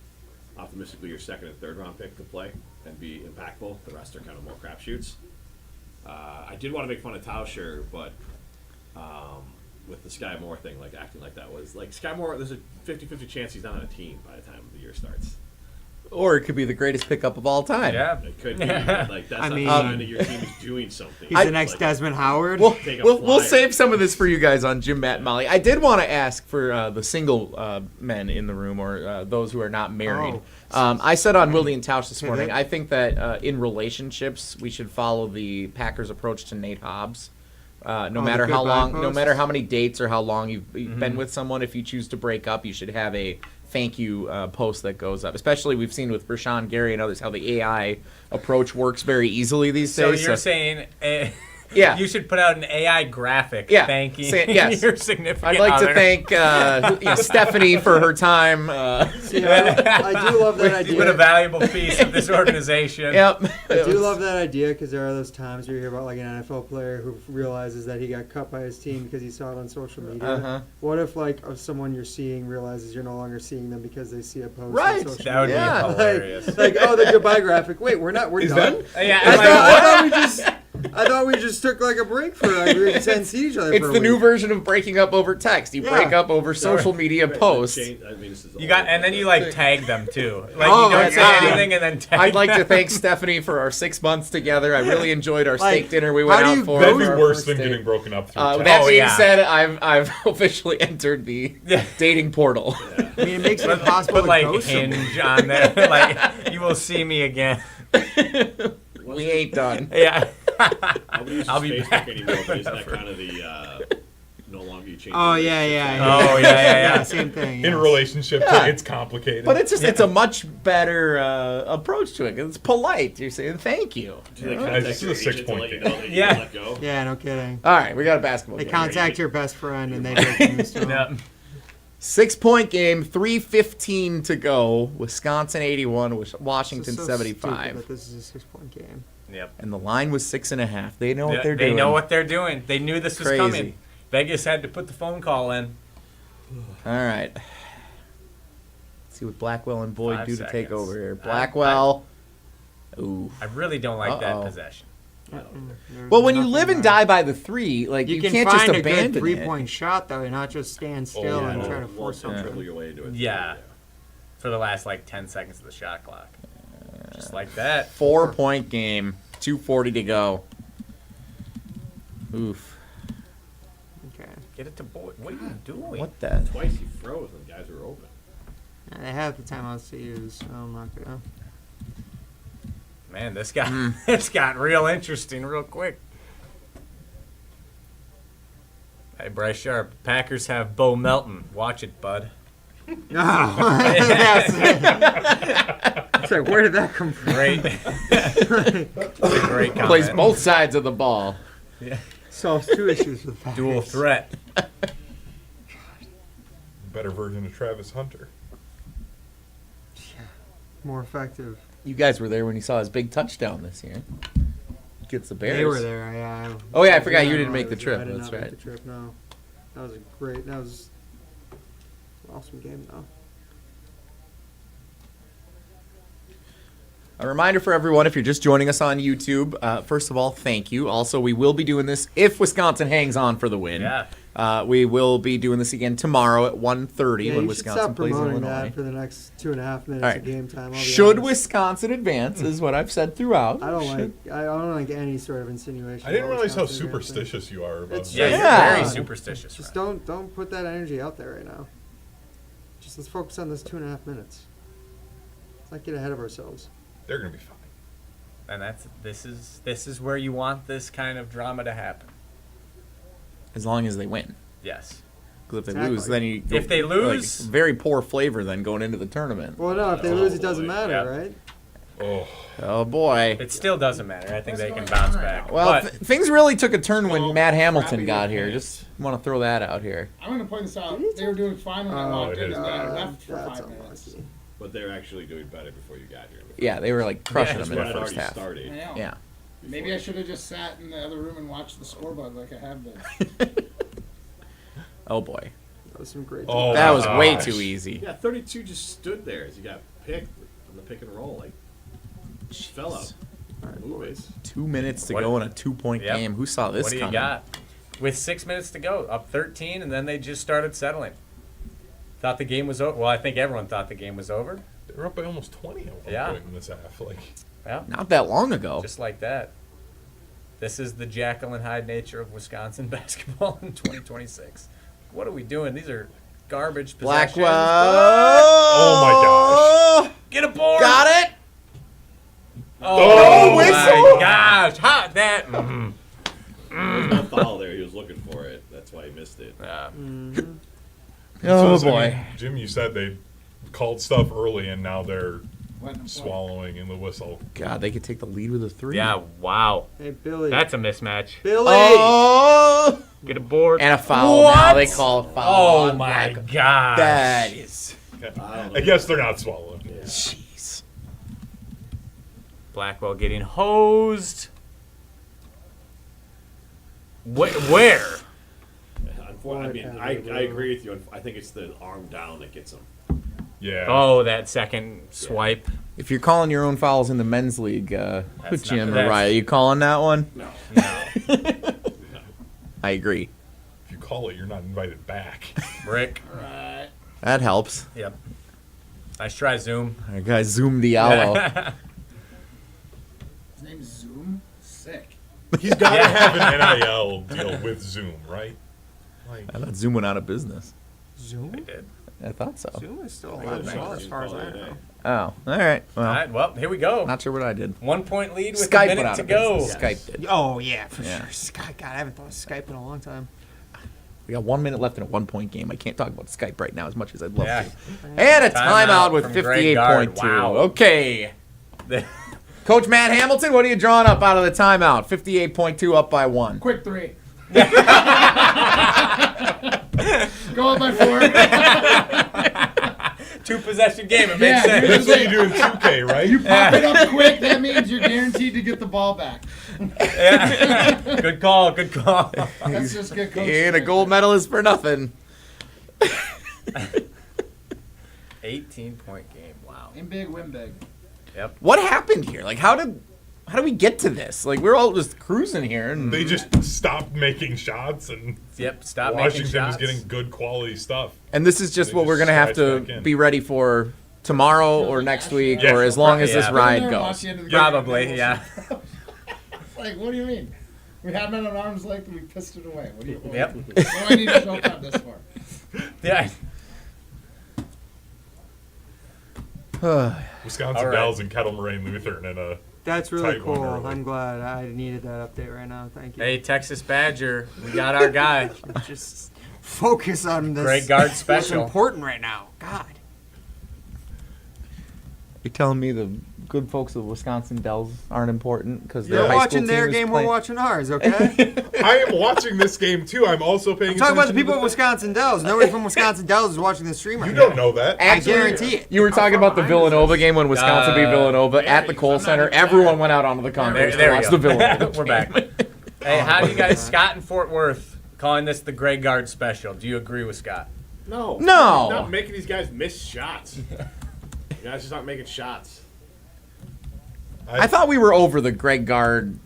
optimistically, your second and third round pick to play and be impactful. The rest are kind of more crapshoots. I did want to make fun of Tauscher, but with the Sky Moore thing, like, acting like that was, like, Sky Moore, there's a 50-50 chance he's not on a team by the time the year starts. Or it could be the greatest pickup of all time. Yeah. It could be. Like, that's I not mean- a sign that your team is doing something. He's the next Like, Desmond Howard. Take a We'll flyer. save some of this for you guys on Jim, Matt, and Molly. I did want to ask for the single men in the room or those who are not married. I said on Willie and Tausch this morning, I think that in relationships we should follow the Packers' approach to Nate Hobbs. No matter the how goodbye long, no post? matter how many dates or how long you've been with someone, if you choose to break up, you should have a thank you post that goes up. Especially we've seen with Rashawn Gary and others how the AI approach works very easily these So days. you're saying Yeah. you should put out an AI graphic Yeah. thanking Yes. your significant I'd like other. to thank Stephanie for her time. See, I do love that You've been a idea. valuable piece of this organization. Yep. I do love that idea because there are those times where you hear about like an NFL player who realizes that he got cut by his team because he saw it on social media. Uh-huh. What if like someone you're seeing realizes you're no longer seeing them because they see a post Right. on social That would Yeah. be hilarious. like, oh, the goodbye graphic. Wait, we're done. Yeah, I I'm like, thought we just. I thought we just took like a break for we were just hadn't seen each other. It's for a the new week. version of breaking up over text. You Yeah. break up over social media posts. You got, and then you like tag them too. Like Oh you my don't say God. anything and then tag I'd like to them. thank Stephanie for our 6 months together. I really enjoyed our Like, steak dinner we how went do out you for. go That'd be our worse first than date. getting broken up through That text. being yeah. said, I've officially entered the Yeah. dating portal. I mean, it makes it impossible Put to like ghost someone. Hinge on there. Like you will see me again. We ain't done. Yeah. Nobody uses I'll be Facebook back. anymore, but isn't that kind of the no longer you change? Oh the yeah, relationship yeah, thing? Oh, yeah. Same thing. In a yes. relationship, Yeah. it's complicated. But it's just it's a much better approach to it. It's polite. You're saying thank you. Do they Guys, contact this your is a agent to 6-point let you game. know that you Yeah. let go? Yeah, no kidding. All right, we got a basketball They game. contact your best friend and they break the news to him. Yeah. 6-point game, 3:15 to go. Wisconsin 81, Washington This is so 75. stupid that this is a 6-point game. Yep. And the line was 6.5. They know what Yeah, they're doing. They know what they're doing. They knew this was Crazy. coming. Vegas had to put the phone call in. All right. Let's see what Blackwell and Boyd 5 do to take seconds. over here. Blackwell. Ooh. I really don't like that Uh-oh. possession. There's Well, when you nothing live and there. die by the 3, like you can can't find just a abandon good it. 3-point shot though, and not just stand still yeah. and try to Or force dribble something. your way into it. Yeah. For the last like 10 seconds of the shot clock. Just like that. 4-point game. 2:40 to go. Oof. Okay. Get it to Boyd. What are you doing? What the? Twice he froze when guys were open. Yeah, they have the timeouts to use, so I'm not gonna. Man, this got it's gotten real interesting real quick. Hey, Bryce Sharp. Packers have Bo Melton. Watch it, bud. Oh, yes. It's like, where did that come from? Great. It's a great comment. Plays both sides of the ball. Solves 2 issues with that. Dual threat. Better version of Travis Hunter. More effective. You guys were there when you saw his big touchdown this year. Gets the Bears. They were there, yeah. Oh, yeah, I forgot you didn't know, make the trip. I did That's not right. Make the trip, no. That was a great. That was an awesome game, though. A reminder for everyone, if you're just joining us on YouTube, first of all, thank you. Also, we will be doing this if Wisconsin hangs on for the win. Yeah. We will be doing this again tomorrow at 1:30 Yeah, when you should Wisconsin stop plays promoting Illinois. that for the next 2.5 minutes All right. of game time. I'll be Should honest. Wisconsin advance is what I've said throughout. I don't Should- like any sort of insinuation. I didn't about realize how Wisconsin advancing. supersticious you are about It's Yeah, that. you're Yeah. very superstitious. Just Ryan. don't put that energy out there right now. Just let's focus on this 2.5 minutes. Let's not get ahead of ourselves. They're gonna be fine. And this is where you want this kind of drama to happen. As long as they win. Yes. Because if they Exactly. lose, then you. If they lose- like, very poor flavor then going into the tournament. Well, no, if they lose, it doesn't matter, Yeah. right? Oh, Oh boy. It still doesn't matter. I think they can bounce back. Well, but things really took a turn when So Matt Hamilton crappy got with here. fans. Just want to throw that out here. I'm going to point this out. Did he They were doing fine when I Oh, walked in, it and then I is. left for That's 5 minutes. unlucky. But they're actually doing better before you got here. Yeah, they were like crushing Yeah, them When in it the first already half. started. I know. Yeah. Maybe I should have just sat in the other room and watched the scoreboard like I have been. Oh boy. That was some great. Oh, That was way gosh. too easy. Yeah, 32 just stood there as he got picked on the pick and roll. Like, just fell out. All right, Move it. boys. 2 minutes to What- go in a 2-point Yep. game. Who saw this what do you coming? got? With 6 minutes to go, up 13, and then they just started settling. Thought the game was over. Well, I think everyone thought the game was over. they were up by almost 20 at one Yeah. point in this half. Like, Yeah, Not that long ago. just like that. This is the Jekyll and Hyde nature of Wisconsin basketball in 2026. What are we doing? These are garbage possessions. Blackwell. Oh my Get a board. Got it. Oh, whistle. my gosh! Hot that. There's no foul there. He was looking for it. That's why he missed it. Oh so, I boy. mean, Jim, you said they called stuff early and now they're Letting them play. swallowing in the whistle. God, they could take the lead with a 3. Yeah, wow. Hey, Billy. That's a mismatch. Billy. Oh. Get a board. And a foul. Now What? they call a foul. Oh on my Blackwell. gosh. That is. I guess they're not swallowing. Jeez. Blackwell getting hosed. Where? I mean, I agree with you. I think it's the arm down that gets him. Yeah. Oh, that second swipe. If you're calling your own fouls in the men's league, That's Jim not- or Ryan, are you calling that one? No. I agree. If you call it, you're not invited back. Rick. Right. That helps. Yep. Nice try, Zoom. Our guy Zoom Diallo. His name's Zoom. Sick. He's got to have an NIL deal with Zoom, right? Like, I thought Zoom went out of business. Zoom? They did. I thought so. Zoom is still I alive was as far as I know. Oh, all right. Well, All right, well, here we go. not sure what I did. 1 point lead with Skype a went minute out to of go. business. Skype did. Oh, yeah, for Yeah. sure. Skype. God, I haven't thought of Skype in a long time. We got 1 minute left in a 1 point game. I can't talk about Skype right now as much as I'd love Yeah. to. And a Timeout timeout with from Greg 58.2. Gard. Wow. Okay. Coach Matt Hamilton, what are you drawing up out of the timeout? 58.2 up by 1. Quick 3. Go up by 4. 2-possession game. It Yeah, makes sense. that's what you do in 2K, right? You pop it up quick, that means you're guaranteed to get the ball back. Yeah. Good call. Good call. That's just good coaching. He ain't a gold medalist for nothing. 18-point game. Wow. Aim big, win big. Yep. What happened here? Like, how did we get to this? Like, we're all just cruising here, and They just stopped making shots, and Yep. Stop making Washington was shots. getting good quality stuff. and this is just They what we're just gonna have scratched to back in. be ready for tomorrow or next week, Yeah. or as long as this Yeah. ride Go in there and watch goes. the end of the game. Probably, yeah. Like, what do you mean? We had him at an arm's length and we pissed it away. What do you? Yep. What do I need to show up this for? Yeah. Wisconsin All right. Dells and Kettle Moraine Lutheran in a That's really Tight one cool. early. I'm glad. I needed that update right now. Thank you. Hey, Texas Badger. We got our guy. Just focus on this. Great guard It's special. important right now. God. You're telling me the good folks of Wisconsin Dells aren't important because their They're high school watching their team is game. playing- We're watching ours. Okay. I am watching this game too. I'm also paying I'm talking about the attention people to of Wisconsin Dells. Nobody from Wisconsin Dells is watching the stream right You now. don't know that. I guarantee it. You were talking about the Villanova game when Wisconsin beat Villanova at the Kohl Center. Everyone went out onto the concourse There to we watch go. the Villanova. We're back. Hey, how do you guys, Scott in Fort Worth, calling this the Greg Gard special? Do you agree with Scott? No. No. He's not making these guys miss shots. You guys just not making shots. I thought we were over the Greg Gard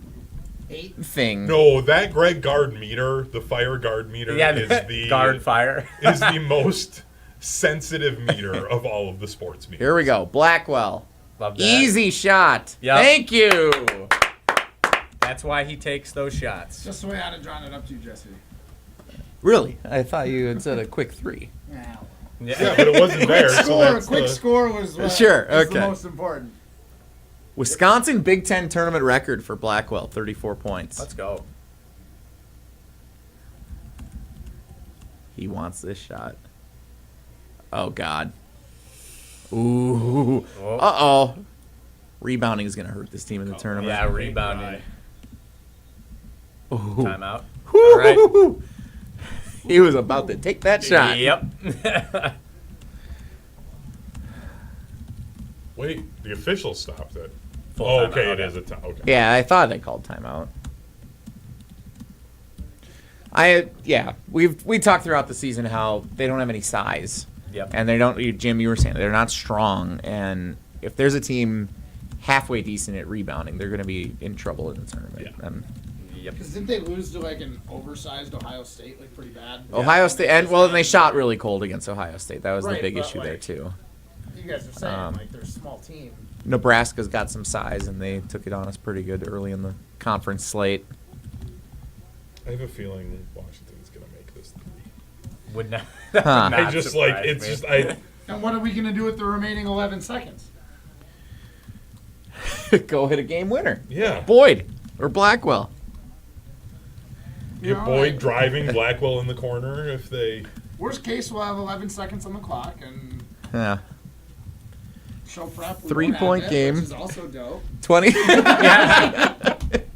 thing. No, that Greg Gard meter, the fire guard meter, Yeah, is the Guard fire. is the most sensitive meter of all of the sports meters. Here we go. Blackwell. Love that. Easy shot. Yep. Thank you. That's why he takes those shots. Just the way I'd have drawn it up to you, Jesse. Really? I thought you had said a quick 3. Yeah. Yeah, but it wasn't there. So that's Quick the, score was what Sure, is okay. the most important. Wisconsin Big Ten tournament record for Blackwell, 34 points. Let's go. He wants this shot. Oh, God. Ooh. Oh. Uh-oh. Rebounding is going to hurt this team in the tournament. Yeah, rebounding. Ooh. Timeout. Woo. All right. He was about to take that shot. Yep. wait, the official stopped it. Full Oh, timeout, okay, it okay. is a time. Okay. Yeah, I thought they called timeout. We talked throughout the season how they don't have any size. Yep. And they don't, Jim, you were saying they're not strong. And if there's a team halfway decent at rebounding, they're going to be in trouble in the tournament. Yeah. And Yep. Because didn't they lose to like an oversized Ohio State, like pretty bad? Ohio State, and they shot really cold against Ohio State. That was the Right, big but, issue there like, too. You guys are saying Um, like they're a small team. Nebraska's got some size, and they took it on us pretty good early in the conference slate. I have a feeling Washington's gonna make this. Would not. Huh. not I just like surprise it's me. just I. And what are we gonna do with the remaining 11 seconds? Go hit a game winner. Yeah. Boyd or Blackwell. Get Boyd driving Blackwell in the corner if they. Worst case, we'll have 11 seconds on the clock and Yeah. show prep. We 3-point won't have it, game. which is also dope. 20.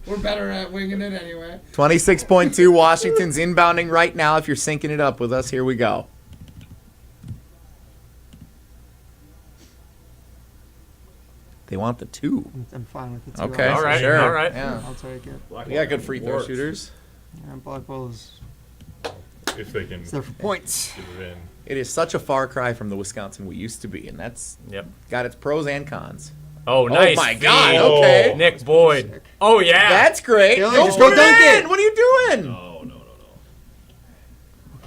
We're better at winging it anyway. 26.2. Washington's inbounding right now. If you're syncing it up with us, here we go. They want the 2. I'm fine with it. Okay, All right, sure. all right. Yeah. I'll take it. We got good free throw shooters. Yeah, Blackwell is if they can It's there for points. get it in. It is such a far cry from the Wisconsin we used to be, and that's got its pros and cons. Oh, nice. Oh my feed. God! Okay, Nick Boyd. Oh, yeah. that's great. Taylor, Go just go put dunk it in. it. What are you doing? No.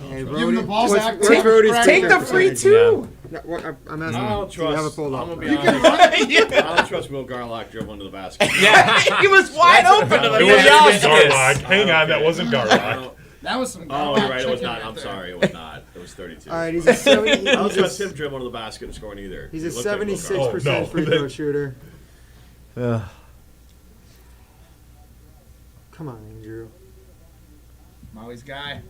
Hey, Give him the ball what's- back. what's Take- Brody's Take trigger the free percentage? two. No, what- I'm asking. I don't Do you have it trust. pulled I'm up? gonna be honest. I don't trust Will Garlock dribbling to the basket. Yeah. He was wide open to the It Yeah. wasn't Yeah. even Garlock. Hang on, that wasn't I Garlock. don't- That was some. Oh, you're right. It was chicken not. right I'm there. sorry. It was not. It was 32. All right, he's a 70. I don't He's trust a, him dribbling to the basket and scoring either. he's He a looked like Will 76% Oh, no. free throw shooter. Come on, Andrew. Molly's guy.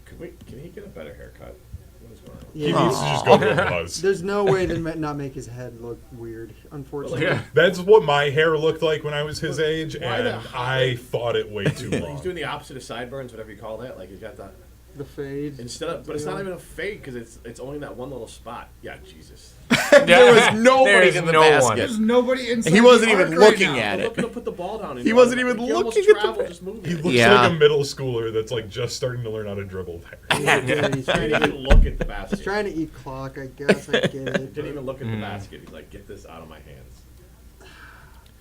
Garlock. Can he get a better haircut? What is going on? He Yeah. needs to just go to a buzz. There's no way to not make his head look weird, unfortunately. That's what my hair looked like when I was his age, Why and the- I thought it way too He's long. doing the opposite of sideburns, whatever you call that. Like he's got that The fade. instead of, but it's not even a fake because it's only that one little spot. Yeah, Jesus. There was nobody There's in the no one. basket. There's nobody inside. He wasn't the even arc right looking now. at I'm it. looking to put the ball down. He wasn't even He almost looking at the traveled, ba- just moving. He He looks Yeah. like a middle schooler that's like just starting to learn how to dribble there. Yeah, he's trying didn't to even look at the basket. He's trying to eat clock, I guess. I get He it. didn't even look at the basket. He's like, get this out of my hands.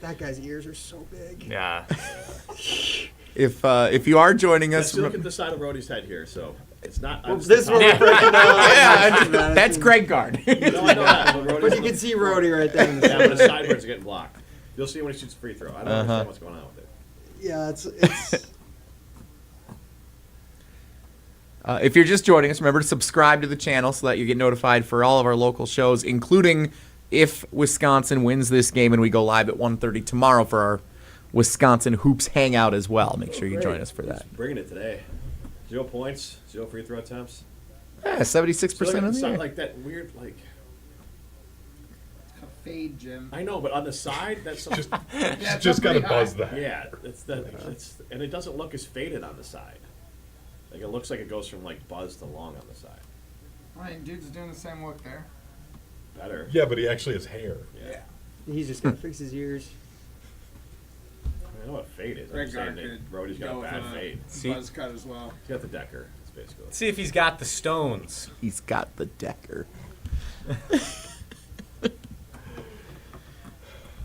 That guy's ears are so big. Yeah. If you are joining us, Let's look at the side of Rhodey's head here. So it's not. Well, it's this the one top. we're breaking down. yeah, that's Greg Gard. No, I know that, but Rhodey's But you on the- can see Rhodey right there in the Yeah, but his center. sideburns are getting blocked. You'll see when he shoots free throw. I don't understand what's going on with it. Yeah, it's If you're just joining us, remember to subscribe to the channel so that you get notified for all of our local shows, including if Wisconsin wins this game and we go live at 1:30 tomorrow for our Wisconsin Hoops Hangout as well. Make sure you join us for that. He's bringing it today. 0 points, 0 free throw attempts. Yeah, 76% of It's the not year. like that weird, like, Fade, Jim. I know, but on the side, that's Just, Yeah, just got to pretty buzz high. that. yeah, and it doesn't look as faded on the side. Like it looks like it goes from like buzz to long on the side. I mean, dude's doing the same look there. Better. Yeah, but he actually has hair. Yeah. he's just gonna fix his ears. I know what fade is. I'm Greg saying Gard that could Brody's got go a bad with fade. See? Buzz cut as well. He's got the Decker. That's basically. See if he's got the stones. He's got the Decker.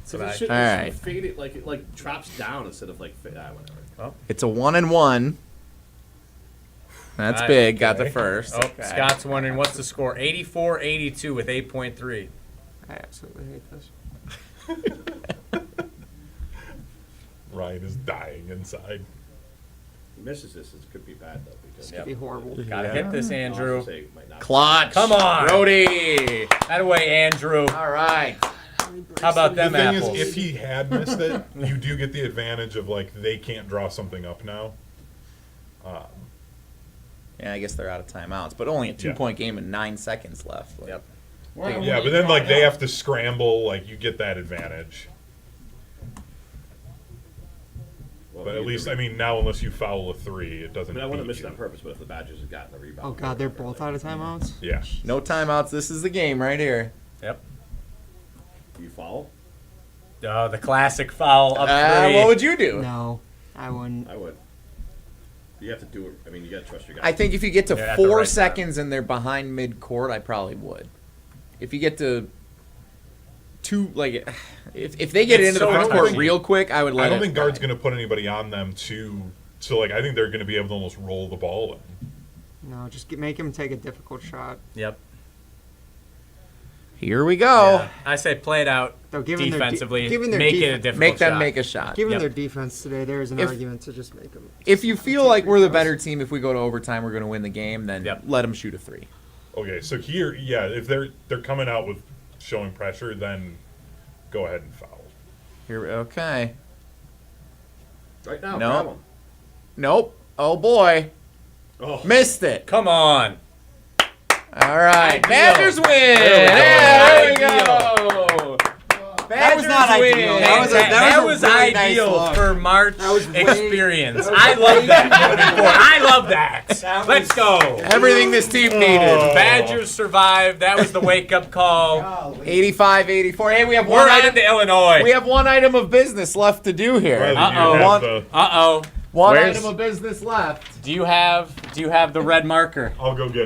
So All it should, right. it should fade it like it like drops down instead of like whatever. It's a 1-1. That's All right, big. Got the okay. first. Oh, Scott's wondering what's the score. 84-82 with 8.3. I absolutely hate this. Ryan is dying inside. He misses this. It could be bad though because It'd be horrible. Gotta hit this, Andrew. Clutch. Come on. Brody. That away, Andrew. All right. How about The them thing apples? is, if he had missed it, you do get the advantage of like they can't draw something up now. Yeah, I guess they're out of timeouts, but only a 2-point game and 9 seconds left. Like, Yep. Well, Yeah, but then like they have to scramble. Like you get that advantage. But at least, I mean, now unless you foul a 3, it doesn't. I wouldn't have beat missed it you. on purpose, but if the Badgers had gotten the rebound. Oh god, they're both out of timeouts. Yeah. No timeouts. This is the game right here. Yep. Do you foul? The classic foul up 3. What would you do? No, I wouldn't. I would. You have to do it. I mean, you got to trust your guy. I think if you get to Yeah, at the 4 right time. seconds and they're behind mid-court, I probably would. If you get to 2, like, if they get It's into so the front court touchy. real quick, I would let I don't it think Guard's ride. going to put anybody on them too. So like, I think they're going to be able to almost roll the ball in. No, just make him take a difficult shot. Yep. Here we go. Yeah. I say play it out Though, given their de- defensively. given their Make it a defen- difficult Make them shot. make a shot. Given Yep. their defense today, there is an If- argument to just make them. If you feel like we're the better team, if we go to overtime, we're going to win the game, then Yep. let them shoot a 3. Okay, so here, yeah, if they're coming out with showing pressure, then go ahead and foul. Here, okay. right now, No. grab him. Nope. Oh boy, Oh, missed it. Come on. All right, Ideal. Badgers win. There we go. Yeah, there we go. That was not Badgers ideal. win. That was really nice ideal look. for March That was way- experience. I love that. moving forward. I love that. Let's go. Everything this team needed. Badgers survived. That was the wake-up call. 85-84. Hey, we have We're one on item. to Illinois. We have one item of business left to do here. Rather you Uh-oh. have One- the- Uh-oh. One Where's- item of business left. Do you have the red marker? I'll go get it.